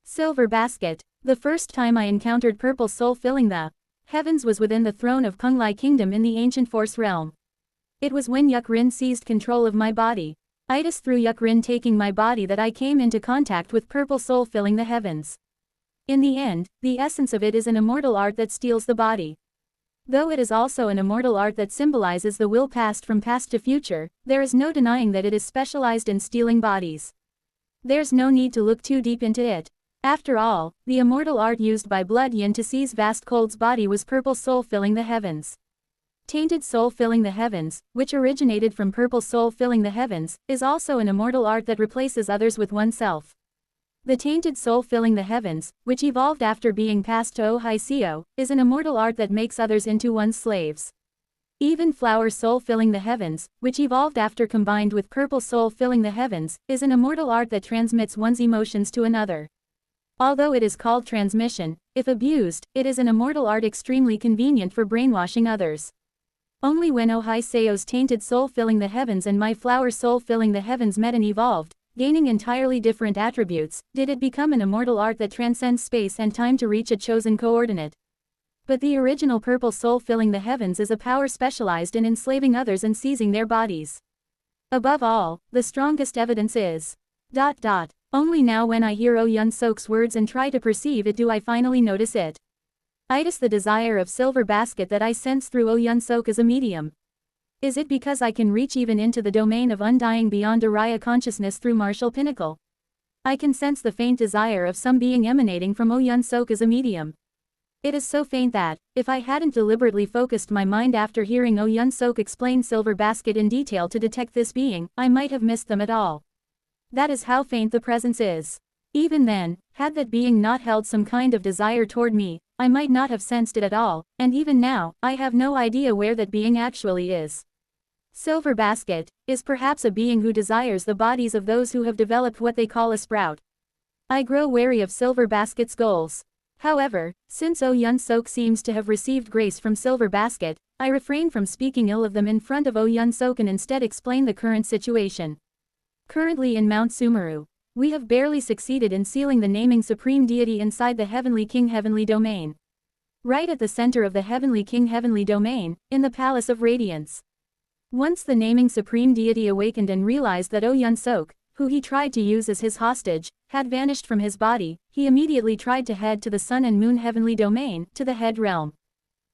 Silver Basket. The first time I encountered purple soul filling the heavens was within the throne of Kunglai Kingdom in the ancient Force realm. It was when Yuk Rin seized control of my body. It is through Yuk Rin taking my body that I came into contact with purple soul filling the heavens. In the end, the essence of it is an immortal art that steals the body. Though it is also an immortal art that symbolizes the will passed from past to future, there is no denying that it is specialized in stealing bodies. There's no need to look too deep into it. After all, the immortal art used by Blood Yin to seize Vast Cold's body was purple soul filling the heavens. Tainted soul filling the heavens, which originated from purple soul filling the heavens, is also an immortal art that replaces others with oneself. The tainted soul filling the heavens, which evolved after being passed to Ohai Seo, is an immortal art that makes others into one's slaves. Even flower soul filling the heavens, which evolved after combined with purple soul filling the heavens, is an immortal art that transmits one's emotions to another. Although it is called transmission, if abused, it is an immortal art extremely convenient for brainwashing others. Only when Ohai Seo's tainted soul filling the heavens and my flower soul filling the heavens met and evolved, gaining entirely different attributes, did it become an immortal art that transcends space and time to reach a chosen coordinate. But the original purple soul filling the heavens is a power specialized in enslaving others and seizing their bodies. Above all, the strongest evidence is. Only now when I hear Oh Yun Sok's words and try to perceive it do I finally notice it. It is the desire of Silver Basket that I sense through Oh Yun Sok as a medium. Is it because I can reach even into the domain of undying beyond Araya consciousness through Martial Pinnacle? I can sense the faint desire of some being emanating from Oh Yun Sok as a medium. It is so faint that, if I hadn't deliberately focused my mind after hearing Oh Yun Sok explain Silver Basket in detail to detect this being, I might have missed them at all. That is how faint the presence is. Even then, had that being not held some kind of desire toward me, I might not have sensed it at all, and even now, I have no idea where that being actually is. Silver Basket is perhaps a being who desires the bodies of those who have developed what they call a sprout. I grow wary of Silver Basket's goals. However, since Oh Yun Sok seems to have received grace from Silver Basket, I refrain from speaking ill of them in front of Oh Yun Sok and instead explain the current situation. Currently in Mount Sumeru, we have barely succeeded in sealing the naming Supreme Deity inside the Heavenly King Heavenly Domain. Right at the center of the Heavenly King Heavenly Domain, in the Palace of Radiance. Once the naming Supreme Deity awakened and realized that Oh Yun Sok, who he tried to use as his hostage, had vanished from his body, he immediately tried to head to the Sun and Moon Heavenly Domain, to the Head Realm.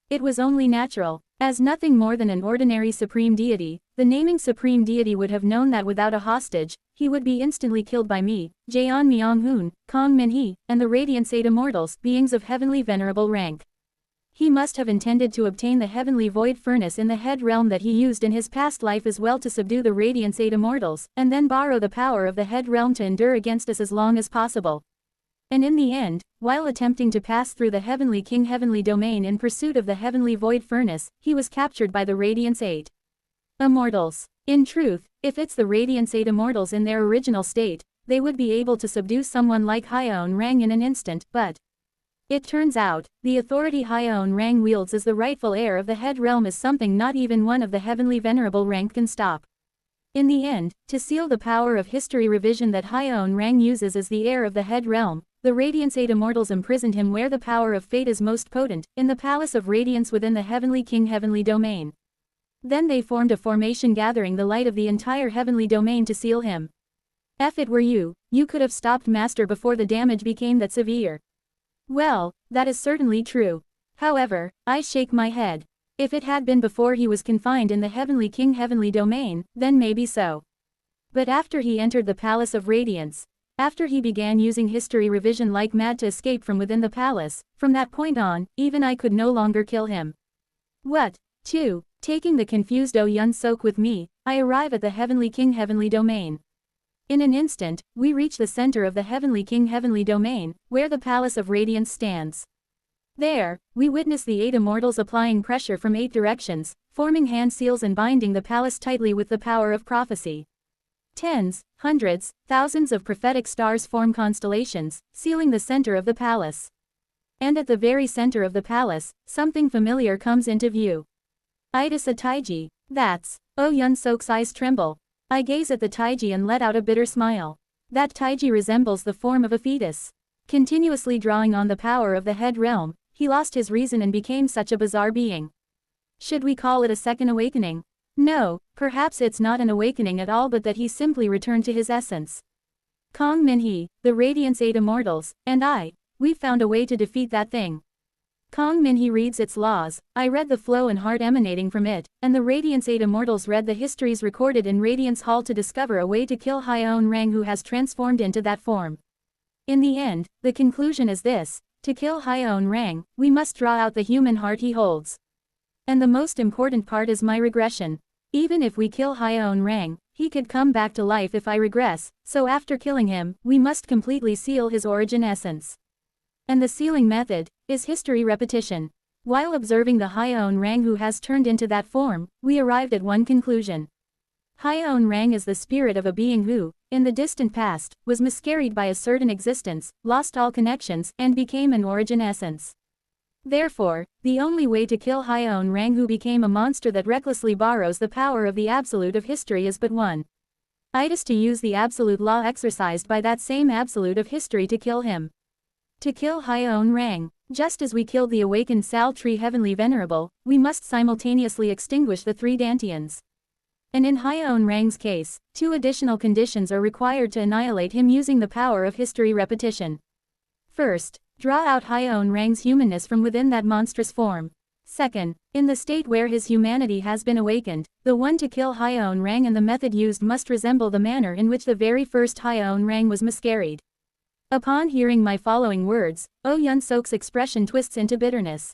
It was only natural. As nothing more than an ordinary Supreme Deity, the naming Supreme Deity would have known that without a hostage, he would be instantly killed by me, Jaeon Myung-hoon, Kong Min-hee, and the Radiance 8 Immortals, beings of heavenly venerable rank. He must have intended to obtain the heavenly void furnace in the Head Realm that he used in his past life as well to subdue the Radiance 8 Immortals, and then borrow the power of the Head Realm to endure against us as long as possible. And in the end, while attempting to pass through the Heavenly King Heavenly Domain in pursuit of the heavenly void furnace, he was captured by the Radiance 8 Immortals. In truth, if it's the Radiance 8 Immortals in their original state, they would be able to subdue someone like Hyeon Rang in an instant, but it turns out, the authority Hyeon Rang wields as the rightful heir of the Head Realm is something not even one of the heavenly venerable rank can stop. In the end, to seal the power of history revision that Hyeon Rang uses as the heir of the Head Realm, the Radiance 8 Immortals imprisoned him where the power of fate is most potent, in the Palace of Radiance within the Heavenly King Heavenly Domain. Then they formed a formation gathering the light of the entire Heavenly Domain to seal him. If it were you, you could have stopped Master before the damage became that severe. Well, that is certainly true. However, I shake my head. If it had been before he was confined in the Heavenly King Heavenly Domain, then maybe so. But after he entered the Palace of Radiance, after he began using history revision like mad to escape from within the palace, from that point on, even I could no longer kill him. What? 2. Taking the confused Oh Yun Sok with me, I arrive at the Heavenly King Heavenly Domain. In an instant, we reach the center of the Heavenly King Heavenly Domain, where the Palace of Radiance stands. There, we witness the 8 immortals applying pressure from 8 directions, forming hand seals and binding the palace tightly with the power of prophecy. Tens, hundreds, thousands of prophetic stars form constellations, sealing the center of the palace. And at the very center of the palace, something familiar comes into view. It is a taiji. That's. Oh Yun Sok's eyes tremble. I gaze at the taiji and let out a bitter smile. That taiji resembles the form of a fetus. Continuously drawing on the power of the head realm, he lost his reason and became such a bizarre being. Should we call it a second awakening? No, perhaps it's not an awakening at all, but that he simply returned to his essence. Kong Min Hee, the Radiance 8 Immortals, and I, we've found a way to defeat that thing. Kong Min Hee reads its laws, I read the flow and heart emanating from it, and the Radiance 8 Immortals read the histories recorded in Radiance Hall to discover a way to kill Hyeon Rang, who has transformed into that form. In the end, the conclusion is this: to kill Hyeon Rang, we must draw out the human heart he holds. And the most important part is my regression. Even if we kill Hyeon Rang, he could come back to life if I regress, so after killing him, we must completely seal his origin essence. And the sealing method is history repetition. While observing the Hyeon Rang who has turned into that form, we arrived at one conclusion. Hyeon Rang is the spirit of a being who, in the distant past, was miscarried by a certain existence, lost all connections, and became an origin essence. Therefore, the only way to kill Hyeon Rang, who became a monster that recklessly borrows the power of the absolute of history, is but one. It is to use the absolute law exercised by that same absolute of history to kill him. To kill Hyeon Rang, just as we killed the awakened Sal Tree Heavenly Venerable, we must simultaneously extinguish the 3 Dantians. And in Hyeon Rang's case, 2 additional conditions are required to annihilate him using the power of history repetition. First, draw out Hyeon Rang's humanness from within that monstrous form. Second, in the state where his humanity has been awakened, the one to kill Hyeon Rang and the method used must resemble the manner in which the very first Hyeon Rang was miscarried. Upon hearing my following words, Oh Yun Sok's expression twists into bitterness.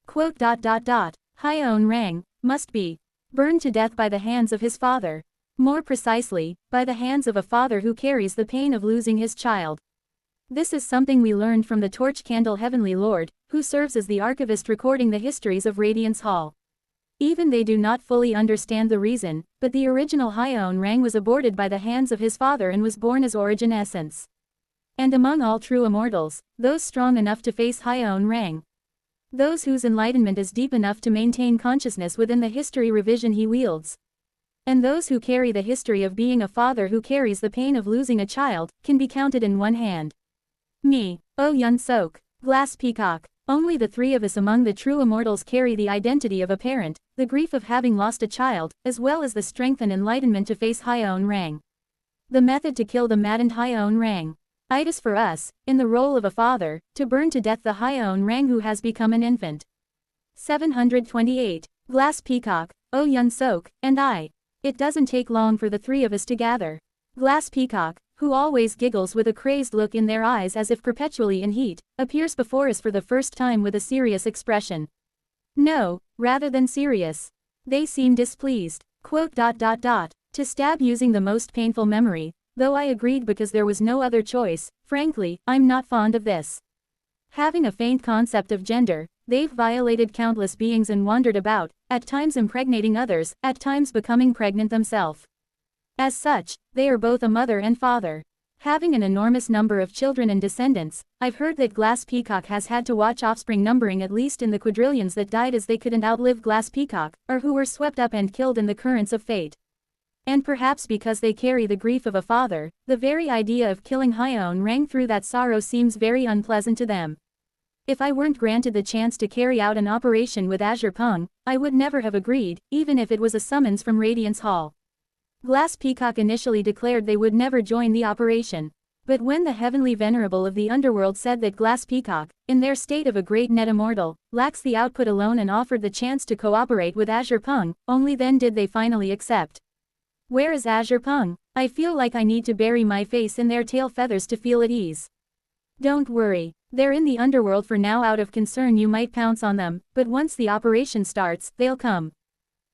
Quote, Hyeon Rang must be burned to death by the hands of his father. More precisely, by the hands of a father who carries the pain of losing his child. This is something we learned from the Torch Candle Heavenly Lord, who serves as the archivist recording the histories of Radiance Hall. Even they do not fully understand the reason, but the original Hyeon Rang was aborted by the hands of his father and was born as origin essence. And among all true immortals, those strong enough to face Hyeon Rang, those whose enlightenment is deep enough to maintain consciousness within the history revision he wields, and those who carry the history of being a father who carries the pain of losing a child, can be counted in one hand. Me, Oh Yun Sok, Glass Peacock. Only the 3 of us among the true immortals carry the identity of a parent, the grief of having lost a child, as well as the strength and enlightenment to face Hyeon Rang. The method to kill the maddened Hyeon Rang. It is for us, in the role of a father, to burn to death the Hyeon Rang who has become an infant. 728. Glass Peacock, Oh Yun Sok, and I. It doesn't take long for the 3 of us to gather. Glass Peacock, who always giggles with a crazed look in their eyes as if perpetually in heat, appears before us for the first time with a serious expression. No, rather than serious. They seem displeased. Quote, To stab using the most painful memory, though I agreed because there was no other choice, frankly, I'm not fond of this. Having a faint concept of gender, they've violated countless beings and wandered about, at times impregnating others, at times becoming pregnant themselves. As such, they are both a mother and father. Having an enormous number of children and descendants, I've heard that Glass Peacock has had to watch offspring numbering at least in the quadrillions that died as they couldn't outlive Glass Peacock, or who were swept up and killed in the currents of fate. And perhaps because they carry the grief of a father, the very idea of killing Hyeon Rang through that sorrow seems very unpleasant to them. If I weren't granted the chance to carry out an operation with Azure Pung, I would never have agreed, even if it was a summons from Radiance Hall. Glass Peacock initially declared they would never join the operation. But when the heavenly venerable of the underworld said that Glass Peacock, in their state of a great net immortal, lacks the output alone and offered the chance to cooperate with Azure Pung, only then did they finally accept. Where is Azure Pung? I feel like I need to bury my face in their tail feathers to feel at ease. Don't worry. They're in the underworld for now. Out of concern you might pounce on them, but once the operation starts, they'll come.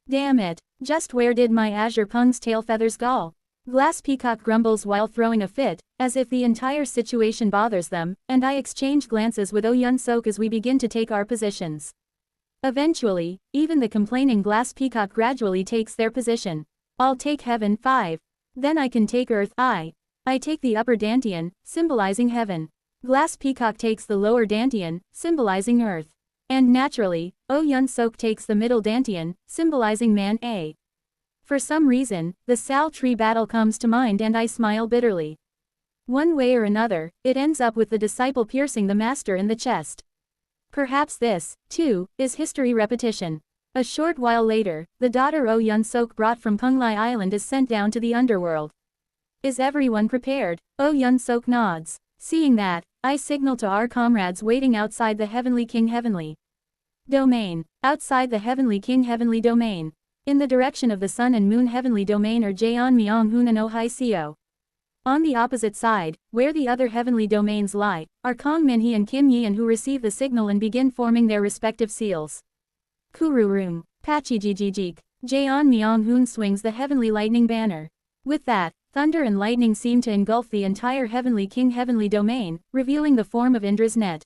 Damn it. Just where did my Azure Pung's tail feathers go? Glass Peacock grumbles while throwing a fit, as if the entire situation bothers them, and I exchange glances with Oh Yun Sok as we begin to take our positions. Eventually, even the complaining Glass Peacock gradually takes their position. I'll take heaven 5. Then I can take earth I take the upper dantian, symbolizing heaven. Glass Peacock takes the lower dantian, symbolizing earth. And naturally, Oh Yun Sok takes the middle dantian, symbolizing man A. For some reason, the Sal tree battle comes to mind and I smile bitterly. One way or another, it ends up with the disciple piercing the master in the chest. Perhaps this, too, is history repetition. A short while later, the daughter Oh Yun Sok brought from Punglai Island is sent down to the underworld. Is everyone prepared? Oh Yun Sok nods. Seeing that, I signal to our comrades waiting outside the Heavenly King Heavenly Domain. Outside the Heavenly King Heavenly Domain. In the direction of the Sun and Moon Heavenly Domain are Jaeon Myong Hoon and Oh Hai Seo. On the opposite side, where the other heavenly domains lie, are Kong Minhee and Kim Yeon who receive the signal and begin forming their respective seals. Kururum. Pachijijijik. Jaeon Myong Hoon swings the heavenly lightning banner. With that, thunder and lightning seem to engulf the entire Heavenly King Heavenly Domain, revealing the form of Indra's net.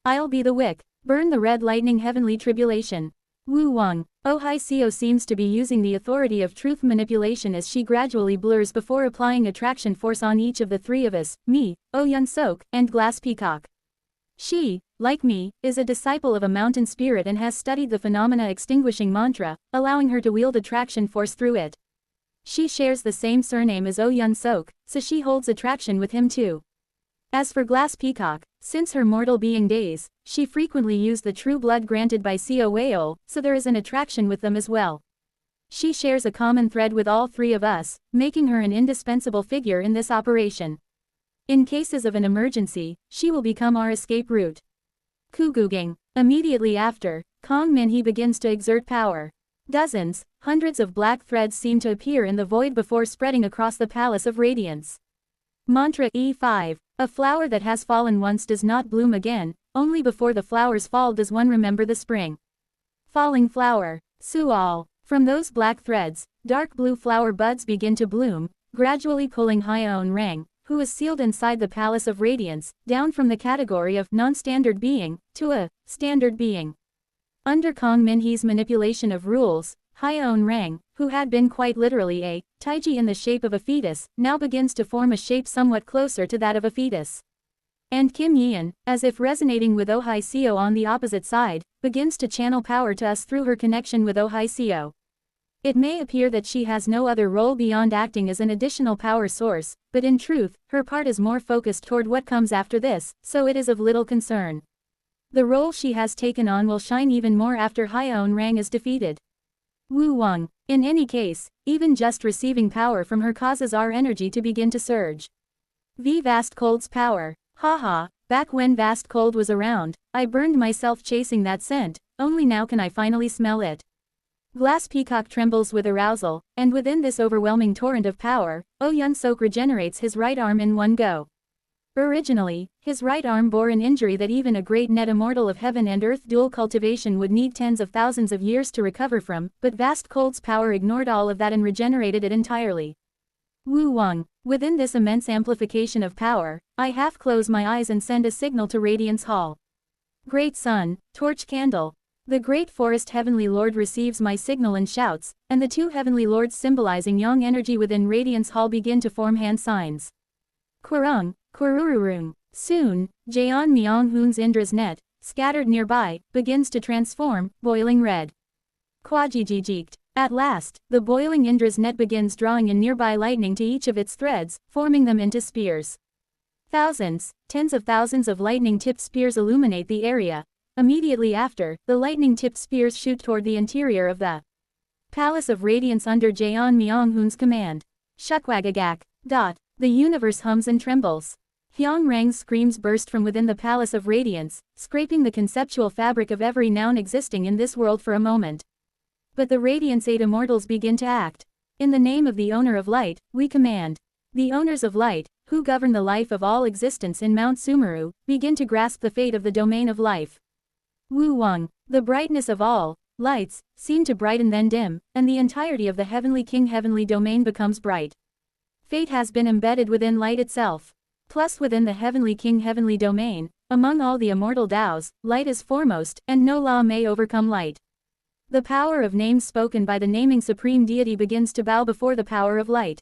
I'll be the wick. Burn the red lightning heavenly tribulation. Wu Wang. Oh Hai Seo seems to be using the authority of truth manipulation as she gradually blurs before applying attraction force on each of the three of us, me, Oh Yun Sok, and Glass Peacock. She, like me, is a disciple of a mountain spirit and has studied the phenomena extinguishing mantra, allowing her to wield attraction force through it. She shares the same surname as Oh Yun Sok, so she holds attraction with him too. As for Glass Peacock, since her mortal being days, she frequently used the true blood granted by Seo Weol, so there is an attraction with them as well. She shares a common thread with all three of us, making her an indispensable figure in this operation. In cases of an emergency, she will become our escape route. Kuguging. Immediately after, Kong Minhee begins to exert power. Dozens, hundreds of black threads seem to appear in the void before spreading across the Palace of Radiance. Mantra E5. A flower that has fallen once does not bloom again, only before the flowers fall does one remember the spring. Falling flower. Sual. From those black threads, dark blue flower buds begin to bloom, gradually pulling Hyeon Rang, who is sealed inside the Palace of Radiance, down from the category of non-standard being, to a standard being. Under Kong Minhee's manipulation of rules, Hyeon Rang, who had been quite literally a taiji in the shape of a fetus, now begins to form a shape somewhat closer to that of a fetus. And Kim Yeon, as if resonating with Oh Hai Seo on the opposite side, begins to channel power to us through her connection with Oh Hai Seo. It may appear that she has no other role beyond acting as an additional power source, but in truth, her part is more focused toward what comes after this, so it is of little concern. The role she has taken on will shine even more after Hyeon Rang is defeated. Wu Wang. In any case, even just receiving power from her causes our energy to begin to surge. V Vast Cold's power. Haha, back when Vast Cold was around, I burned myself chasing that scent, only now can I finally smell it. Glass Peacock trembles with arousal, and within this overwhelming torrent of power, Oh Yun Sok regenerates his right arm in one go. Originally, his right arm bore an injury that even a great net immortal of heaven and earth dual cultivation would need tens of thousands of years to recover from, but Vast Cold's power ignored all of that and regenerated it entirely. Wu Wang. Within this immense amplification of power, I half close my eyes and send a signal to Radiance Hall. Great Sun, torch candle. The great forest heavenly lord receives my signal and shouts, and the two heavenly lords symbolizing yang energy within Radiance Hall begin to form hand signs. Kurung, Kurururung. Soon, Jaeon Myong Hoon's Indra's net, scattered nearby, begins to transform, boiling red. Kwajijijikt. At last, the boiling Indra's net begins drawing in nearby lightning to each of its threads, forming them into spears. Thousands, tens of thousands of lightning-tipped spears illuminate the area. Immediately after, the lightning-tipped spears shoot toward the interior of the Palace of Radiance under Jaeon Myong Hoon's command. Shukwagagak. The universe hums and trembles. Hyang Rang's screams burst from within the Palace of Radiance, scraping the conceptual fabric of every noun existing in this world for a moment. But the Radiance 8 immortals begin to act. In the name of the Owner of Light, we command. The Owners of Light, who govern the life of all existence in Mount Sumeru, begin to grasp the fate of the domain of life. Wu Wang, the brightness of all lights, seem to brighten then dim, and the entirety of the Heavenly King heavenly domain becomes bright. Fate has been embedded within light itself. Plus within the Heavenly King heavenly domain, among all the immortal Taos, light is foremost, and no law may overcome light. The power of names spoken by the naming supreme deity begins to bow before the power of light.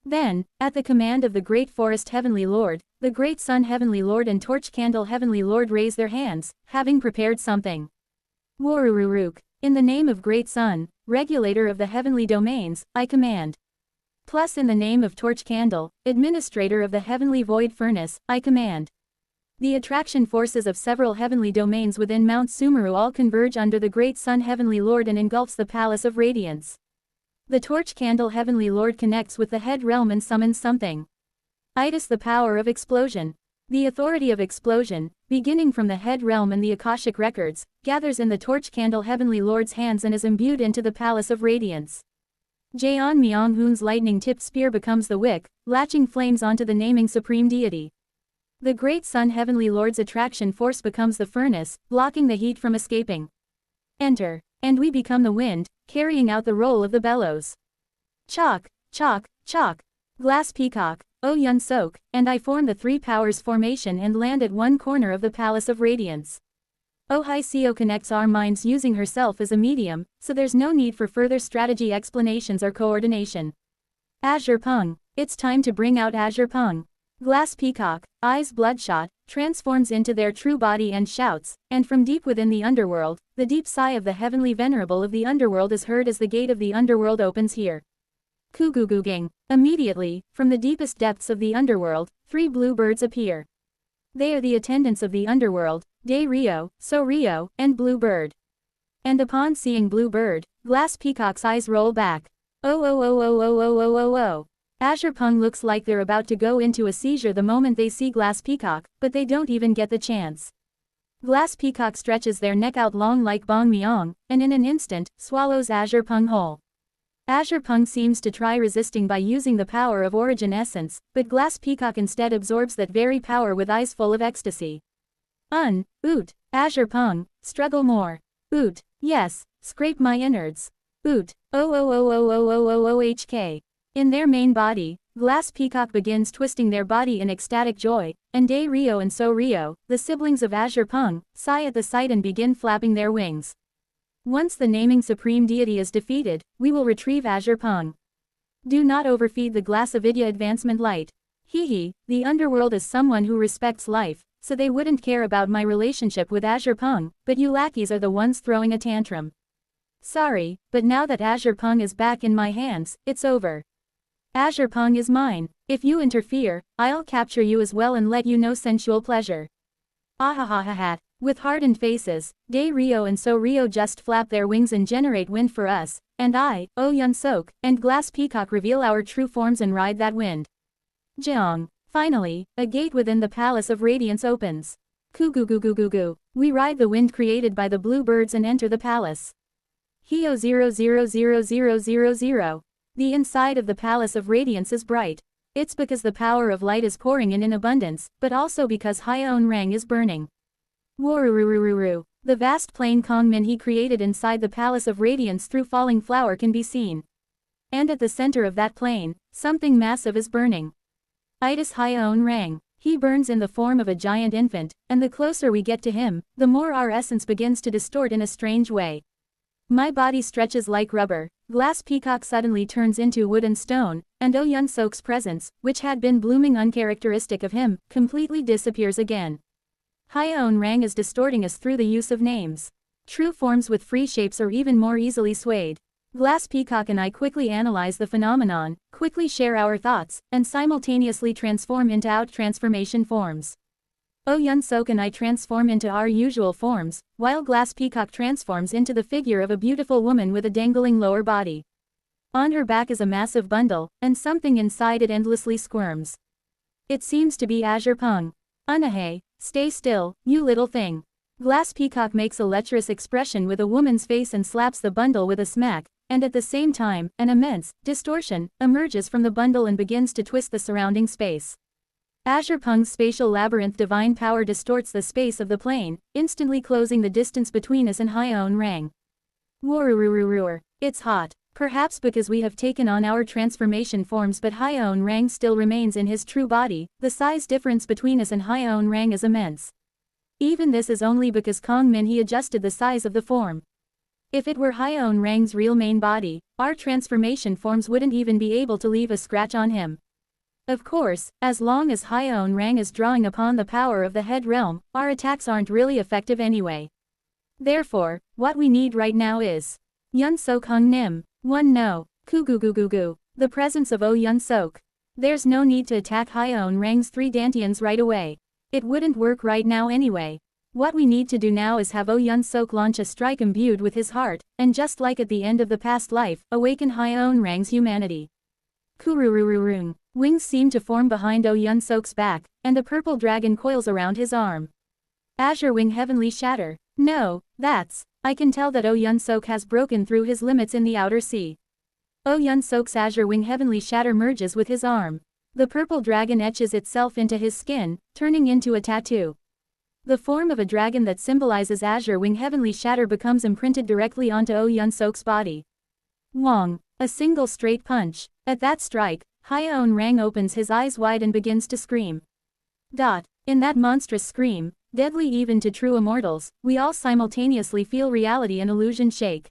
Then, at the command of the Great Forest Heavenly Lord, the Great Sun Heavenly Lord and Torch Candle Heavenly Lord raise their hands, having prepared something. Warururuk, in the name of Great Sun, regulator of the heavenly domains, I command. Plus in the name of Torch Candle, administrator of the heavenly void furnace, I command. The attraction forces of several heavenly domains within Mount Sumeru all converge under the Great Sun Heavenly Lord and engulfs the Palace of Radiance. The Torch Candle Heavenly Lord connects with the head realm and summons something. Itis the power of explosion. The authority of explosion, beginning from the head realm and the Akashic records, gathers in the Torch Candle Heavenly Lord's hands and is imbued into the Palace of Radiance. Jaeon Myung-hoon's lightning-tipped spear becomes the wick, latching flames onto the naming supreme deity. The Great Sun Heavenly Lord's attraction force becomes the furnace, blocking the heat from escaping. Enter, and we become the wind, carrying out the role of the bellows. Chalk, chalk, chalk. Glass Peacock, Oh Yun Sok, and I form the Three Powers formation and land at one corner of the Palace of Radiance. Oh Hai Seo connects our minds using herself as a medium, so there's no need for further strategy explanations or coordination. Azure Pung, it's time to bring out Azure Pung. Glass Peacock, eyes bloodshot, transforms into their true body and shouts, and from deep within the underworld, the deep sigh of the heavenly venerable of the underworld is heard as the gate of the underworld opens here. Kuguguging. Immediately, from the deepest depths of the underworld, 3 blue birds appear. They are the attendants of the underworld, De Rio, So Rio, and Blue Bird. And upon seeing Blue Bird, Glass Peacock's eyes roll back. Oh oh oh oh oh oh oh oh oh. Azure Pung looks like they're about to go into a seizure the moment they see Glass Peacock, but they don't even get the chance. Glass Peacock stretches their neck out long like Bong Myong, and in an instant, swallows Azure Pung whole. Azure Pung seems to try resisting by using the power of origin essence, but Glass Peacock instead absorbs that very power with eyes full of ecstasy. Oot, Azure Pung, struggle more. Oot, yes, scrape my innards. Oot, oh oh oh oh oh oh oh oh HK. In their main body, Glass Peacock begins twisting their body in ecstatic joy, and De Rio and So Rio, the siblings of Azure Pung, sigh at the sight and begin flapping their wings. Once the naming supreme deity is defeated, we will retrieve Azure Pung. Do not overfeed the Glass Avidya advancement light. Hee, the underworld is someone who respects life, so they wouldn't care about my relationship with Azure Pung, but you lackeys are the ones throwing a tantrum. Sorry, but now that Azure Pung is back in my hands, it's over. Azure Pung is mine. If you interfere, I'll capture you as well and let you know sensual pleasure. Ahahaha. With hardened faces, De Rio and So Rio just flap their wings and generate wind for us, and I, Oh Yun Sok, and Glass Peacock reveal our true forms and ride that wind. Jeong. Finally, a gate within the Palace of Radiance opens. Kugugugugugoo. We ride the wind created by the blue birds and enter the palace. Heo 000000. The inside of the Palace of Radiance is bright. It's because the power of light is pouring in abundance, but also because Hyeon Rang is burning. Warururururu. The vast plain Kongmin he created inside the Palace of Radiance through falling flower can be seen. And at the center of that plain, something massive is burning. Itis Hyeon Rang. He burns in the form of a giant infant, and the closer we get to him, the more our essence begins to distort in a strange way. My body stretches like rubber, Glass Peacock suddenly turns into wood and stone, and Oh Yun Sok's presence, which had been blooming uncharacteristic of him, completely disappears again. Hyeon Rang is distorting us through the use of names. True forms with free shapes are even more easily swayed. Glass Peacock and I quickly analyze the phenomenon, quickly share our thoughts, and simultaneously transform into out-transformation forms. Oh Yun Sok and I transform into our usual forms, while Glass Peacock transforms into the figure of a beautiful woman with a dangling lower body. On her back is a massive bundle, and something inside it endlessly squirms. It seems to be Azure Pung. Unahay, stay still, you little thing. Glass Peacock makes a lecherous expression with a woman's face and slaps the bundle with a smack, and at the same time, an immense distortion emerges from the bundle and begins to twist the surrounding space. Azure Pung's spatial labyrinth divine power distorts the space of the plane, instantly closing the distance between us and Hyeon Rang. Woorurururuur. It's hot. Perhaps because we have taken on our transformation forms, but Hyeon Rang still remains in his true body. The size difference between us and Hyeon Rang is immense. Even this is only because Kong Min he adjusted the size of the form. If it were Hyeon Rang's real main body, our transformation forms wouldn't even be able to leave a scratch on him. Of course, as long as Hyeon Rang is drawing upon the power of the head realm, our attacks aren't really effective anyway. Therefore, what we need right now is Yun Sok Hung Nim. 1 No. Kugugugugu. The presence of Oh Yun Sok. There's no need to attack Hyeon Rang's 3 Dantians right away. It wouldn't work right now anyway. What we need to do now is have Oh Yun Sok launch a strike imbued with his heart, and just like at the end of the past life, awaken Hyeon Rang's humanity. Kururururung. Wings seem to form behind Oh Yun Sok's back, and a purple dragon coils around his arm. Azure Wing Heavenly Shatter. No, I can tell that Oh Yun Sok has broken through his limits in the outer sea. Oh Yun Sok's Azure Wing Heavenly Shatter merges with his arm. The purple dragon etches itself into his skin, turning into a tattoo. The form of a dragon that symbolizes Azure Wing Heavenly Shatter becomes imprinted directly onto Oh Yun Sok's body. Wong. A single straight punch. At that strike, Hyeon Rang opens his eyes wide and begins to scream. In that monstrous scream, deadly even to true immortals, we all simultaneously feel reality and illusion shake.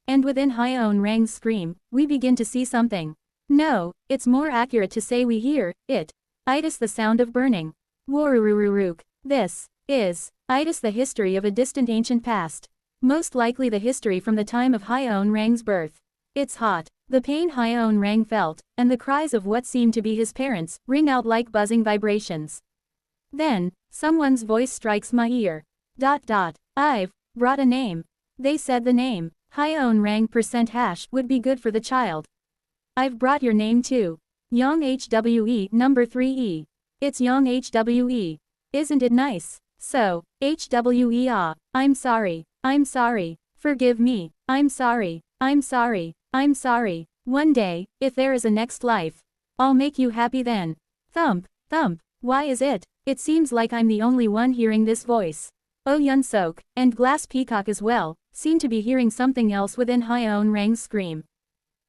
And within Hyeon Rang's scream, we begin to see something. No, it's more accurate to say we hear it. Itis the sound of burning. Woorururuuk. This is Itis the history of a distant ancient past. Most likely the history from the time of Hyeon Rang's birth. It's hot. The pain Hyeon Rang felt, and the cries of what seemed to be his parents, ring out like buzzing vibrations. Then, someone's voice strikes my ear. I've brought a name. They said the name, Hyeon Rang %# would be good for the child. I've brought your name too. Yong HWE number 3E. It's Yong HWE. Isn't it nice? So, HWE I'm sorry. Forgive me. I'm sorry. One day, if there is a next life, I'll make you happy then. Thump. Why is it? It seems like I'm the only one hearing this voice. Oh Yun Sok, and Glass Peacock as well, seem to be hearing something else within Hyeon Rang's scream.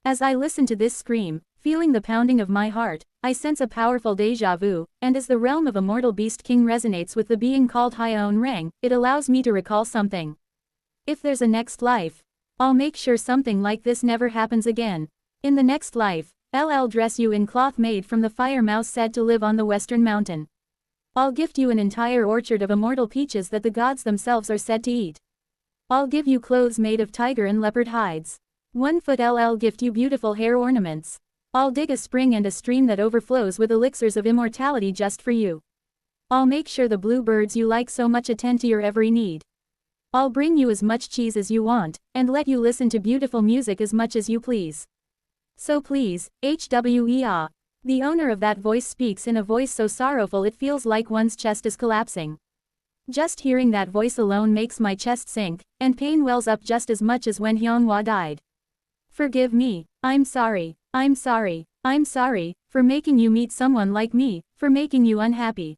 As I listen to this scream, feeling the pounding of my heart, I sense a powerful déjà vu, and as the realm of Immortal Beast King resonates with the being called Hyeon Rang, it allows me to recall something. If there's a next life, I'll make sure something like this never happens again. In the next life, I'll dress you in cloth made from the fire mouse said to live on the western mountain. I'll gift you an entire orchard of immortal peaches that the gods themselves are said to eat. I'll give you clothes made of tiger and leopard hides. 1 foot I'll gift you beautiful hair ornaments. I'll dig a spring and a stream that overflows with elixirs of immortality just for you. I'll make sure the blue birds you like so much attend to your every need. I'll bring you as much cheese as you want, and let you listen to beautiful music as much as you please. So please, HWE. The owner of that voice speaks in a voice so sorrowful it feels like one's chest is collapsing. Just hearing that voice alone makes my chest sink, and pain wells up just as much as when Hyunghwa died. Forgive me. I'm sorry for making you meet someone like me, for making you unhappy.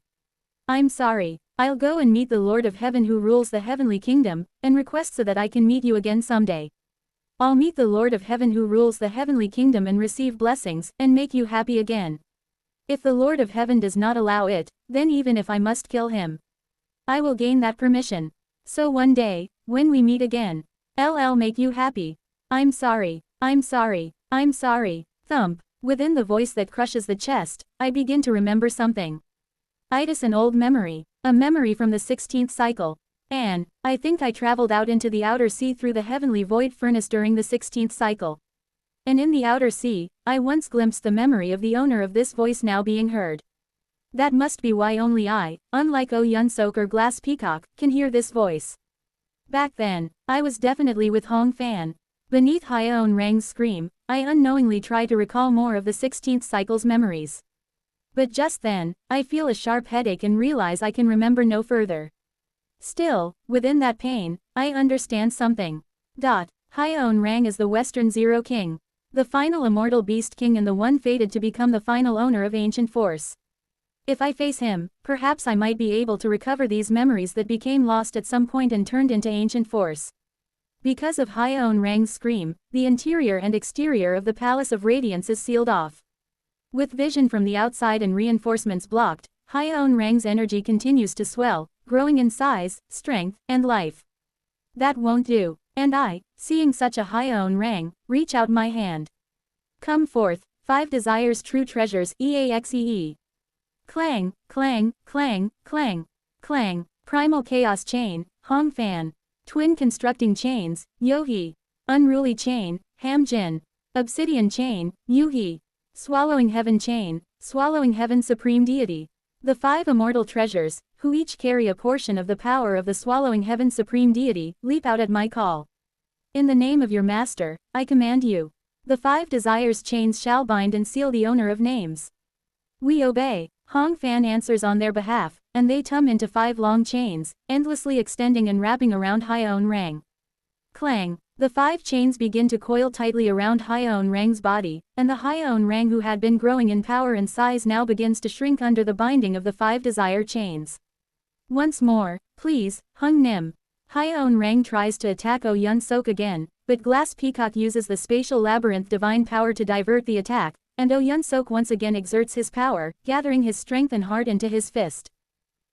I'm sorry. I'll go and meet the Lord of Heaven who rules the heavenly kingdom, and request so that I can meet you again someday. I'll meet the Lord of Heaven who rules the heavenly kingdom and receive blessings, and make you happy again. If the Lord of Heaven does not allow it, then even if I must kill him, I will gain that permission. So one day, when we meet again, I'll make you happy. I'm sorry. Thump. Within the voice that crushes the chest, I begin to remember something. Itis an old memory, a memory from the 16th cycle. And I think I traveled out into the outer sea through the heavenly void furnace during the 16th cycle. And in the outer sea, I once glimpsed the memory of the owner of this voice now being heard. That must be why only I, unlike Oh Yun Sok or Glass Peacock, can hear this voice. Back then, I was definitely with Hong Fan. Beneath Hyeon Rang's scream, I unknowingly try to recall more of the 16th cycle's memories. But just then, I feel a sharp headache and realize I can remember no further. Still, within that pain, I understand something. Hyeon Rang is the Western Zero King. The final immortal beast king and the one fated to become the final owner of ancient force. If I face him, perhaps I might be able to recover these memories that became lost at some point and turned into ancient force. Because of Hyeon Rang's scream, the interior and exterior of the Palace of Radiance is sealed off. With vision from the outside and reinforcements blocked, Hyeon Rang's energy continues to swell, growing in size, strength, and life. That won't do, and I, seeing such a Hyeon Rang, reach out my hand. Come forth, 5 desires true treasures EAXEE. Clang, clang, clang, clang, clang, primal chaos chain, Hong Fan. Twin constructing chains, Yohi. Unruly chain, Hamjin. Obsidian chain, Yuhi. Swallowing heaven chain, swallowing heaven supreme deity. The 5 immortal treasures, who each carry a portion of the power of the swallowing heaven supreme deity, leap out at my call. In the name of your master, I command you. The 5 desires chains shall bind and seal the owner of names. We obey. Hong Fan answers on their behalf, and they tum into 5 long chains, endlessly extending and wrapping around Hyeon Rang. Clang. The 5 chains begin to coil tightly around Hyeon Rang's body, and the Hyeon Rang who had been growing in power and size now begins to shrink under the binding of the 5 desire chains. Once more, please, Hung Nim. Hyeon Rang tries to attack Oh Yun Sok again, but Glass Peacock uses the spatial labyrinth divine power to divert the attack, and Oh Yun Sok once again exerts his power, gathering his strength and heart into his fist.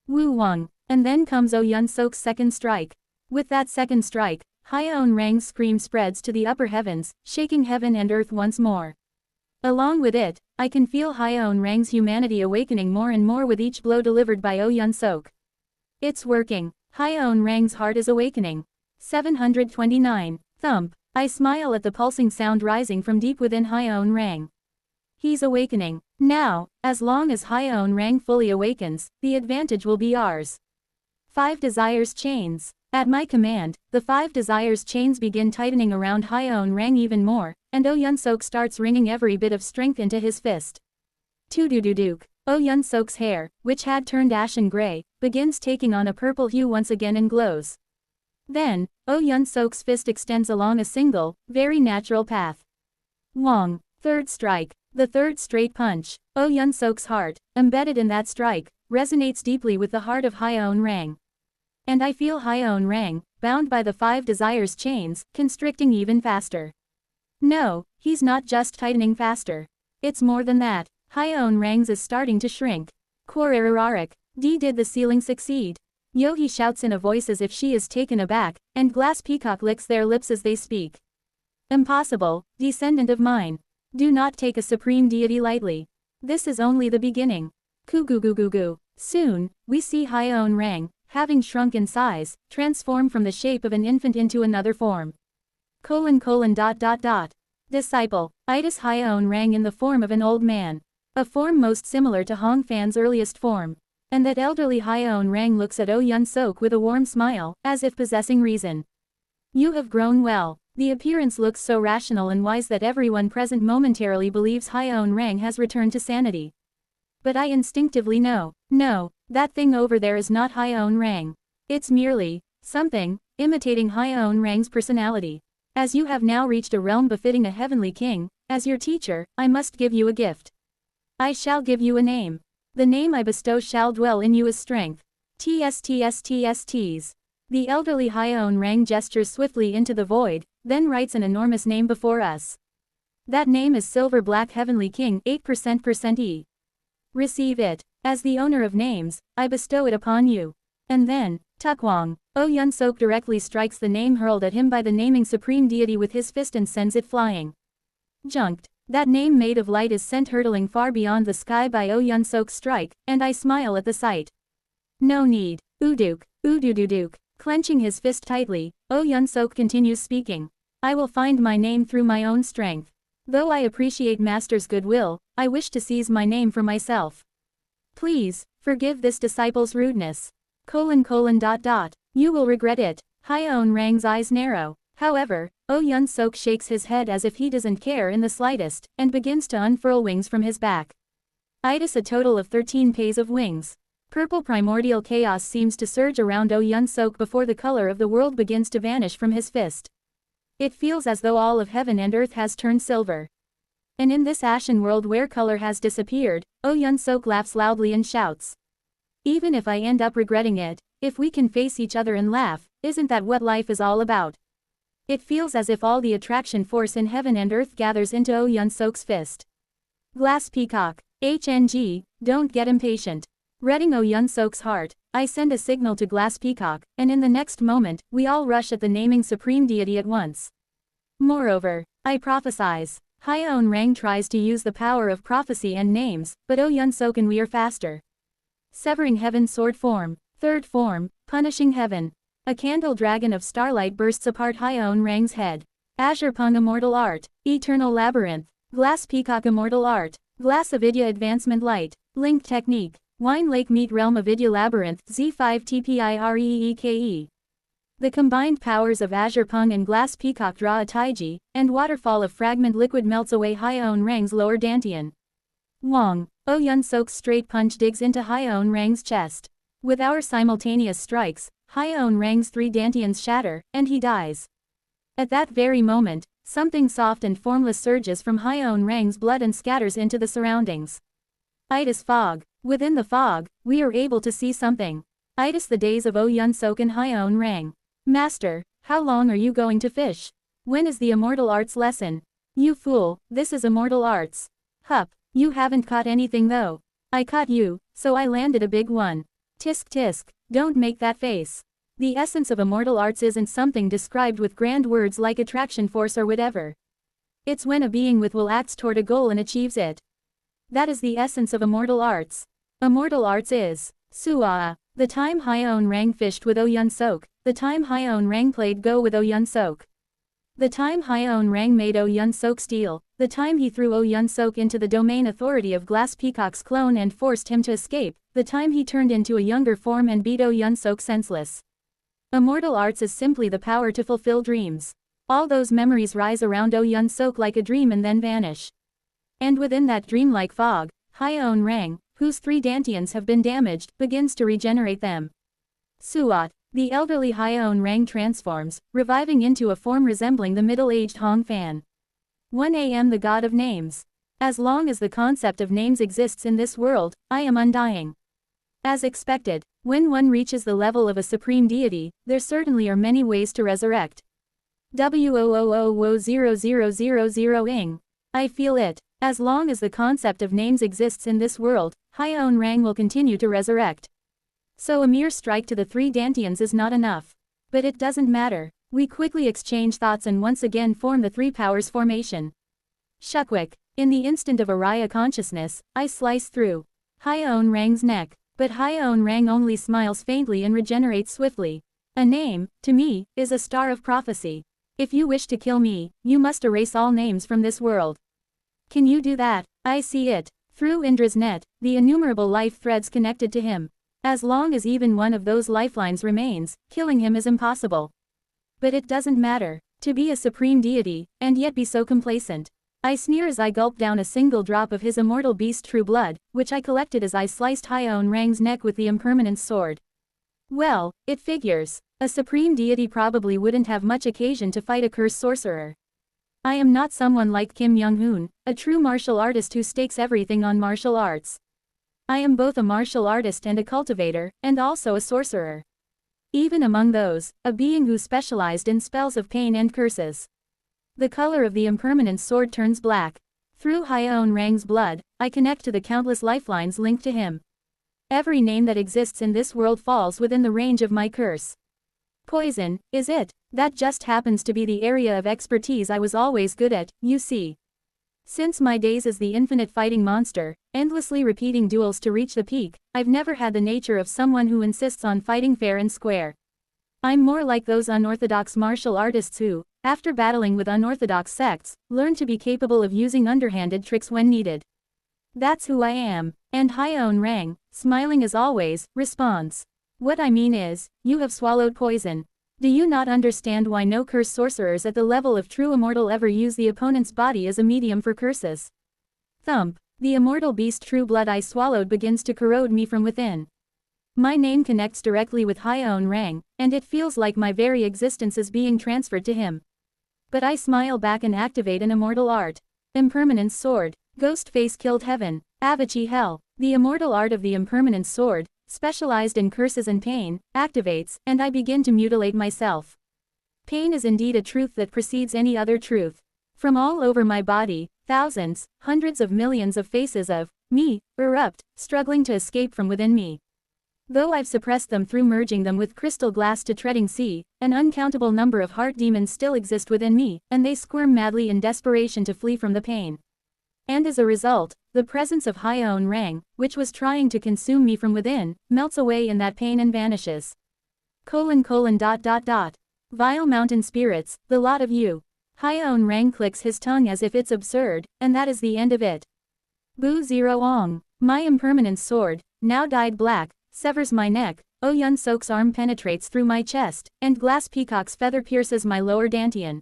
Wu Wang. And then comes Oh Yun Sok's second strike. With that second strike, Hyeon Rang's scream spreads to the upper heavens, shaking heaven and earth once more. Along with it, I can feel Hyeon Rang's humanity awakening more and more with each blow delivered by Oh Yun Sok. It's working. Hyeon Rang's heart is awakening. 729. Thump. I smile at the pulsing sound rising from deep within Hyeon Rang. He's awakening. Now, as long as Hyeon Rang fully awakens, the advantage will be ours. 5 desires chains. At my command, the 5 desires chains begin tightening around Hyeon Rang even more, and Oh Yun Sok starts wringing every bit of strength into his fist. Toodoo-doo-dook. Oh Yun Sok's hair, which had turned ashen gray, begins taking on a purple hue once again and glows. Then, Oh Yun Sok's fist extends along a single, very natural path. Wong. Third strike. The third straight punch. Oh Yun Sok's heart, embedded in that strike, resonates deeply with the heart of Hyeon Rang. And I feel Hyeon Rang, bound by the 5 desires chains, constricting even faster. No, he's not just tightening faster. It's more than that. Hyeon Rang's is starting to shrink. Quarararik. Did the ceiling succeed? Yohi shouts in a voice as if she is taken aback, and Glass Peacock licks their lips as they speak. Impossible, descendant of mine. Do not take a supreme deity lightly. This is only the beginning. Coo-goo-goo-goo-goo. Soon, we see Hyeon Rang, having shrunk in size, transform from the shape of an infant into another form. Disciple. Itis Hyeon Rang in the form of an old man. A form most similar to Hong Fan's earliest form. And that elderly Hyeon Rang looks at Oh Yun Sok with a warm smile, as if possessing reason. You have grown well. The appearance looks so rational and wise that everyone present momentarily believes Hyeon Rang has returned to sanity. But I instinctively know, no, that thing over there is not Hyeon Rang. It's merely something imitating Hyeon Rang's personality. As you have now reached a realm befitting a heavenly king, as your teacher, I must give you a gift. I shall give you a name. The name I bestow shall dwell in you as strength. TSTSTSTs. The elderly Hyeon Rang gestures swiftly into the void, then writes an enormous name before us. That name is Silver Black Heavenly King 8% E. Receive it. As the owner of names, I bestow it upon you. And then, Tukwang. Oh Yun Sok directly strikes the name hurled at him by the naming supreme deity with his fist and sends it flying. Junked. That name made of light is sent hurtling far beyond the sky by Oh Yun Sok's strike, and I smile at the sight. No need. Uduk. Udududuk. Clenching his fist tightly, Oh Yun Sok continues speaking. I will find my name through my own strength. Though I appreciate Master's goodwill, I wish to seize my name for myself. Please, forgive this disciple's rudeness. You will regret it. Hyeon Rang's eyes narrow. However, Oh Yun-sok shakes his head as if he doesn't care in the slightest, and begins to unfurl wings from his back. Itis a total of 13 pairs of wings. Purple primordial chaos seems to surge around Oh Yun-sok before the color of the world begins to vanish from his fist. It feels as though all of heaven and earth has turned silver. And in this ashen world where color has disappeared, Oh Yun-sok laughs loudly and shouts. Even if I end up regretting it, if we can face each other and laugh, isn't that what life is all about? It feels as if all the attraction force in heaven and earth gathers into Oh Yun-sok's fist. Glass Peacock. HNG, don't get impatient. Reading Oh Yun-sok's heart, I send a signal to Glass Peacock, and in the next moment, we all rush at the naming supreme deity at once. Moreover, I prophesize. Hyeon Rang tries to use the power of prophecy and names, but Oh Yun-sok and we are faster. Severing Heaven's sword form. Third form, punishing heaven. A candle dragon of starlight bursts apart Hyeon Rang's head. Azure Pung Immortal Art. Eternal Labyrinth. Glass Peacock Immortal Art. Glass Avidya Advancement Light. Link Technique. Wine Lake Meet Realm Avidya Labyrinth Z5 TPIREEKE. The combined powers of Azure Pung and Glass Peacock draw a Taiji, and waterfall of fragment liquid melts away Hyeon Rang's lower dantian. Wong. Oh Yun-sok's straight punch digs into Hyeon Rang's chest. With our simultaneous strikes, Hyeon Rang's 3 dantians shatter, and he dies. At that very moment, something soft and formless surges from Hyeon Rang's blood and scatters into the surroundings. Itis fog. Within the fog, we are able to see something. Itis the days of Oh Yun-sok and Hyeon Rang. Master, how long are you going to fish? When is the immortal arts lesson? You fool, this is immortal arts. Hup, you haven't caught anything though. I caught you, so I landed a big one. Tisk tisk, don't make that face. The essence of immortal arts isn't something described with grand words like attraction force or whatever. It's when a being with will acts toward a goal and achieves it. That is the essence of immortal arts. Immortal arts is Suaa. The time Hyeon Rang fished with Oh Yun-sok, the time Hyeon Rang played Go with Oh Yun-sok. The time Hyeon Rang made Oh Yun-sok steal, the time he threw Oh Yun-sok into the domain authority of Glass Peacock's clone and forced him to escape, the time he turned into a younger form and beat Oh Yun-sok senseless. Immortal arts is simply the power to fulfill dreams. All those memories rise around Oh Yun-sok like a dream and then vanish. And within that dreamlike fog, Hyeon Rang, whose 3 dantians have been damaged, begins to regenerate them. Suat. The elderly Hyeon Rang transforms, reviving into a form resembling the middle-aged Hong Fan. 1 a.m. The God of Names. As long as the concept of names exists in this world, I am undying. As expected, when one reaches the level of a supreme deity, there certainly are many ways to resurrect. WOOOO0000ing. I feel it. As long as the concept of names exists in this world, Hyeon Rang will continue to resurrect. So a mere strike to the 3 dantians is not enough. But it doesn't matter. We quickly exchange thoughts and once again form the 3 powers formation. Shukwick. In the instant of Araya consciousness, I slice through Hyeon Rang's neck. But Hyeon Rang only smiles faintly and regenerates swiftly. A name, to me, is a star of prophecy. If you wish to kill me, you must erase all names from this world. Can you do that? I see it. Through Indra's net, the innumerable life threads connected to him. As long as even one of those lifelines remains, killing him is impossible. But it doesn't matter. To be a supreme deity, and yet be so complacent. I sneer as I gulp down a single drop of his immortal beast true blood, which I collected as I sliced Hyeon Rang's neck with the impermanence sword. Well, it figures. A supreme deity probably wouldn't have much occasion to fight a cursed sorcerer. I am not someone like Kim Young-hoon, a true martial artist who stakes everything on martial arts. I am both a martial artist and a cultivator, and also a sorcerer. Even among those, a being who specialized in spells of pain and curses. The color of the impermanence sword turns black. Through Hyeon Rang's blood, I connect to the countless lifelines linked to him. Every name that exists in this world falls within the range of my curse. Poison, is it? That just happens to be the area of expertise I was always good at, you see. Since my days as the infinite fighting monster, endlessly repeating duels to reach the peak, I've never had the nature of someone who insists on fighting fair and square. I'm more like those unorthodox martial artists who, after battling with unorthodox sects, learn to be capable of using underhanded tricks when needed. That's who I am. And Hyeon Rang, smiling as always, responds. What I mean is, you have swallowed poison. Do you not understand why no curse sorcerers at the level of true immortal ever use the opponent's body as a medium for curses? Thump. The immortal beast true blood I swallowed begins to corrode me from within. My name connects directly with Hyeon Rang, and it feels like my very existence is being transferred to him. But I smile back and activate an immortal art. Impermanence Sword. Ghost Face Killed Heaven. Avachi Hell. The immortal art of the Impermanence Sword, specialized in curses and pain, activates, and I begin to mutilate myself. Pain is indeed a truth that precedes any other truth. From all over my body, thousands, hundreds of millions of faces of me erupt, struggling to escape from within me. Though I've suppressed them through merging them with crystal glass to treading sea, an uncountable number of heart demons still exist within me, and they squirm madly in desperation to flee from the pain. And as a result, the presence of Hyeon Rang, which was trying to consume me from within, melts away in that pain and vanishes. Vile mountain spirits, the lot of you. Hyeon Rang clicks his tongue as if it's absurd, and that is the end of it. Bu Zero Ong. My impermanence sword, now dyed black, severs my neck. Oh Yun Sok's arm penetrates through my chest, and Glass Peacock's feather pierces my lower dantian.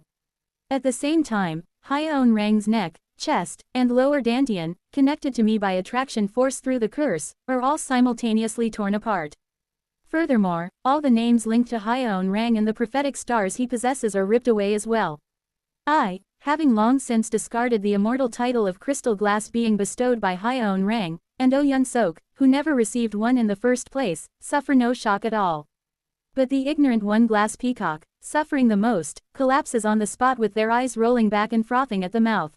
At the same time, Hyeon Rang's neck, chest, and lower dantian, connected to me by attraction force through the curse, are all simultaneously torn apart. Furthermore, all the names linked to Hyeon Rang and the prophetic stars he possesses are ripped away as well. I, having long since discarded the immortal title of crystal glass being bestowed by Hyeon Rang, and Oh Yun Sok, who never received one in the first place, suffer no shock at all. But the ignorant one Glass Peacock, suffering the most, collapses on the spot with their eyes rolling back and frothing at the mouth.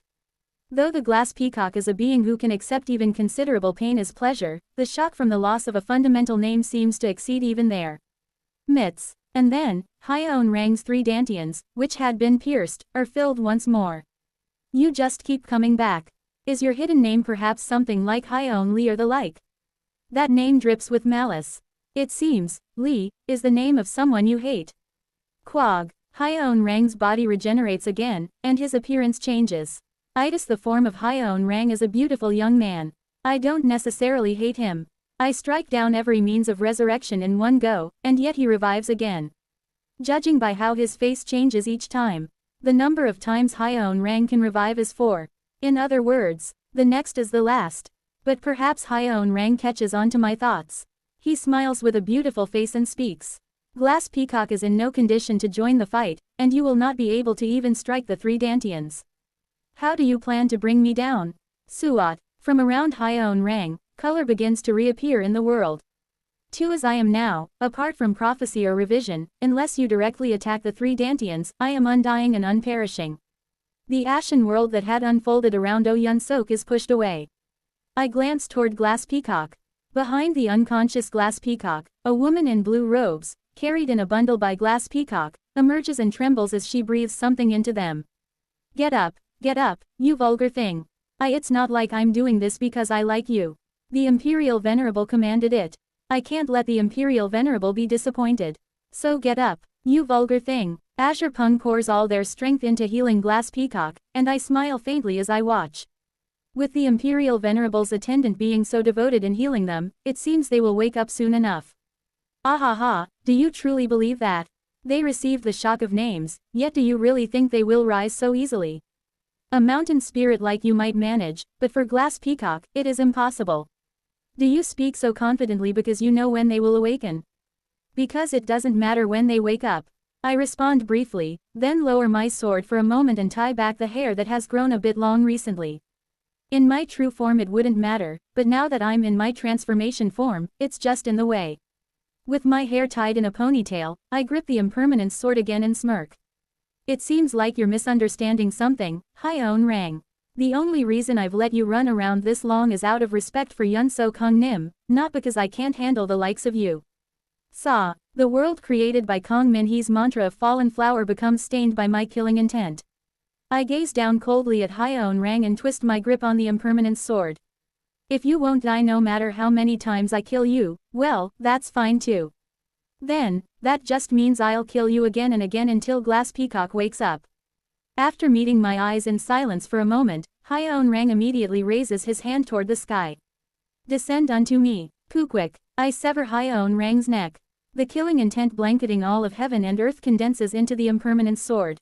Though the Glass Peacock is a being who can accept even considerable pain as pleasure, the shock from the loss of a fundamental name seems to exceed even their mitts. And then, Hyeon Rang's 3 dantians, which had been pierced, are filled once more. You just keep coming back. Is your hidden name perhaps something like Hyeon Lee or the like? That name drips with malice. It seems, Lee, is the name of someone you hate. Quag. Hyeon Rang's body regenerates again, and his appearance changes. Itis the form of Hyeon Rang is a beautiful young man. I don't necessarily hate him. I strike down every means of resurrection in one go, and yet he revives again. Judging by how his face changes each time, the number of times Hyeon Rang can revive is 4. In other words, the next is the last. But perhaps Hyeon Rang catches on to my thoughts. He smiles with a beautiful face and speaks. Glass Peacock is in no condition to join the fight, and you will not be able to even strike the 3 dantians. How do you plan to bring me down? Suat. From around Hyeon Rang, color begins to reappear in the world. 2 as I am now, apart from prophecy or revision, unless you directly attack the 3 dantians, I am undying and unperishing. The ashen world that had unfolded around Oh Yun Sok is pushed away. I glance toward Glass Peacock. Behind the unconscious Glass Peacock, a woman in blue robes, carried in a bundle by Glass Peacock, emerges and trembles as she breathes something into them. Get up, you vulgar thing. It's not like I'm doing this because I like you. The Imperial Venerable commanded it. I can't let the Imperial Venerable be disappointed. So get up, you vulgar thing. Azure Pung pours all their strength into healing Glass Peacock, and I smile faintly as I watch. With the Imperial Venerable's attendant being so devoted in healing them, it seems they will wake up soon enough. Ahaha, do you truly believe that? They received the shock of names, yet do you really think they will rise so easily? A mountain spirit like you might manage, but for Glass Peacock, it is impossible. Do you speak so confidently because you know when they will awaken? Because it doesn't matter when they wake up. I respond briefly, then lower my sword for a moment and tie back the hair that has grown a bit long recently. In my true form it wouldn't matter, but now that I'm in my transformation form, it's just in the way. With my hair tied in a ponytail, I grip the impermanence sword again and smirk. It seems like you're misunderstanding something, Hyeon Rang. The only reason I've let you run around this long is out of respect for Yun Sok Kung Nim, not because I can't handle the likes of you. Sa. The world created by Kong Min Hee's mantra of fallen flower becomes stained by my killing intent. I gaze down coldly at Hyeon Rang and twist my grip on the impermanence sword. If you won't die no matter how many times I kill you, well, that's fine too. Then, that just means I'll kill you again and again until Glass Peacock wakes up. After meeting my eyes in silence for a moment, Hyeon Rang immediately raises his hand toward the sky. Descend unto me, Pukwik. I sever Hyeon Rang's neck. The killing intent blanketing all of heaven and earth condenses into the impermanent sword.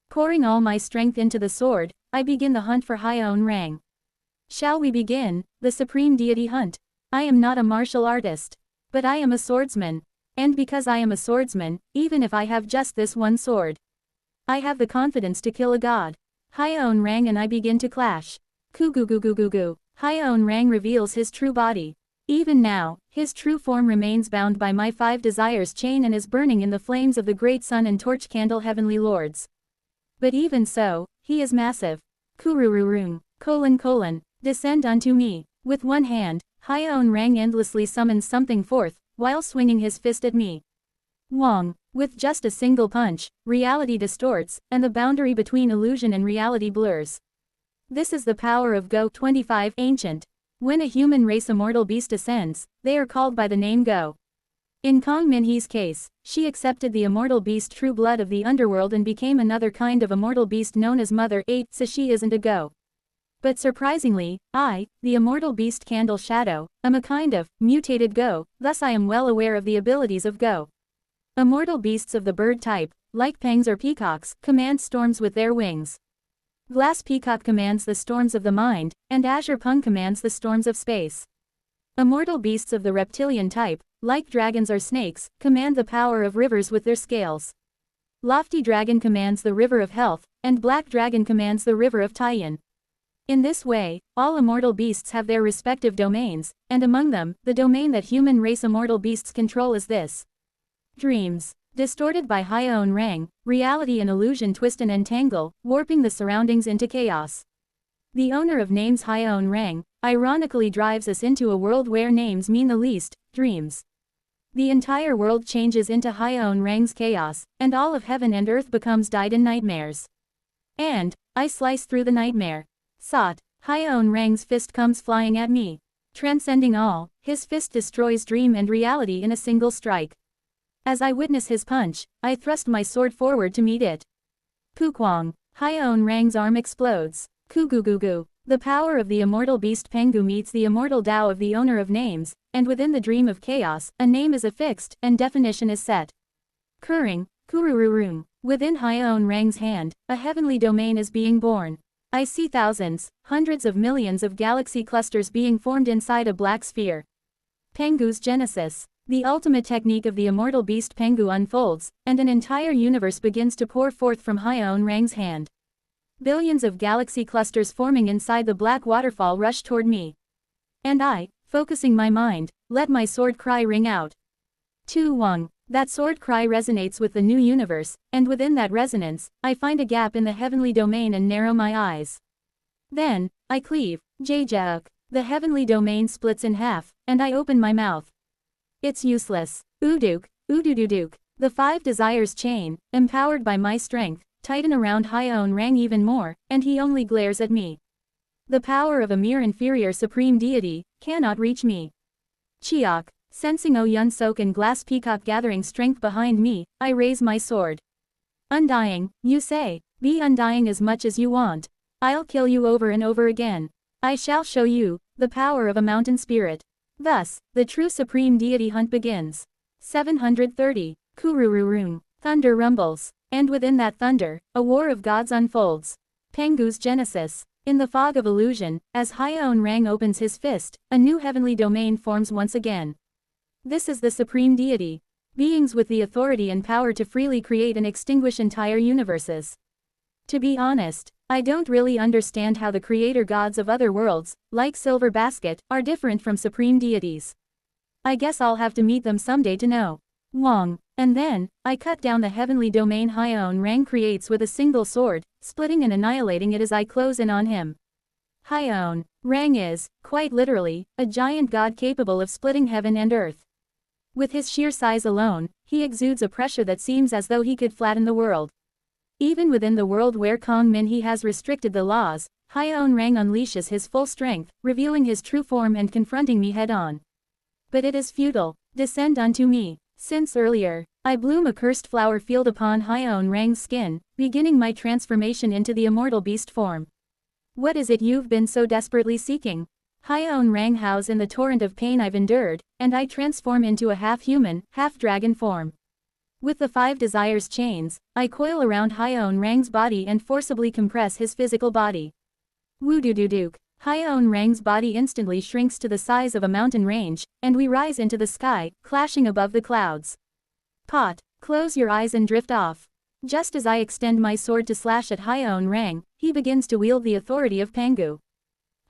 Pouring all my strength into the sword, I begin the hunt for Hyeon Rang. Shall we begin, the supreme deity hunt? I am not a martial artist. But I am a swordsman. And because I am a swordsman, even if I have just this one sword, I have the confidence to kill a god. Hyeon Rang and I begin to clash. Ku-gu-gu-gu-gu-gu. Hyeon Rang reveals his true body. Even now, his true form remains bound by my 5 desires chain and is burning in the flames of the great sun and torch candle heavenly lords. But even so, he is massive. Kurururung, descend unto me. With one hand, Hyeon Rang endlessly summons something forth, while swinging his fist at me. Wong, with just a single punch, reality distorts, and the boundary between illusion and reality blurs. This is the power of Go 25 Ancient. When a human race immortal beast ascends, they are called by the name Go. In Kong Minhee's case, she accepted the immortal beast true blood of the underworld and became another kind of immortal beast known as Mother 8, so she isn't a Go. But surprisingly, I, the immortal beast Candle Shadow, am a kind of mutated Go, thus I am well aware of the abilities of Go. Immortal beasts of the bird type, like pengs or peacocks, command storms with their wings. Glass Peacock commands the storms of the mind, and Azure Pung commands the storms of space. Immortal beasts of the reptilian type, like dragons or snakes, command the power of rivers with their scales. Lofty Dragon commands the river of health, and Black Dragon commands the river of Taiyin. In this way, all immortal beasts have their respective domains, and among them, the domain that human race immortal beasts control is this. Dreams. Distorted by Hyeon Rang, reality and illusion twist and entangle, warping the surroundings into chaos. The owner of names Hyeon Rang, ironically drives us into a world where names mean the least, dreams. The entire world changes into Hyeon Rang's chaos, and all of heaven and earth becomes dyed in nightmares. And, I slice through the nightmare. Sot, Hyeon Rang's fist comes flying at me. Transcending all, his fist destroys dream and reality in a single strike. As I witness his punch, I thrust my sword forward to meet it. Pukwang, Hyeon Rang's arm explodes. Ku-gu-gu-gu. The power of the immortal beast Pengu meets the immortal Tao of the owner of names, and within the dream of chaos, a name is affixed, and definition is set. Kuring, Kurururung. Within Hyeon Rang's hand, a heavenly domain is being born. I see thousands, hundreds of millions of galaxy clusters being formed inside a black sphere. Pengu's Genesis. The ultimate technique of the immortal beast Pengu unfolds, and an entire universe begins to pour forth from Hyeon Rang's hand. Billions of galaxy clusters forming inside the black waterfall rush toward me. And I, focusing my mind, let my sword cry ring out. Tu Wang. That sword cry resonates with the new universe, and within that resonance, I find a gap in the heavenly domain and narrow my eyes. Then, I cleave, Jaejauk. The heavenly domain splits in half, and I open my mouth. It's useless. Uduk, Udududuk. The 5 desires chain, empowered by my strength, tighten around Hyeon Rang even more, and he only glares at me. The power of a mere inferior supreme deity cannot reach me. Chiok. Sensing Oh Yun Sok and Glass Peacock gathering strength behind me, I raise my sword. Undying, you say, be undying as much as you want. I'll kill you over and over again. I shall show you the power of a mountain spirit. Thus, the true supreme deity hunt begins. 730. Kurururung. Thunder rumbles, and within that thunder, a war of gods unfolds. Pengu's Genesis. In the fog of illusion, as Hyeon Rang opens his fist, a new heavenly domain forms once again. This is the supreme deity. Beings with the authority and power to freely create and extinguish entire universes. To be honest, I don't really understand how the creator gods of other worlds, like Silver Basket, are different from supreme deities. I guess I'll have to meet them someday to know. Wong. And then, I cut down the heavenly domain Hyeon Rang creates with a single sword, splitting and annihilating it as I close in on him. Hyeon Rang is, quite literally, a giant god capable of splitting heaven and earth. With his sheer size alone, he exudes a pressure that seems as though he could flatten the world. Even within the world where Kong Minhee has restricted the laws, Hyeon Rang unleashes his full strength, revealing his true form and confronting me head-on. But it is futile. Descend unto me. Since earlier, I bloom a cursed flower field upon Hyeon Rang's skin, beginning my transformation into the immortal beast form. What is it you've been so desperately seeking? Hyeon Rang howls in the torrent of pain I've endured, and I transform into a half-human, half-dragon form. With the 5 desires chains, I coil around Hyeon Rang's body and forcibly compress his physical body. Woo-doo-doo-dook. Hyeon Rang's body instantly shrinks to the size of a mountain range, and we rise into the sky, clashing above the clouds. Pot. Close your eyes and drift off. Just as I extend my sword to slash at Hyeon Rang, he begins to wield the authority of Pangu.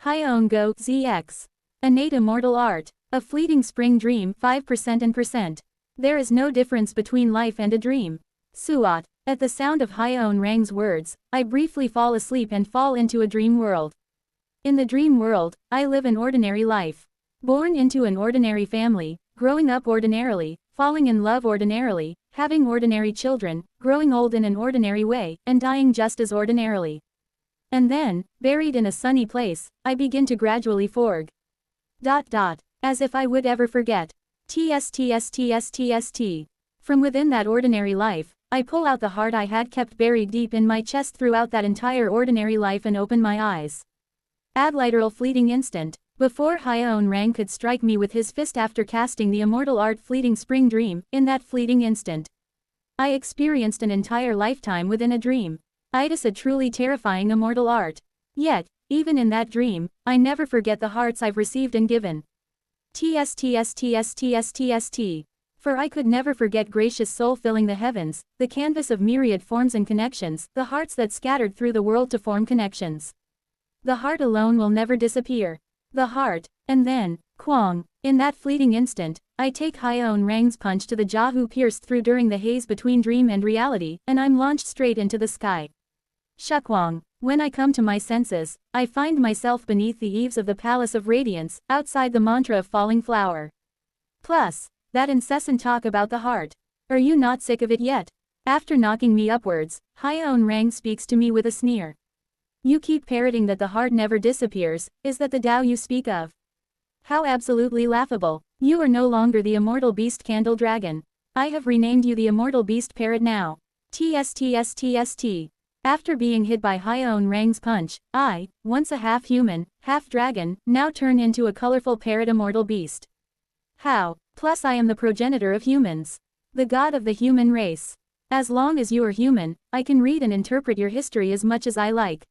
Hyeon Go ZX. Innate immortal art. A fleeting spring dream 5% and percent. There is no difference between life and a dream. Suat. At the sound of Hyeon Rang's words, I briefly fall asleep and fall into a dream world. In the dream world, I live an ordinary life. Born into an ordinary family, growing up ordinarily, falling in love ordinarily, having ordinary children, growing old in an ordinary way, and dying just as ordinarily. And then, buried in a sunny place, I begin to gradually forg. As if I would ever forget. TSTSTSTST. From within that ordinary life, I pull out the heart I had kept buried deep in my chest throughout that entire ordinary life and open my eyes. Ad literal fleeting instant, before Hyeon Rang could strike me with his fist after casting the immortal art fleeting spring dream, in that fleeting instant, I experienced an entire lifetime within a dream. It is a truly terrifying immortal art. Yet, even in that dream, I never forget the hearts I've received and given. TSTSTSTSTST. For I could never forget gracious soul filling the heavens, the canvas of myriad forms and connections, the hearts that scattered through the world to form connections. The heart alone will never disappear. The heart, and then, Kwang, in that fleeting instant, I take Hyeon Rang's punch to the jaw who pierced through during the haze between dream and reality, and I'm launched straight into the sky. Shukwang. When I come to my senses, I find myself beneath the eaves of the Palace of Radiance, outside the mantra of falling flower. Plus, that incessant talk about the heart. Are you not sick of it yet? After knocking me upwards, Hyeon Rang speaks to me with a sneer. You keep parroting that the heart never disappears, is that the Tao you speak of? How absolutely laughable. You are no longer the immortal beast candle dragon. I have renamed you the immortal beast parrot now. TSTSTST. After being hit by Hyeon Rang's punch, I, once a half-human, half-dragon, now turn into a colorful parrot immortal beast. How? Plus I am the progenitor of humans. The god of the human race. As long as you are human, I can read and interpret your history as much as I like.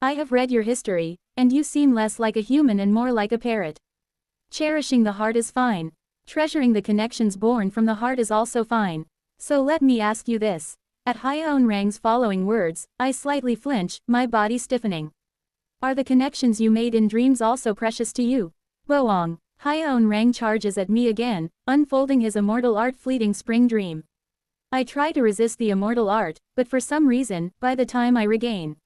I have read your history, and you seem less like a human and more like a parrot. Cherishing the heart is fine. Treasuring the connections born from the heart is also fine. So let me ask you this. At Hyeon Rang's following words, I slightly flinch, my body stiffening. Are the connections you made in dreams also precious to you? Boong. Hyeon Rang charges at me again, unfolding his immortal art fleeting spring dream. I try to resist the immortal art, but for some reason, by the time I regain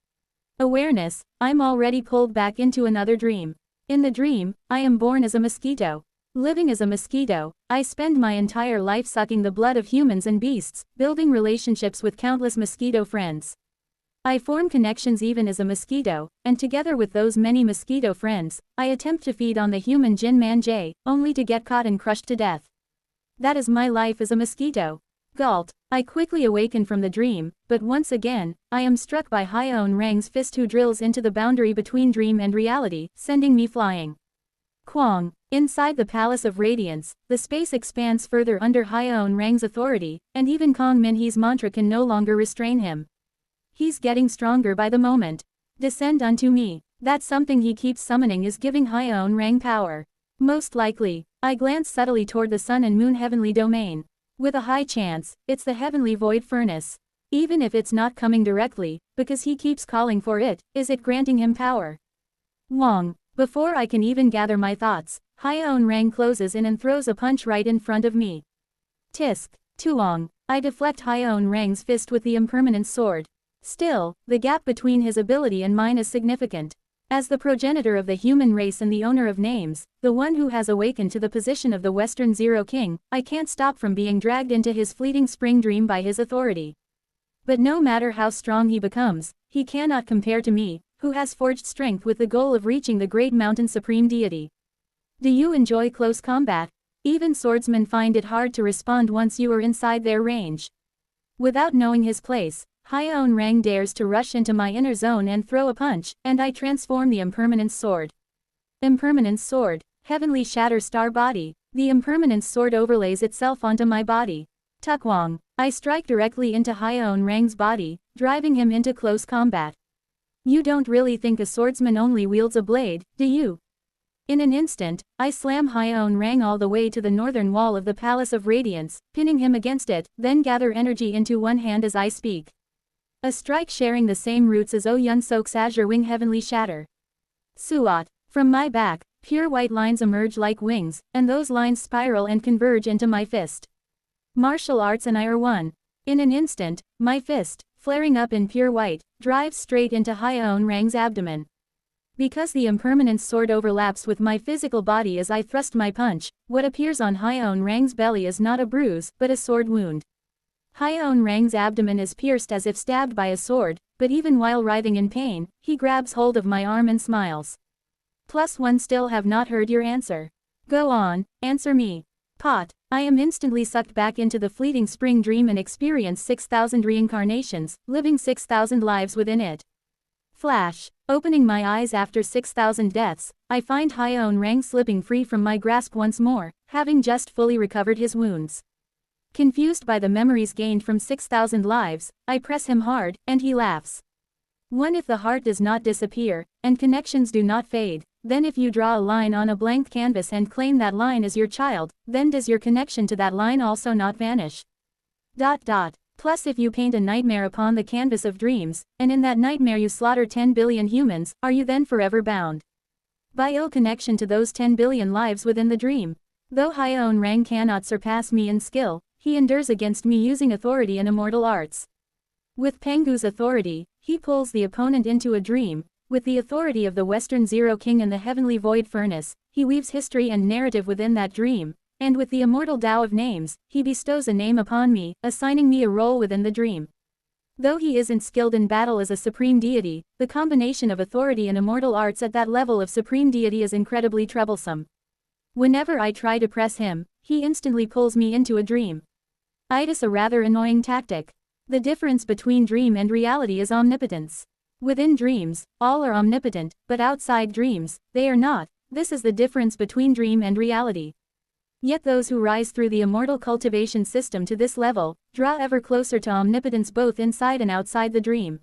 awareness, I'm already pulled back into another dream. In the dream, I am born as a mosquito. Living as a mosquito, I spend my entire life sucking the blood of humans and beasts, building relationships with countless mosquito friends. I form connections even as a mosquito, and together with those many mosquito friends, I attempt to feed on the human Jin Man Jay, only to get caught and crushed to death. That is my life as a mosquito. Galt. I quickly awaken from the dream, but once again, I am struck by Hyeon Rang's fist who drills into the boundary between dream and reality, sending me flying. Kwang. Inside the Palace of Radiance, the space expands further under Hyeon Rang's authority, and even Kong Min-hee's mantra can no longer restrain him. He's getting stronger by the moment. Descend unto me. That something he keeps summoning is giving Hyeon Rang power. Most likely. I glance subtly toward the sun and moon heavenly domain. With a high chance, it's the heavenly void furnace. Even if it's not coming directly, because he keeps calling for it, is it granting him power? Wong. Before I can even gather my thoughts, Hyeon Rang closes in and throws a punch right in front of me. Tisk. Tuong. I deflect Hyeon Rang's fist with the impermanent sword. Still, the gap between his ability and mine is significant. As the progenitor of the human race and the owner of names, the one who has awakened to the position of the Western Zero King, I can't stop from being dragged into his fleeting spring dream by his authority. But no matter how strong he becomes, he cannot compare to me, who has forged strength with the goal of reaching the great mountain supreme deity. Do you enjoy close combat? Even swordsmen find it hard to respond once you are inside their range. Without knowing his place, Hyeon Rang dares to rush into my inner zone and throw a punch, and I transform the impermanent sword. Impermanence sword. Heavenly shatter star body. The impermanence sword overlays itself onto my body. Tukwong. I strike directly into Hyeon Rang's body, driving him into close combat. You don't really think a swordsman only wields a blade, do you? In an instant, I slam Hyeon Rang all the way to the northern wall of the Palace of Radiance, pinning him against it, then gather energy into one hand as I speak. A strike sharing the same roots as Oh Yun-sok's Azure Wing Heavenly Shatter. Suat. From my back, pure white lines emerge like wings, and those lines spiral and converge into my fist. Martial arts and I are one. In an instant, my fist, flaring up in pure white, drives straight into Hyeon Rang's abdomen. Because the impermanence sword overlaps with my physical body as I thrust my punch, what appears on Hyeon Rang's belly is not a bruise, but a sword wound. Hyeon Rang's abdomen is pierced as if stabbed by a sword, but even while writhing in pain, he grabs hold of my arm and smiles. +1 still have not heard your answer. Go on, answer me. Pot. I am instantly sucked back into the fleeting spring dream and experience 6,000 reincarnations, living 6,000 lives within it. Flash. Opening my eyes after 6,000 deaths, I find Hyeon Rang slipping free from my grasp once more, having just fully recovered his wounds. Confused by the memories gained from 6,000 lives, I press him hard, and he laughs. One, if the heart does not disappear, and connections do not fade, then if you draw a line on a blank canvas and claim that line as your child, then does your connection to that line also not vanish? Plus if you paint a nightmare upon the canvas of dreams, and in that nightmare you slaughter 10 billion humans, are you then forever bound by ill connection to those 10 billion lives within the dream? Though Hyeon Rang cannot surpass me in skill, he endures against me using authority and immortal arts. With Pengu's authority, he pulls the opponent into a dream. With the authority of the Western Zero King and the Heavenly Void Furnace, he weaves history and narrative within that dream, and with the immortal Tao of names, he bestows a name upon me, assigning me a role within the dream. Though he isn't skilled in battle as a supreme deity, the combination of authority and immortal arts at that level of supreme deity is incredibly troublesome. Whenever I try to press him, he instantly pulls me into a dream. Itis a rather annoying tactic. The difference between dream and reality is omnipotence. Within dreams, all are omnipotent, but outside dreams, they are not. This is the difference between dream and reality. Yet those who rise through the immortal cultivation system to this level, draw ever closer to omnipotence both inside and outside the dream.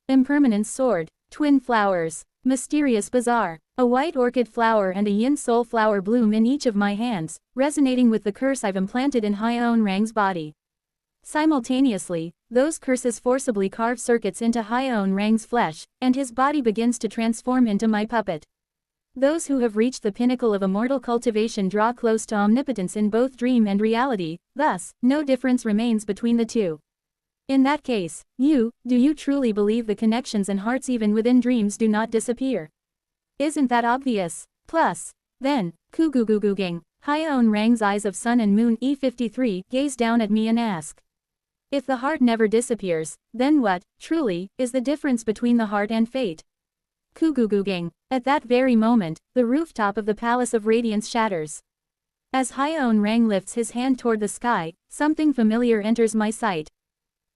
Impermanence sword. Twin flowers. Mysterious bazaar. A white orchid flower and a yin soul flower bloom in each of my hands, resonating with the curse I've implanted in Hyeon Rang's body. Simultaneously, those curses forcibly carve circuits into Hyeon Rang's flesh, and his body begins to transform into my puppet. Those who have reached the pinnacle of immortal cultivation draw close to omnipotence in both dream and reality, thus, no difference remains between the two. In that case, do you truly believe the connections and hearts even within dreams do not disappear? Isn't that obvious? Plus, then, Kuguguguging. Hyeon Rang's eyes of sun and moon E53 gaze down at me and ask. If the heart never disappears, then what, truly, is the difference between the heart and fate? Kuguguging. At that very moment, the rooftop of the Palace of Radiance shatters. As Hyeon Rang lifts his hand toward the sky, something familiar enters my sight.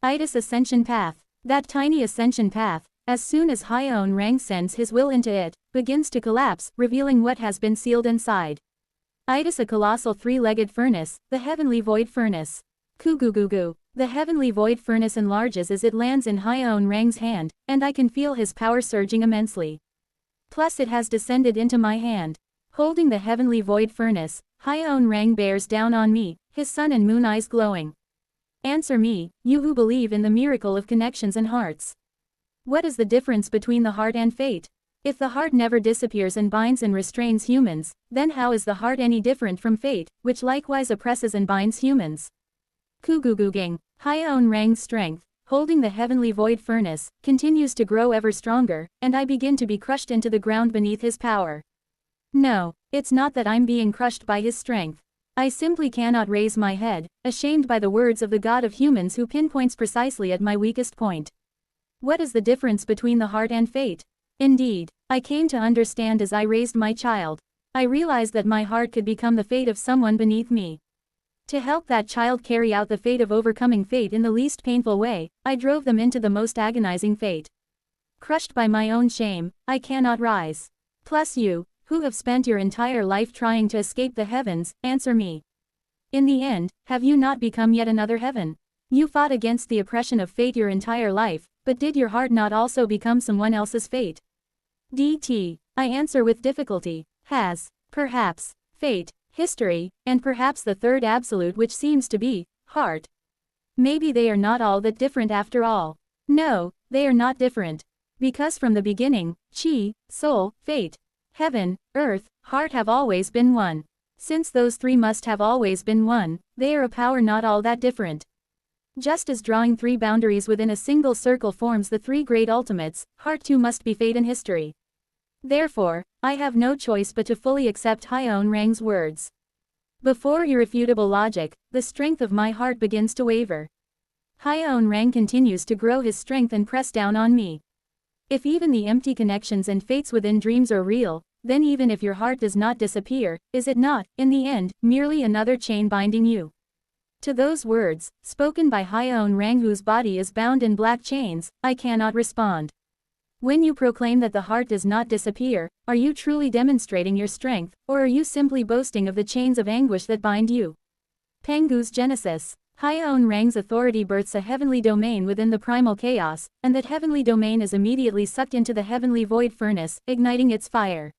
Itis Ascension Path. That tiny ascension path, as soon as Hyeon Rang sends his will into it, begins to collapse, revealing what has been sealed inside. Itis a colossal three-legged furnace, the Heavenly Void Furnace. Kugugugu. The Heavenly Void Furnace enlarges as it lands in Hyeon Rang's hand, and I can feel his power surging immensely. Plus it has descended into my hand. Holding the Heavenly Void Furnace, Hyeon Rang bears down on me, his sun and moon eyes glowing. Answer me, you who believe in the miracle of connections and hearts. What is the difference between the heart and fate? If the heart never disappears and binds and restrains humans, then how is the heart any different from fate, which likewise oppresses and binds humans? Kuguguging. Hyeon Rang's strength, holding the Heavenly Void Furnace, continues to grow ever stronger, and I begin to be crushed into the ground beneath his power. No, it's not that I'm being crushed by his strength. I simply cannot raise my head, ashamed by the words of the God of humans who pinpoints precisely at my weakest point. What is the difference between the heart and fate? Indeed, I came to understand as I raised my child. I realized that my heart could become the fate of someone beneath me. To help that child carry out the fate of overcoming fate in the least painful way, I drove them into the most agonizing fate. Crushed by my own shame, I cannot rise. Plus who have spent your entire life trying to escape the heavens, answer me. In the end, have you not become yet another heaven? You fought against the oppression of fate your entire life, but did your heart not also become someone else's fate? DT. I answer with difficulty. Has, perhaps, fate, history, and perhaps the third absolute which seems to be, heart. Maybe they are not all that different after all. No, they are not different. Because from the beginning, chi, soul, fate, heaven, earth, heart have always been one. Since those three must have always been one, they are a power not all that different. Just as drawing three boundaries within a single circle forms the three great ultimates, heart too must be fate and history. Therefore, I have no choice but to fully accept Hyeon Rang's words. Before irrefutable logic, the strength of my heart begins to waver. Hyeon Rang continues to grow his strength and press down on me. If even the empty connections and fates within dreams are real, then even if your heart does not disappear, is it not, in the end, merely another chain binding you? To those words, spoken by Hyeon Rang whose body is bound in black chains, I cannot respond. When you proclaim that the heart does not disappear, are you truly demonstrating your strength, or are you simply boasting of the chains of anguish that bind you? Pengu's Genesis. Hyeon Rang's authority births a heavenly domain within the primal chaos, and that heavenly domain is immediately sucked into the heavenly void furnace, igniting its fire.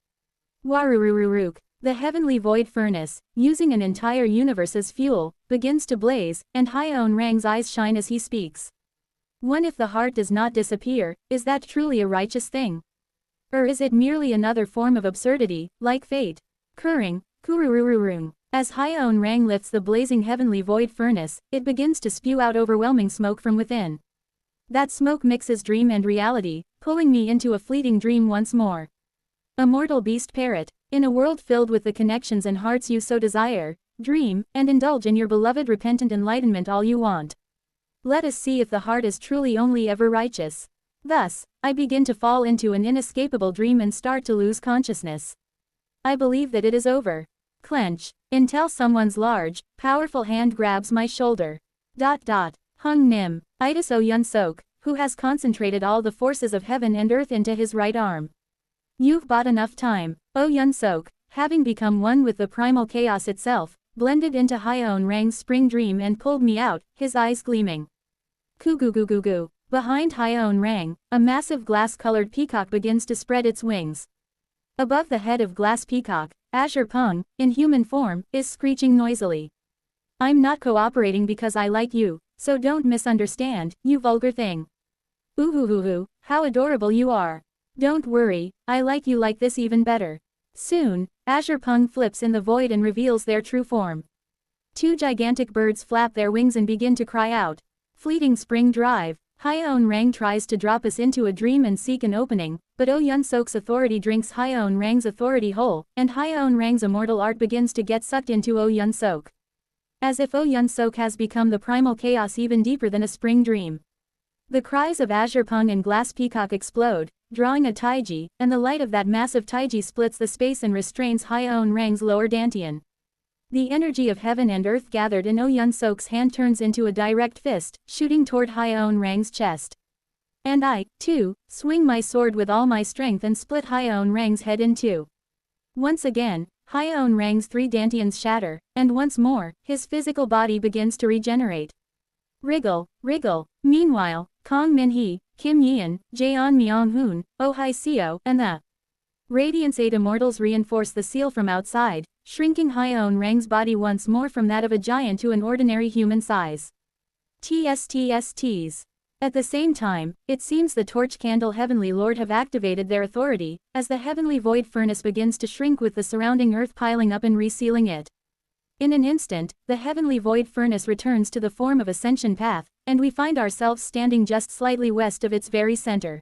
Warurururuk. The heavenly void furnace, using an entire universe as fuel, begins to blaze, and Hyeon Rang's eyes shine as he speaks. One, if the heart does not disappear, is that truly a righteous thing? Or is it merely another form of absurdity, like fate? Kuring, kururururung. As Hyeon Rang lifts the blazing heavenly void furnace, it begins to spew out overwhelming smoke from within. That smoke mixes dream and reality, pulling me into a fleeting dream once more. Immortal beast parrot. In a world filled with the connections and hearts you so desire, dream, and indulge in your beloved repentant enlightenment all you want. Let us see if the heart is truly only ever righteous. Thus, I begin to fall into an inescapable dream and start to lose consciousness. I believe that it is over. Clench, until someone's large, powerful hand grabs my shoulder. Hung Nim, Itis O Yun Sok, who has concentrated all the forces of heaven and earth into his right arm. You've bought enough time, O Yun Sok, having become one with the primal chaos itself, blended into Hyeon Rang's spring dream and pulled me out, his eyes gleaming. Kugugugugu. Behind Hyeon Rang, a massive glass-colored peacock begins to spread its wings. Above the head of Glass Peacock, Azure Pung, in human form, is screeching noisily. I'm not cooperating because I like you, so don't misunderstand, you vulgar thing. Ooh, how adorable you are. Don't worry, I like you like this even better. Soon, Azure Pung flips in the void and reveals their true form. Two gigantic birds flap their wings and begin to cry out. Fleeting spring drive. Hyeon Rang tries to drop us into a dream and seek an opening, but Oh Yun Sok's authority drinks Hyeon Rang's authority whole, and Hyeon Rang's immortal art begins to get sucked into Oh Yun Sok. As if Oh Yun Sok has become the primal chaos even deeper than a spring dream. The cries of Azure Pung and Glass Peacock explode, drawing a taiji, and the light of that massive taiji splits the space and restrains Hyeon Rang's lower dantian. The energy of heaven and earth gathered in Oh Yun Sok's hand turns into a direct fist, shooting toward Hyeon Rang's chest. And I, too, swing my sword with all my strength and split Hyeon Rang's head in two. Once again, Hyeon Rang's three dantians shatter, and once more, his physical body begins to regenerate. Wriggle, wriggle. Meanwhile, Kong Min-hee, Kim Yeon, Jaeon Myung-hoon, Oh Hai-seo, and the Radiance 8 Immortals reinforce the seal from outside, shrinking Hyeon Rang's body once more from that of a giant to an ordinary human size. TSTSTs. At the same time, it seems the Torch Candle Heavenly Lord have activated their authority, as the heavenly void furnace begins to shrink with the surrounding earth piling up and resealing it. In an instant, the heavenly void furnace returns to the form of Ascension Path, and we find ourselves standing just slightly west of its very center.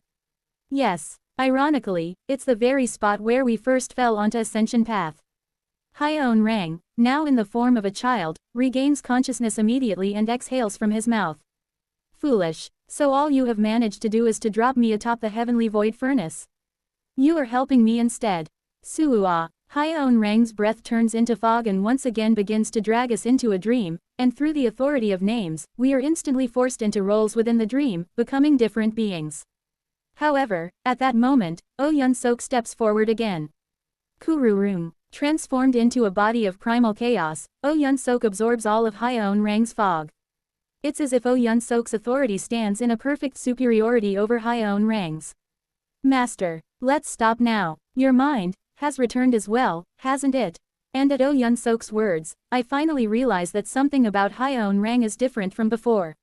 Yes, ironically, it's the very spot where we first fell onto Ascension Path. Hyeon Rang, now in the form of a child, regains consciousness immediately and exhales from his mouth. Foolish, so all you have managed to do is to drop me atop the heavenly void furnace. You are helping me instead. Suua. Hyeon Rang's breath turns into fog and once again begins to drag us into a dream, and through the authority of names, we are instantly forced into roles within the dream, becoming different beings. However, at that moment, Oh Yun Sok steps forward again. Kururum. Transformed into a body of primal chaos, Yun-Sok absorbs all of Hyeon Rang's fog. It's as if Yun-Sok's authority stands in a perfect superiority over Hyeon Rang's. Master, let's stop now. Your mind has returned as well, hasn't it? And at Yun-Sok's words, I finally realize that something about Hyeon Rang is different from before.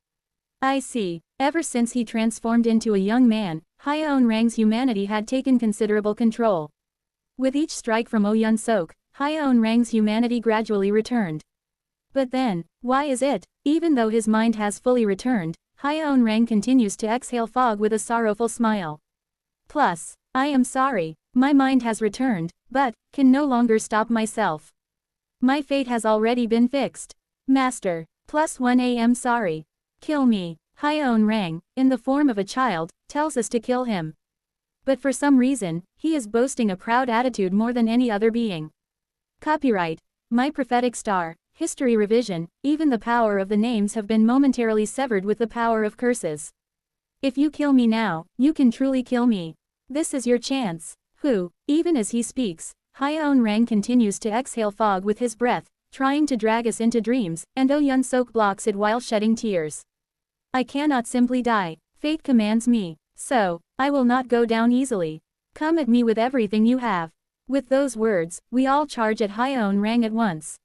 I see. Ever since he transformed into a young man, Hyeon Rang's humanity had taken considerable control. With each strike from Yun-Sok, Hyeon Rang's humanity gradually returned. But then, why is it, even though his mind has fully returned, Hyeon Rang continues to exhale fog with a sorrowful smile? Plus, I am sorry, my mind has returned, but can no longer stop myself. My fate has already been fixed. Master, +1 am sorry. Kill me. Hyeon Rang, in the form of a child, tells us to kill him. But for some reason, he is boasting a proud attitude more than any other being. Copyright. My Prophetic Star. History revision. Even the power of the names have been momentarily severed with the power of curses. If you kill me now, you can truly kill me. This is your chance. Even as he speaks, Hyeon Rang continues to exhale fog with his breath, trying to drag us into dreams, and Yun-Sok blocks it while shedding tears. I cannot simply die. Fate commands me. So, I will not go down easily. Come at me with everything you have. With those words, we all charge at Hyeon Rang at once.